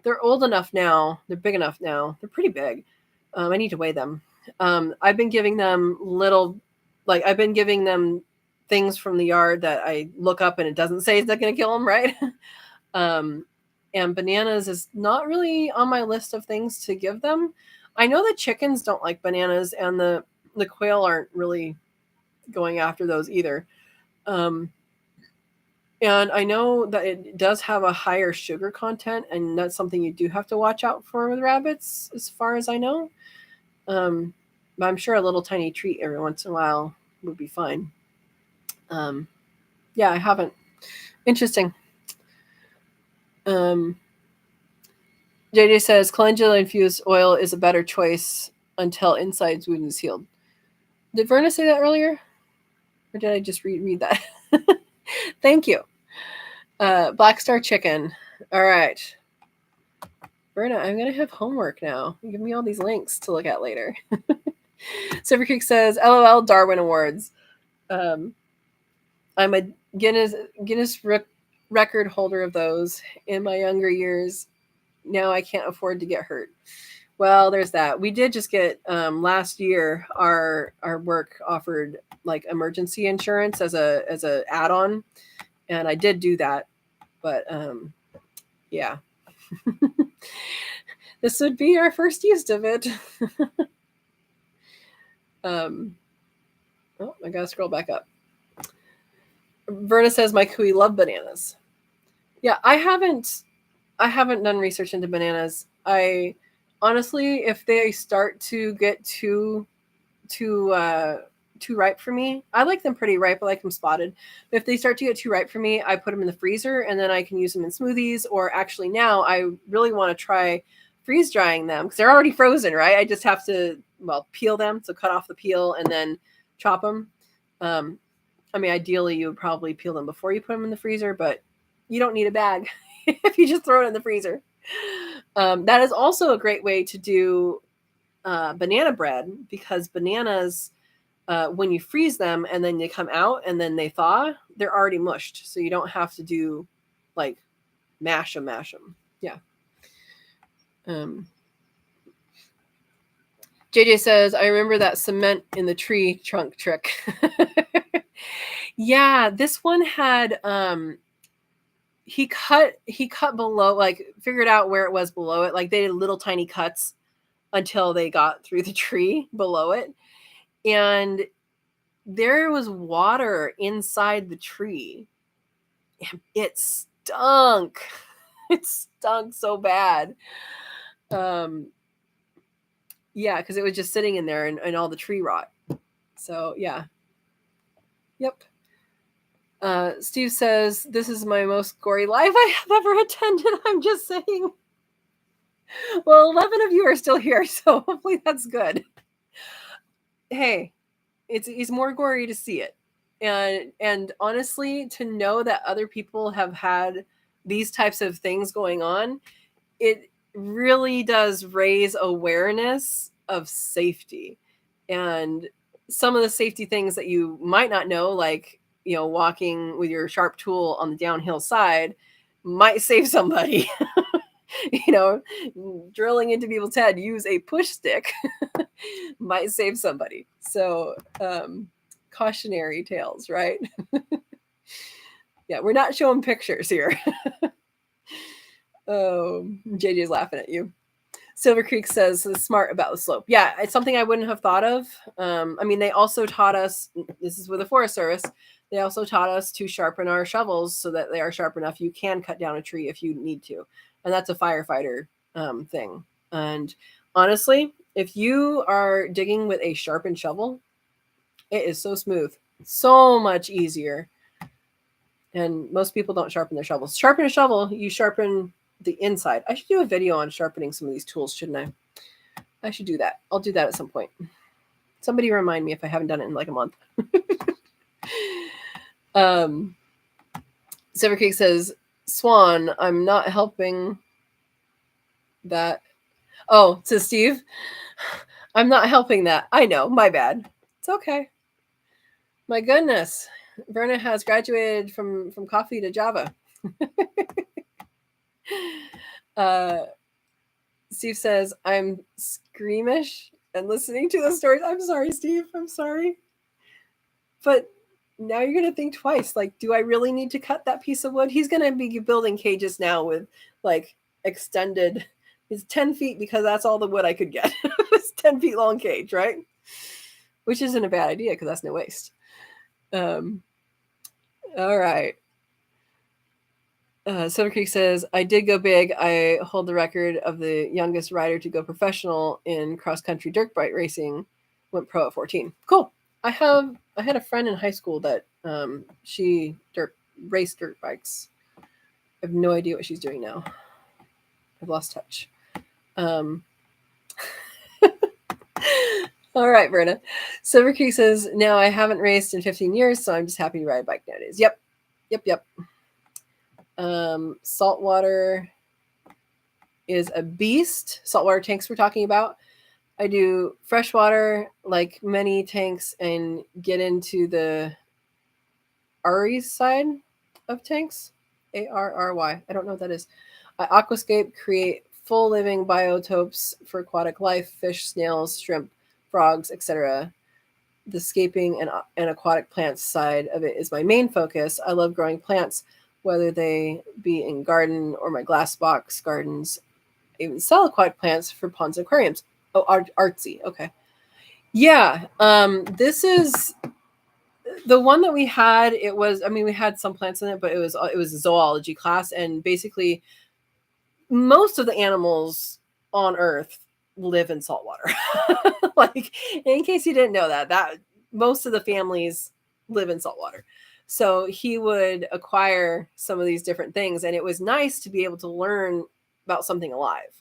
They're old enough now. They're big enough now. They're pretty big. I need to weigh them. I've been giving them I've been giving them things from the yard that I look up and it doesn't say it's not going to kill them, right? And bananas is not really on my list of things to give them. I know the chickens don't like bananas, and the quail aren't really going after those either. And I know that it does have a higher sugar content, and that's something you do have to watch out for with rabbits, as far as I know. But I'm sure a little tiny treat every once in a while would be fine. Yeah, I haven't. Interesting. JJ says calendula infused oil is a better choice until inside wound is healed. Did Verna say that earlier? Or did I just read that? Thank you. Black Star Chicken. All right. Verna, I'm going to have homework now. Give me all these links to look at later. Silver Creek says, LOL Darwin Awards. I'm a Guinness record holder of those in my younger years. Now I can't afford to get hurt. Well, there's that. We did just get last year our work offered like emergency insurance as a add-on, and I did do that. But yeah. This would be our first use of it. I gotta scroll back up. Verna says my Kui love bananas. Yeah, I haven't done research into bananas. I honestly, if they start to get too ripe for me, I like them pretty ripe. I like them spotted. But if they start to get too ripe for me, I put them in the freezer, and then I can use them in smoothies. Or actually, now I really want to try freeze drying them because they're already frozen, right? I just have to peel them, so cut off the peel and then chop them. I mean, ideally, you would probably peel them before you put them in the freezer, but you don't need a bag if you just throw it in the freezer. That is also a great way to do banana bread, because bananas, when you freeze them and then they come out and then they thaw, they're already mushed. So you don't have to do like mash them. Yeah. JJ says, I remember that cement in the tree trunk trick. Yeah, this one had he cut below, like figured out where it was below it. Like they did little tiny cuts until they got through the tree below it. And there was water inside the tree. It stunk. It stunk so bad. Yeah, because it was just sitting in there and all the tree rot. So yeah. Yep. Steve says, this is my most gory live I have ever attended. I'm just saying. Well, 11 of you are still here, so hopefully that's good. Hey, it's more gory to see it. And honestly, to know that other people have had these types of things going on, it really does raise awareness of safety. And some of the safety things that you might not know, like, walking with your sharp tool on the downhill side, might save somebody. Drilling into people's head, use a push stick might save somebody. So cautionary tales, right? Yeah, we're not showing pictures here. Oh, JJ's laughing at you. Silver Creek says smart about the slope. Yeah, it's something I wouldn't have thought of. I mean, they also taught us, this is with the Forest Service, they also taught us to sharpen our shovels so that they are sharp enough you can cut down a tree if you need to. And that's a firefighter thing. And honestly, if you are digging with a sharpened shovel, it is so smooth, so much easier. And most people don't sharpen their shovels. Sharpen a shovel, you sharpen the inside. I should do a video on sharpening some of these tools, shouldn't I? I should do that. I'll do that at some point. Somebody remind me if I haven't done it in like a month. Silver Creek says, Swan, I'm not helping that. Oh, says Steve, I'm not helping that. I know, my bad. It's okay. My goodness. Verna has graduated from coffee to Java. Steve says, I'm squeamish and listening to the stories. I'm sorry, Steve. I'm sorry. But now you're going to think twice. Like, do I really need to cut that piece of wood? He's going to be building cages now with like extended. It's 10 feet because that's all the wood I could get. It's 10 feet long cage, right? Which isn't a bad idea because that's no waste. All right. Silver Creek says, I did go big. I hold the record of the youngest rider to go professional in cross-country dirt bike racing. Went pro at 14. Cool. I had a friend in high school that she raced dirt bikes. I have no idea what she's doing now. I've lost touch. All right, Verna. Silver Creek says, now I haven't raced in 15 years, so I'm just happy to ride a bike nowadays. Yep. Saltwater is a beast. Saltwater tanks we're talking about. I do freshwater, like many tanks, and get into the ARRY side of tanks. ARRY. I don't know what that is. I aquascape, create full living biotopes for aquatic life, fish, snails, shrimp, frogs, etc. The scaping and aquatic plants side of it is my main focus. I love growing plants, whether they be in garden or my glass box gardens. I even sell aquatic plants for ponds and aquariums. Oh, artsy. Okay. Yeah. This is the one that we had. It was, I mean, we had some plants in it, but it was a zoology class. And basically most of the animals on Earth live in saltwater. Like, in case you didn't know that most of the families live in saltwater. So he would acquire some of these different things, and it was nice to be able to learn about something alive.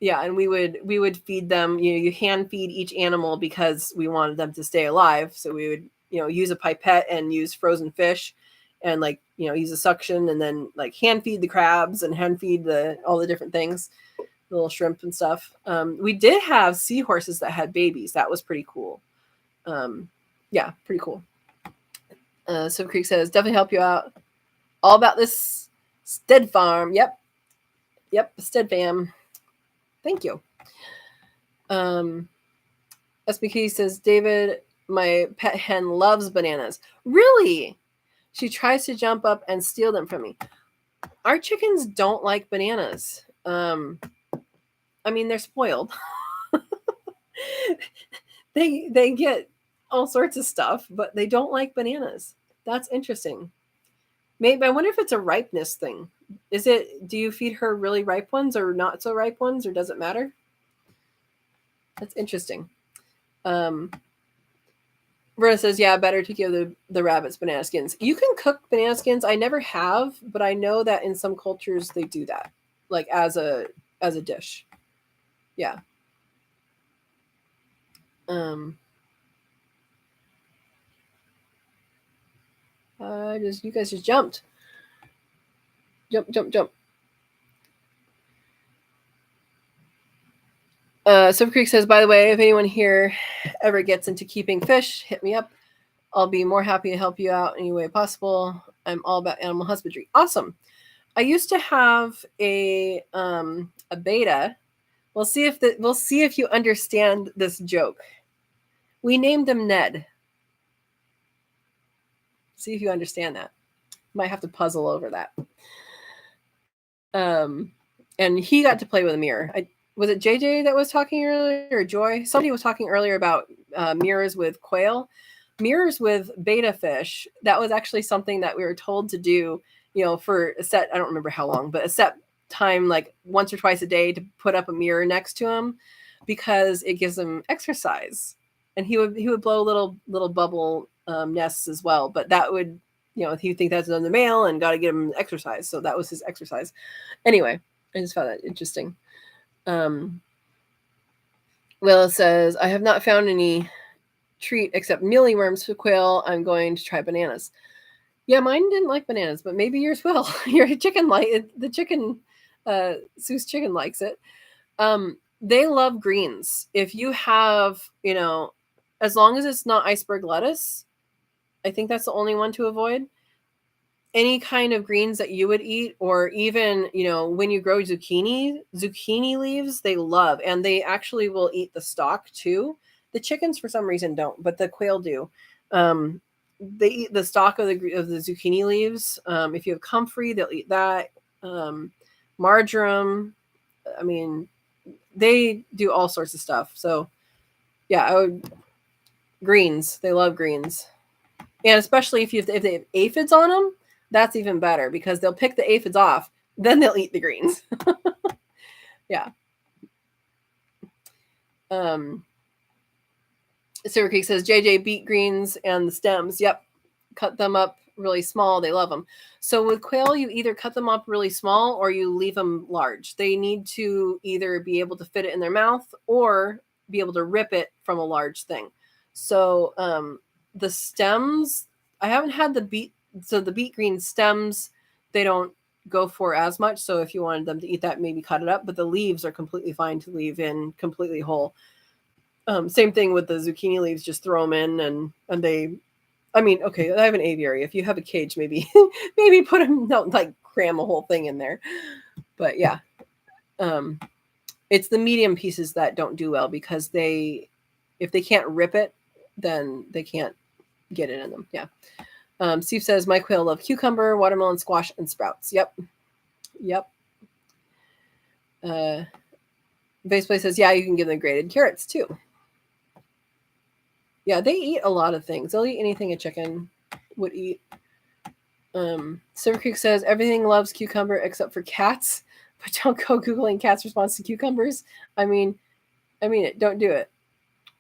Yeah, and we would feed them. You hand feed each animal because we wanted them to stay alive. So we would use a pipette and use frozen fish, and like use a suction, and then like hand feed the crabs and hand feed all the different things, the little shrimp and stuff. We did have seahorses that had babies. That was pretty cool. Yeah, pretty cool. Silver Creek says, definitely help you out. All about this Stead Farm. Yep, Stead Fam. Thank you. SBK says, David, my pet hen loves bananas. Really? She tries to jump up and steal them from me. Our chickens don't like bananas. I mean, they're spoiled. They get all sorts of stuff, but they don't like bananas. That's interesting. Maybe I wonder if it's a ripeness thing. Do you feed her really ripe ones or not so ripe ones, or does it matter? That's interesting. Verna says, yeah, better to give the rabbits banana skins. You can cook banana skins. I never have, but I know that in some cultures they do that, like as a dish. Yeah. You guys just jumped. Jump. Silver Creek says, by the way, if anyone here ever gets into keeping fish, hit me up. I'll be more happy to help you out any way possible. I'm all about animal husbandry. Awesome. I used to have a beta. We'll see if you understand this joke. We named him Ned. See if you understand that. Might have to puzzle over that. and he got to play with a mirror. Was it JJ that was talking earlier, or Joy? Somebody was talking earlier about mirrors with quail. Mirrors with betta fish, that was actually something that we were told to do, for a set, I don't remember how long, but a set time, like once or twice a day, to put up a mirror next to him, because it gives him exercise. And he would blow little bubble nests as well, but that would, he think that's another male and got to get him exercise. So that was his exercise. Anyway, I just found that interesting. Willa says, I have not found any treat except mealyworms for quail. I'm going to try bananas. Yeah, mine didn't like bananas, but maybe yours will. Your chicken the chicken, Seuss chicken likes it. They love greens. If you have, as long as it's not iceberg lettuce, I think that's the only one to avoid. Any kind of greens that you would eat, or even, when you grow zucchini leaves, they love, and they actually will eat the stalk too. The chickens, for some reason, don't, but the quail do. They eat the stalk of the zucchini leaves. If you have comfrey, they'll eat that. Marjoram. I mean, they do all sorts of stuff. So, yeah, greens. They love greens, and especially if they have aphids on them, that's even better, because they'll pick the aphids off, then they'll eat the greens. Yeah. Silver Creek says, JJ, beet greens and the stems. Yep. Cut them up really small. They love them. So with quail, you either cut them up really small or you leave them large. They need to either be able to fit it in their mouth or be able to rip it from a large thing. So the stems, I haven't had the beet green stems, they don't go for as much. So if you wanted them to eat that, maybe cut it up, but the leaves are completely fine to leave in completely whole. Same thing with the zucchini leaves, just throw them in and they, I mean, okay, I have an aviary. If you have a cage, maybe put them, don't like cram a whole thing in there. But yeah, it's the medium pieces that don't do well, because if they can't rip it, then they can't get it in them. Yeah. Steve says, my quail love cucumber, watermelon, squash, and sprouts. Yep. Baseplay says, yeah, you can give them grated carrots too. Yeah, they eat a lot of things. They'll eat anything a chicken would eat. Silver Creek says, everything loves cucumber except for cats, but don't go Googling cats' response to cucumbers. I mean it. Don't do it.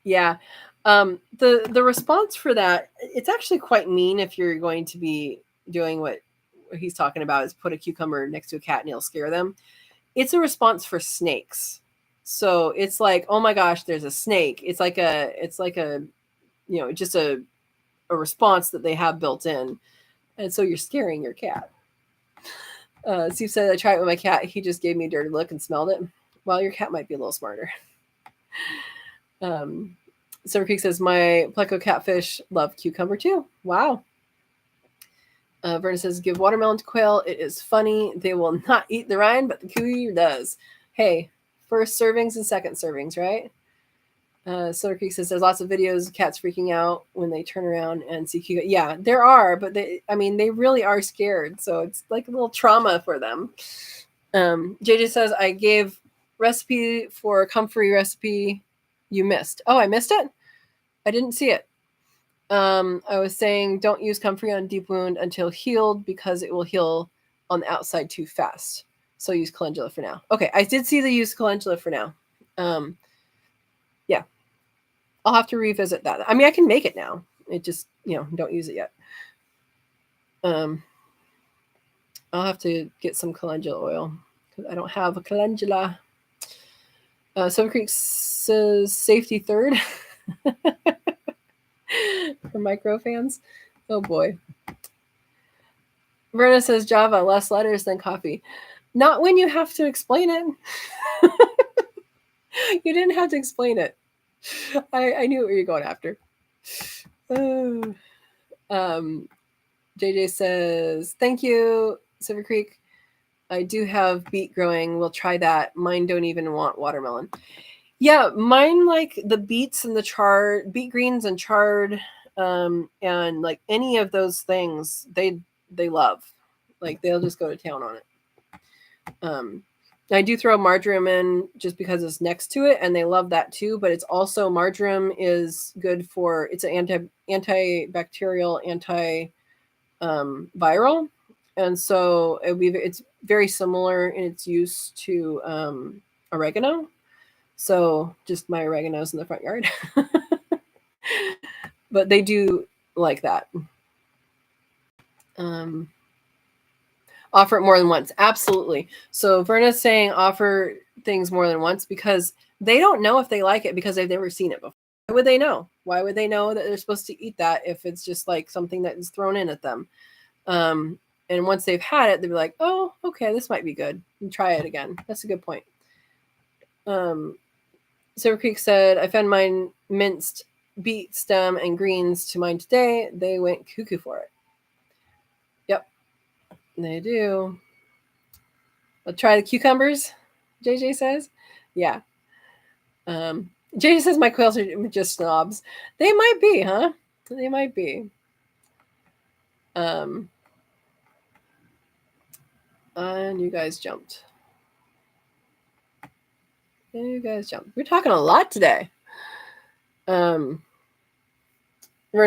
Yeah. The response for that, it's actually quite mean if you're going to be doing what he's talking about, is put a cucumber next to a cat and it'll scare them. It's a response for snakes. So it's like, oh my gosh, there's a snake. It's like a just a response that they have built in. And so you're scaring your cat. Steve said, I tried it with my cat. He just gave me a dirty look and smelled it. Well, your cat might be a little smarter. Silver Creek says, my pleco catfish love cucumber too. Wow. Verna says, give watermelon to quail. It is funny. They will not eat the rind, but the kiwi does. Hey, first servings and second servings, right? Silver Creek says, there's lots of videos of cats freaking out when they turn around and see cucumber. Yeah, there are, but they really are scared. So it's like a little trauma for them. JJ says, I gave recipe for comfrey recipe you missed. Oh, I missed it? I didn't see it. I was saying don't use comfrey on deep wound until healed, because it will heal on the outside too fast. So use calendula for now. Okay, I did see the use calendula for now. Yeah. I'll have to revisit that. I mean, I can make it now. It just, don't use it yet. I'll have to get some calendula oil, because I don't have a calendula. Silver Creek says safety third. For micro fans. Oh boy. Verna says Java, less letters than coffee. Not when you have to explain it. You didn't have to explain it. I knew what you were going after. JJ says, thank you, Silver Creek. I do have beet growing. We'll try that. Mine don't even want watermelon. Yeah, mine like the beets and the beet greens and chard, and like any of those things, they love. Like they'll just go to town on it. And I do throw marjoram in just because it's next to it, and they love that too. But it's also, marjoram is good for, it's an antibacterial, viral, and so it's very similar in its use to oregano. So just my oregano's in the front yard, but they do like that. Offer it more than once. Absolutely. So Verna's saying offer things more than once because they don't know if they like it because they've never seen it before. Why would they know? Why would they know that they're supposed to eat that if it's just like something that is thrown in at them? And once they've had it, they'll be like, oh, okay, this might be good. And try it again. That's a good point. Silver Creek said, I found mine minced beet stem and greens to mine today. They went cuckoo for it. Yep, they do. I'll try the cucumbers, JJ says. Yeah. JJ says my quails are just snobs. They might be, huh? They might be. And you guys jumped. We're talking a lot today. Versa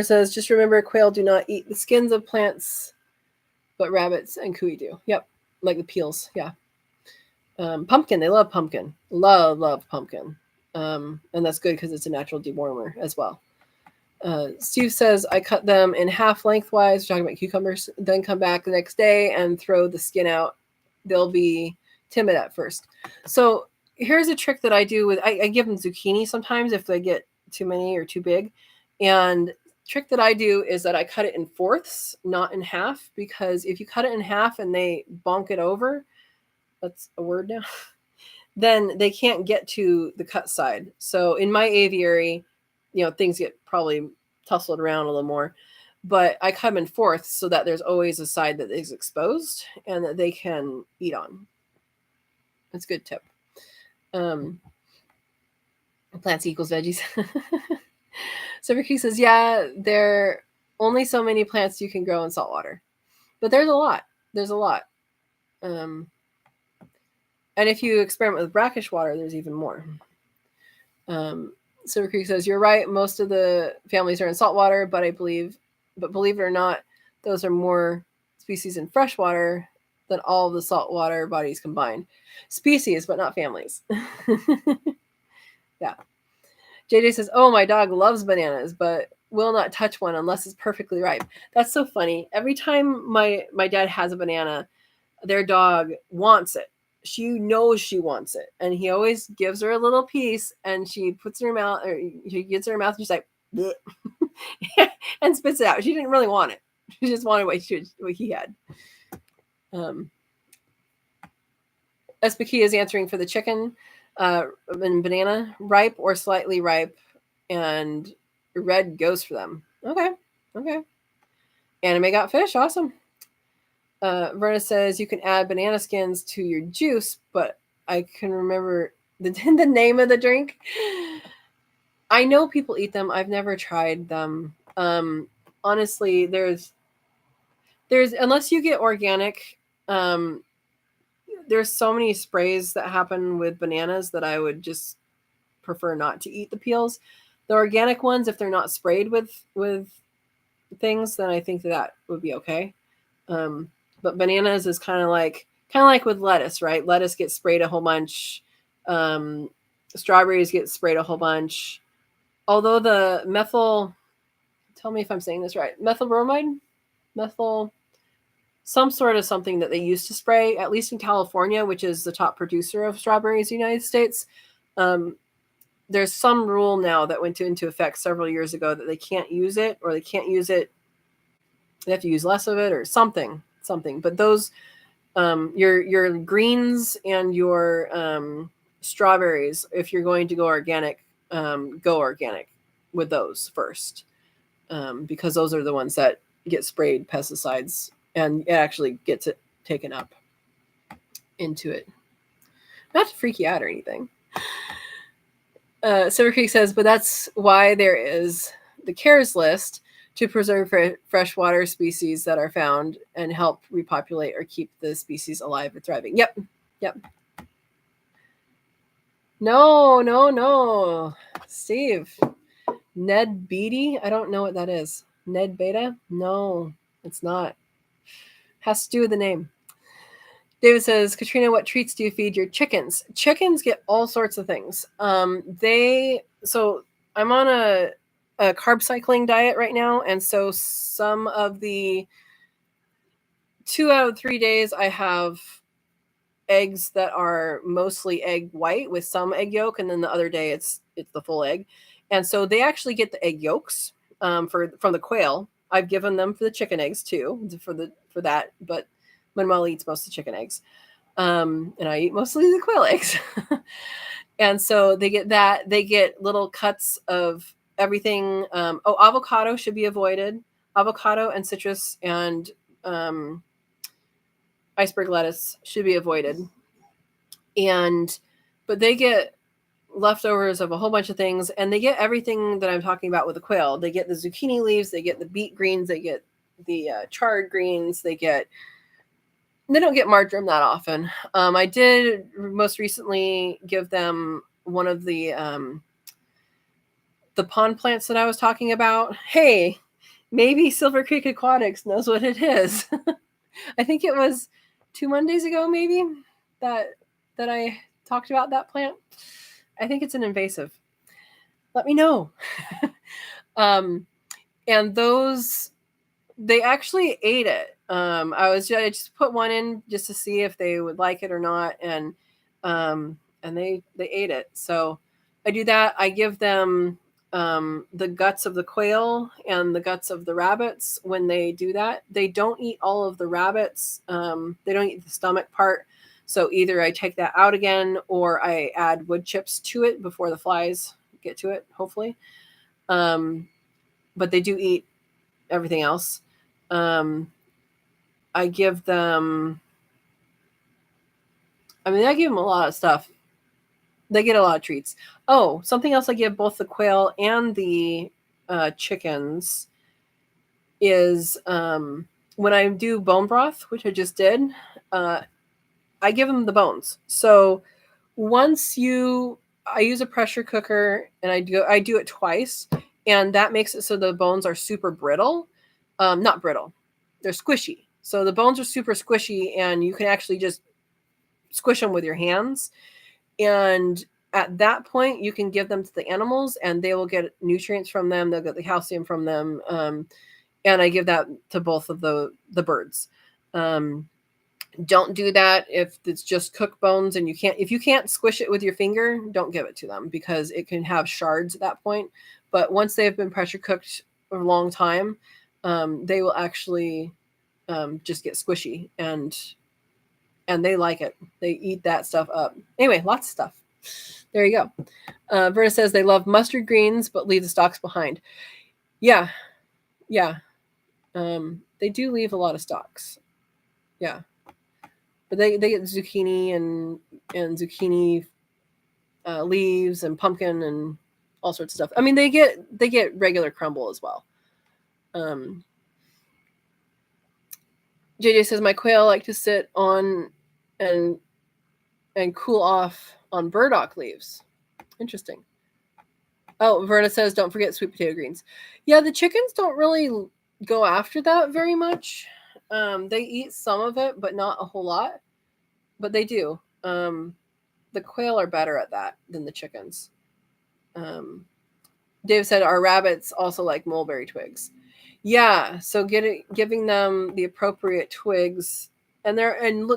says, just remember, quail do not eat the skins of plants, but rabbits and cooey do. Yep, like the peels. Yeah. Pumpkin, they love pumpkin. Love pumpkin. And that's good because it's a natural dewormer as well. Steve says, I cut them in half lengthwise, talking about cucumbers, then come back the next day and throw the skin out. They'll be timid at first. So here's a trick that I do with, I give them zucchini sometimes if they get too many or too big. And trick that I do is that I cut it in fourths, not in half, because if you cut it in half and they bonk it over, that's a word now, then they can't get to the cut side. So in my aviary, things get probably tussled around a little more, but I cut them in fourths so that there's always a side that is exposed and that they can eat on. That's a good tip. Plants equals veggies. So Ricky says, yeah, there are only so many plants you can grow in salt water, but there's a lot. And if you experiment with brackish water, there's even more. Silver Creek says, you're right. Most of the families are in saltwater, but believe it or not, those are more species in freshwater than all of the saltwater bodies combined. Species, but not families. Yeah. JJ says, oh, my dog loves bananas, but will not touch one unless it's perfectly ripe. That's so funny. Every time my dad has a banana, their dog wants it. She knows she wants it, and he always gives her a little piece, and she puts it in her mouth, or he gets it in her mouth, and she's like, and spits it out. She didn't really want it. She just wanted what he had. SBK is answering for the chicken and banana, ripe or slightly ripe, and red goes for them. Okay. Anime got fish. Awesome. Verna says you can add banana skins to your juice, but I can remember the name of the drink. I know people eat them. I've never tried them. Honestly, there's unless you get organic, there's so many sprays that happen with bananas that I would just prefer not to eat the peels. The organic ones, if they're not sprayed with things, then I think that would be okay. But bananas is kind of like with lettuce, right? Lettuce gets sprayed a whole bunch. Strawberries get sprayed a whole bunch. Although the tell me if I'm saying this right, some sort of something that they used to spray, at least in California, which is the top producer of strawberries in the United States. There's some rule now that went into effect several years ago that they can't use it, or they can't use it. They have to use less of it or something. But those, your greens and your strawberries, if you're going to go organic with those first, because those are the ones that get sprayed pesticides, and it actually gets it taken up into it. Not to freak you out or anything. Silver Creek says, but that's why there is the CARES list to preserve freshwater species that are found and help repopulate or keep the species alive or thriving. Yep. No. Steve. Ned Beatty? I don't know what that is. Ned Beta? No, it's not. Has to do with the name. David says, Katrina, what treats do you feed your chickens? Chickens get all sorts of things. So I'm on a carb cycling diet right now, and so some of the 2 out of 3 days I have eggs that are mostly egg white with some egg yolk, and then the other day it's the full egg. And so they actually get the egg yolks from the quail. I've given them for the chicken eggs too, for that, but Manuel eats most of the chicken eggs. And I eat mostly the quail eggs. And so they get that. They get little cuts of everything. Avocado should be avoided. Avocado and citrus and iceberg lettuce should be avoided. But they get leftovers of a whole bunch of things, and they get everything that I'm talking about with the quail. They get the zucchini leaves, they get the beet greens, they get the chard greens, they don't get marjoram that often. I did most recently give them one of the pond plants that I was talking about. Hey, maybe Silver Creek Aquatics knows what it is. I think it was 2 Mondays ago, maybe, that I talked about that plant. I think it's an invasive. Let me know. And those, they actually ate it. I just put one in just to see if they would like it or not, and they ate it. So I do that. I give them the guts of the quail and the guts of the rabbits when they do that. They don't eat all of the rabbits. They don't eat the stomach part. So either I take that out again, or I add wood chips to it before the flies get to it, hopefully. But they do eat everything else. I give them, I give them a lot of stuff. They get a lot of treats. Oh, something else I give both the quail and the chickens is when I do bone broth, which I just did, I give them the bones. So I use a pressure cooker, and I do it twice, and that makes it so the bones are super brittle. Not brittle, they're squishy. So the bones are super squishy, and you can actually just squish them with your hands. And at that point, you can give them to the animals, and they will get nutrients from them. They'll get the calcium from them. And I give that to both of the birds. Don't do that if it's just cooked bones, and if you can't squish it with your finger, don't give it to them, because it can have shards at that point. But once they have been pressure cooked for a long time, they will actually just get squishy, and they like it. They eat that stuff up. Anyway, lots of stuff. There you go. Verna says they love mustard greens but leave the stalks behind. Yeah. They do leave a lot of stalks. Yeah. But they get zucchini and zucchini leaves and pumpkin and all sorts of stuff. They get regular crumble as well. JJ says my quail like to sit on and cool off on burdock leaves. Interesting. Oh, Verna says don't forget sweet potato greens. Yeah, the chickens don't really go after that very much. They eat some of it, but not a whole lot. But they do. The quail are better at that than the chickens. Dave said our rabbits also like mulberry twigs. Yeah, so giving them the appropriate twigs, and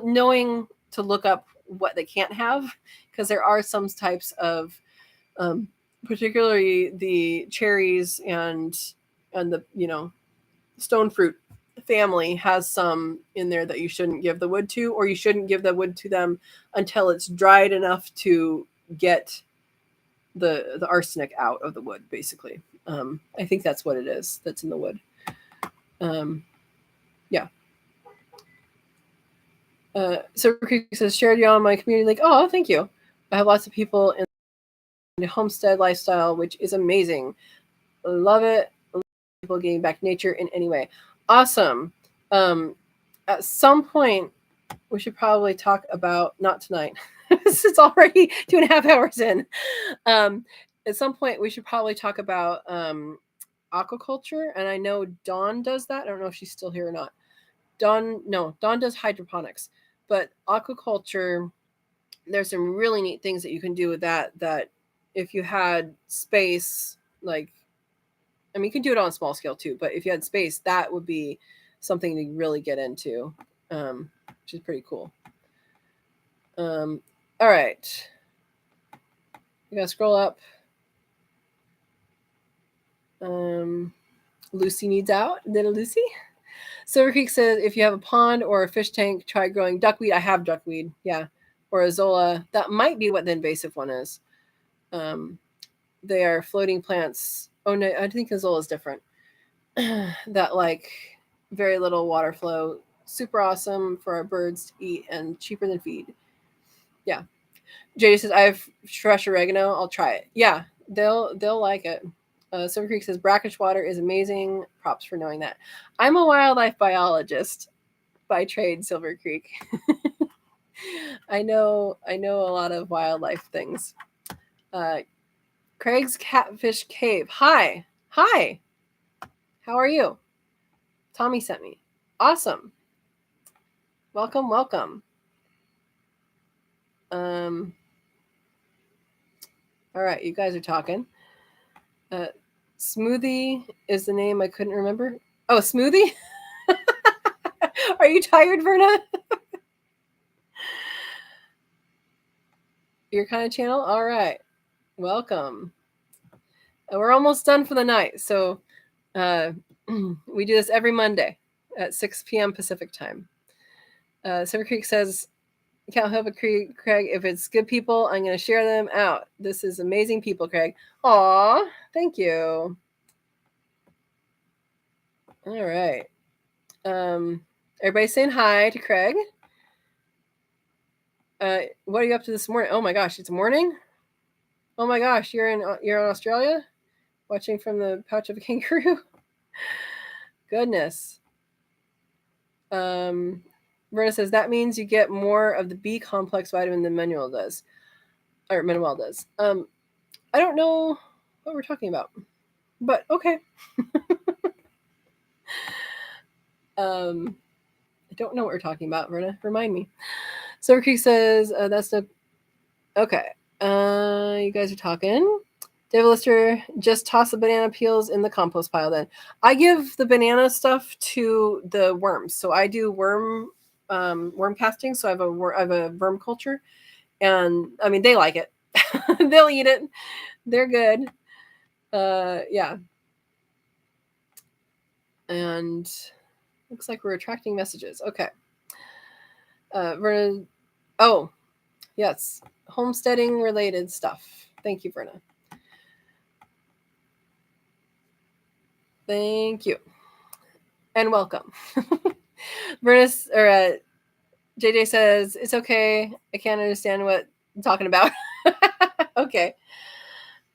knowing to look up what they can't have, because there are some types of, particularly the cherries and the stone fruit family has some in there that you shouldn't give the wood to, or you shouldn't give the wood to them until it's dried enough to get the arsenic out of the wood, basically. I think that's what it is that's in the wood. Yeah. So Creek says, shared you on my community link. Oh, thank you. I have lots of people in the homestead lifestyle, which is amazing. Love it. People getting back to nature in any way. Awesome. At some point, we should probably talk about, not tonight, because it's already 2.5 hours in. At some point, we should probably talk about aquaculture, and I know Dawn does that. I don't know if she's still here or not. Dawn does hydroponics, but aquaculture, there's some really neat things that you can do with that if you had space, like, I mean, you can do it on a small scale too, but if you had space, that would be something to really get into, which is pretty cool. All right. You gotta scroll up. Lucy needs out. Little Lucy. Silver Creek says, if you have a pond or a fish tank, try growing duckweed. I have duckweed, yeah. Or azolla. That might be what the invasive one is. They are floating plants. Oh, no, I think azolla is different. That, like, very little water flow. Super awesome for our birds to eat and cheaper than feed. Yeah. JD says, I have fresh oregano. I'll try it. Yeah, they'll like it. Silver Creek says, brackish water is amazing. Props for knowing that. I'm a wildlife biologist by trade, Silver Creek. I know a lot of wildlife things. Craig's Catfish Cave. Hi. How are you? Tommy sent me. Awesome. Welcome. All right, you guys are talking. Smoothie is the name I couldn't remember. Oh, Smoothie? Are you tired, Verna? Your kind of channel? All right. Welcome. We're almost done for the night. So we do this every Monday at 6 p.m. Pacific time. Silver Creek says, can't help it, Craig. If it's good people, I'm going to share them out. This is amazing people, Craig. Aw, thank you. All right. Everybody's saying hi to Craig. What are you up to this morning? Oh my gosh, it's morning. Oh my gosh, you're in Australia, watching from the pouch of a kangaroo. Goodness. Verna says that means you get more of the B complex vitamin than Manuel does. I don't know what we're talking about, but okay. I don't know what we're talking about, Verna. Remind me. Silver Creek says that's the okay. You guys are talking. David Lister, just toss the banana peels in the compost pile. Then I give the banana stuff to the worms. So I do worm casting. So I have a worm culture, and I mean they like it. They'll eat it. They're good. Yeah. And looks like we're attracting messages. Okay. Verna. Oh, yes. Homesteading related stuff. Thank you, Verna. Thank you. And welcome. JJ says, it's okay. I can't understand what I'm talking about. Okay.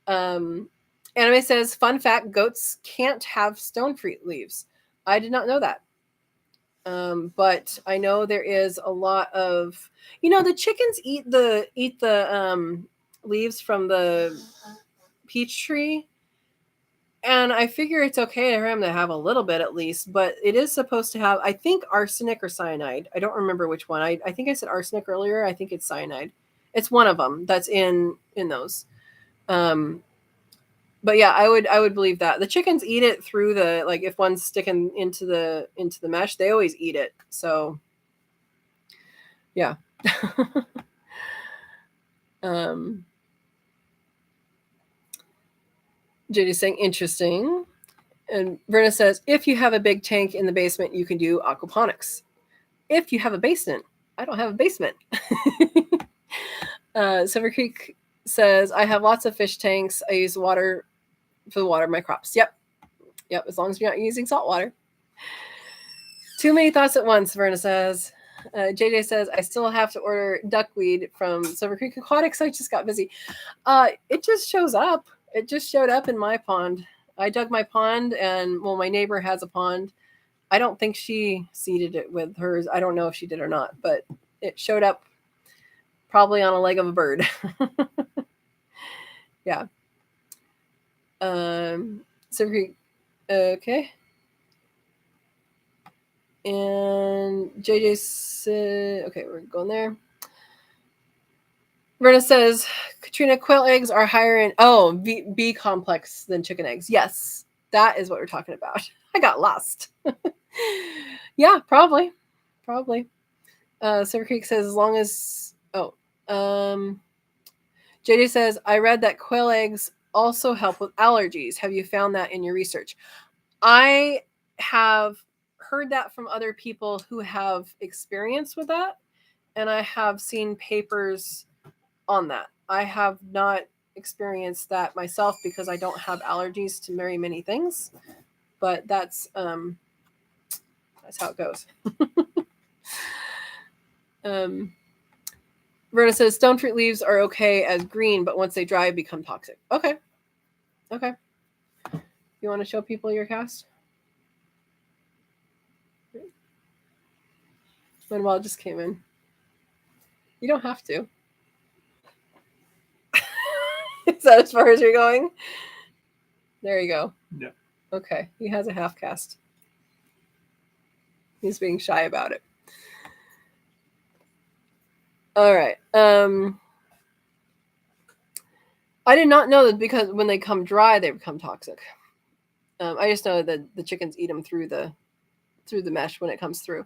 Anime says, fun fact, goats can't have stone fruit leaves. I did not know that. But I know there is a lot of, the chickens eat the leaves from the peach tree. And I figure it's okay for him to have a little bit at least, but it is supposed to have, I think, arsenic or cyanide. I don't remember which one. I think I said arsenic earlier. I think it's cyanide. It's one of them that's in those. But yeah, I would believe that. The chickens eat it through the, like, if one's sticking into the mesh, they always eat it. So yeah. JD's saying interesting. And Verna says, if you have a big tank in the basement, you can do aquaponics. If you have a basement, I don't have a basement. Silver Creek says, I have lots of fish tanks. I use water for the water of my crops. Yep. As long as you're not using salt water. Too many thoughts at once, Verna says. JJ says, I still have to order duckweed from Silver Creek Aquatics. I just got busy. It just shows up. It just showed up in my pond. I dug my pond, and my neighbor has a pond. I don't think she seeded it with hers. I don't know if she did or not, but it showed up probably on a leg of a bird. Yeah. So okay. And JJ said, okay, we're going there. Verna says, Katrina, quail eggs are higher in B complex than chicken eggs. Yes, that is what we're talking about. I got lost. Yeah, probably. Silver Creek says, as long as JJ says, I read that quail eggs also help with allergies. Have you found that in your research? I have heard that from other people who have experience with that, and I have seen papers on that. I have not experienced that myself because I don't have allergies to very many things, but that's how it goes. Verna says stone fruit leaves are okay as green, but once they dry, become toxic. Okay. You want to show people your cast? Manuel just came in. You don't have to. Is that as far as you're going? There you go. Yeah. Okay. He has a half cast. He's being shy about it. All right. I did not know that because when they come dry, they become toxic. I just know that the chickens eat them through the mesh when it comes through.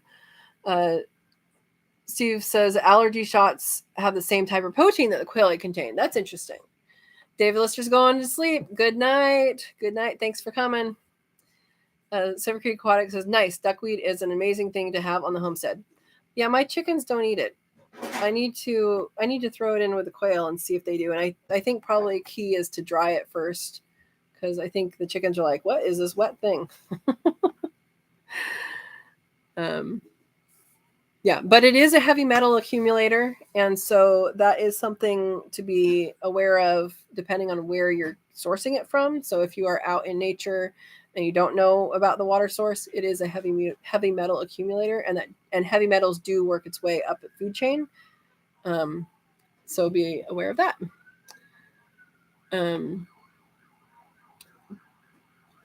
Steve says allergy shots have the same type of protein that the quail egg contain. That's interesting. David Lister's going to sleep. Good night. Thanks for coming. Silver Creek Aquatic says, nice. Duckweed is an amazing thing to have on the homestead. Yeah, my chickens don't eat it. I need to throw it in with the quail and see if they do. And I think probably key is to dry it first, because I think the chickens are like, what is this wet thing? Yeah, but it is a heavy metal accumulator, and so that is something to be aware of depending on where you're sourcing it from. So if you are out in nature and you don't know about the water source, it is a heavy metal accumulator, and heavy metals do work its way up the food chain. So be aware of that. JJ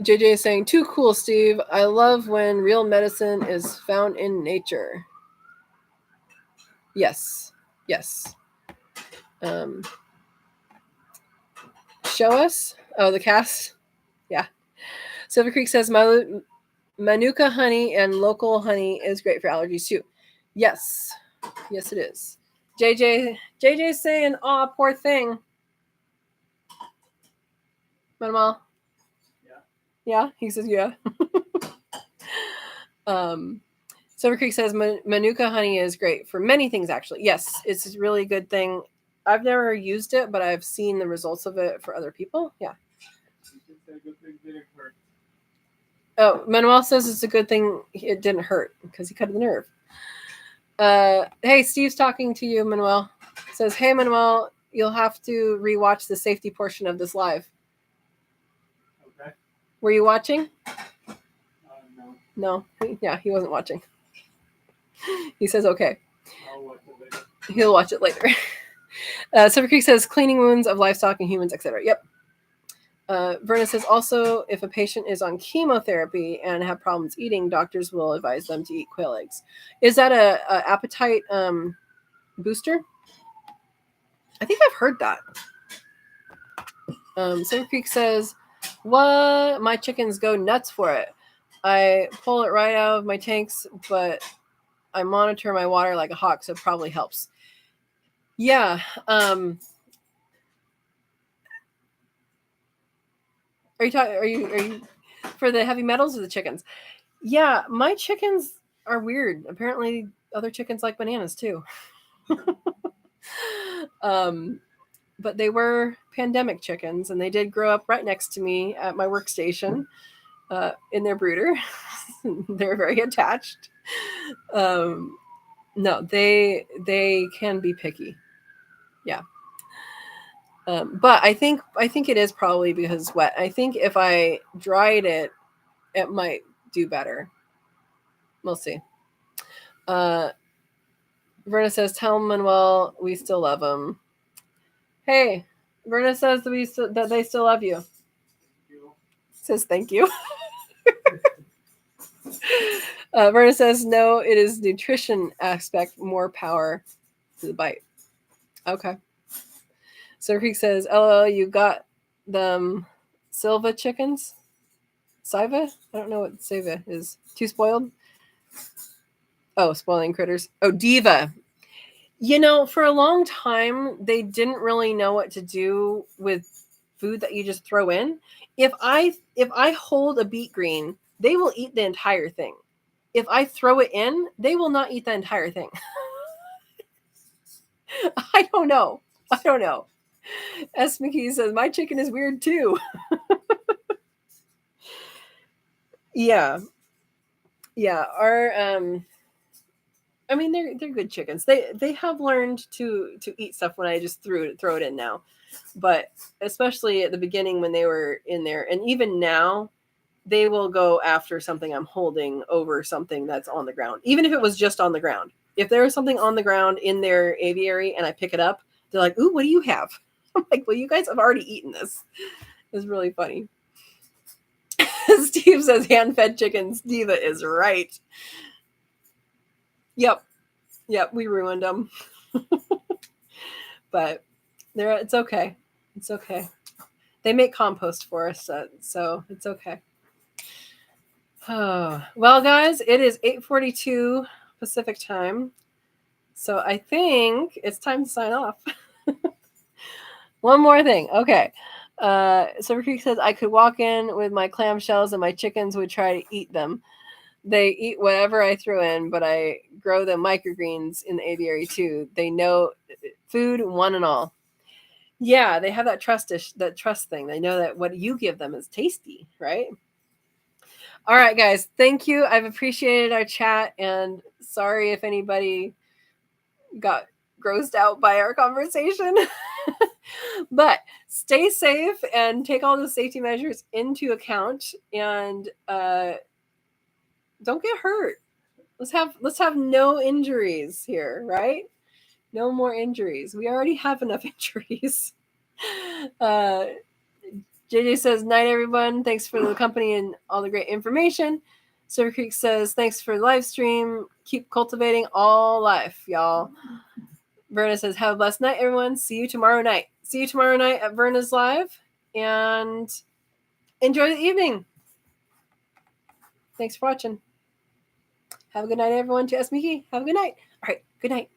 is saying, too cool, Steve. I love when real medicine is found in nature. Yes. Show us. Oh, the cast. Yeah. Silver Creek says Manuka honey and local honey is great for allergies too. Yes, it is. JJ saying, "Oh, poor thing." Manuel. Yeah. He says, "Yeah." Silver Creek says Manuka honey is great for many things. Actually, yes, it's a really good thing. I've never used it, but I've seen the results of it for other people. Yeah. Oh, Manuel says it's a good thing it didn't hurt because he cut the nerve. Hey, Steve's talking to you, Manuel. Says, hey, Manuel, you'll have to rewatch the safety portion of this live. Okay. Were you watching? No. No. Yeah, he wasn't watching. He says, okay. I'll watch it later. He'll watch it later. Silver Creek says, cleaning wounds of livestock and humans, etc. Yep. Verna says, also, if a patient is on chemotherapy and have problems eating, doctors will advise them to eat quail eggs. Is that a appetite booster? I think I've heard that. Silver Creek says, what? My chickens go nuts for it. I pull it right out of my tanks, but I monitor my water like a hawk, so it probably helps. Yeah. Are you for the heavy metals or the chickens? Yeah, my chickens are weird. Apparently other chickens like bananas too. But they were pandemic chickens, and they did grow up right next to me at my workstation in their brooder. They're very attached. No, they can be picky. Yeah. But I think it is probably because it's wet. I think if I dried it, it might do better. We'll see. Verna says, tell Manuel we still love him. Hey, Verna says that they still love you. You. Says thank you. Verna says, no, it is nutrition aspect, more power to the bite. Okay. So Creek says, LOL, you got them Silva chickens? Siva? I don't know what Siva is. Too spoiled? Oh, spoiling critters. Oh, Diva. You know, for a long time, they didn't really know what to do with food that you just throw in. If I hold a beet green, they will eat the entire thing. If I throw it in, they will not eat the entire thing. I don't know. S. McKee says, my chicken is weird too. Yeah. Yeah. I mean they're good chickens. They have learned to eat stuff when I just throw it in now. But especially at the beginning when they were in there, and even now, they will go after something I'm holding over something that's on the ground. Even if it was just on the ground. If there was something on the ground in their aviary and I pick it up, they're like, ooh, what do you have? I'm like, well, you guys have already eaten this. It's really funny. Steve says hand-fed chickens. Diva is right. Yep, we ruined them. But it's okay. It's okay. They make compost for us, so it's okay. Oh, well, guys, it is 8:42 Pacific time, so I think it's time to sign off. One more thing. Okay. Silver Creek says, I could walk in with my clamshells and my chickens would try to eat them. They eat whatever I throw in, but I grow the microgreens in the aviary too. They know food, one and all. Yeah, they have that trust thing. They know that what you give them is tasty, right? All right, guys. Thank you. I've appreciated our chat, and sorry if anybody got grossed out by our conversation. But stay safe and take all the safety measures into account, and don't get hurt. Let's have no injuries here, right? No more injuries. We already have enough injuries. JJ says, night, everyone. Thanks for the company and all the great information. Silver Creek says, thanks for the live stream. Keep cultivating all life, y'all. Verna says, have a blessed night, everyone. See you tomorrow night. See you tomorrow night at Verna's Live. And enjoy the evening. Thanks for watching. Have a good night, everyone. To S. Mickey, have a good night. All right, good night.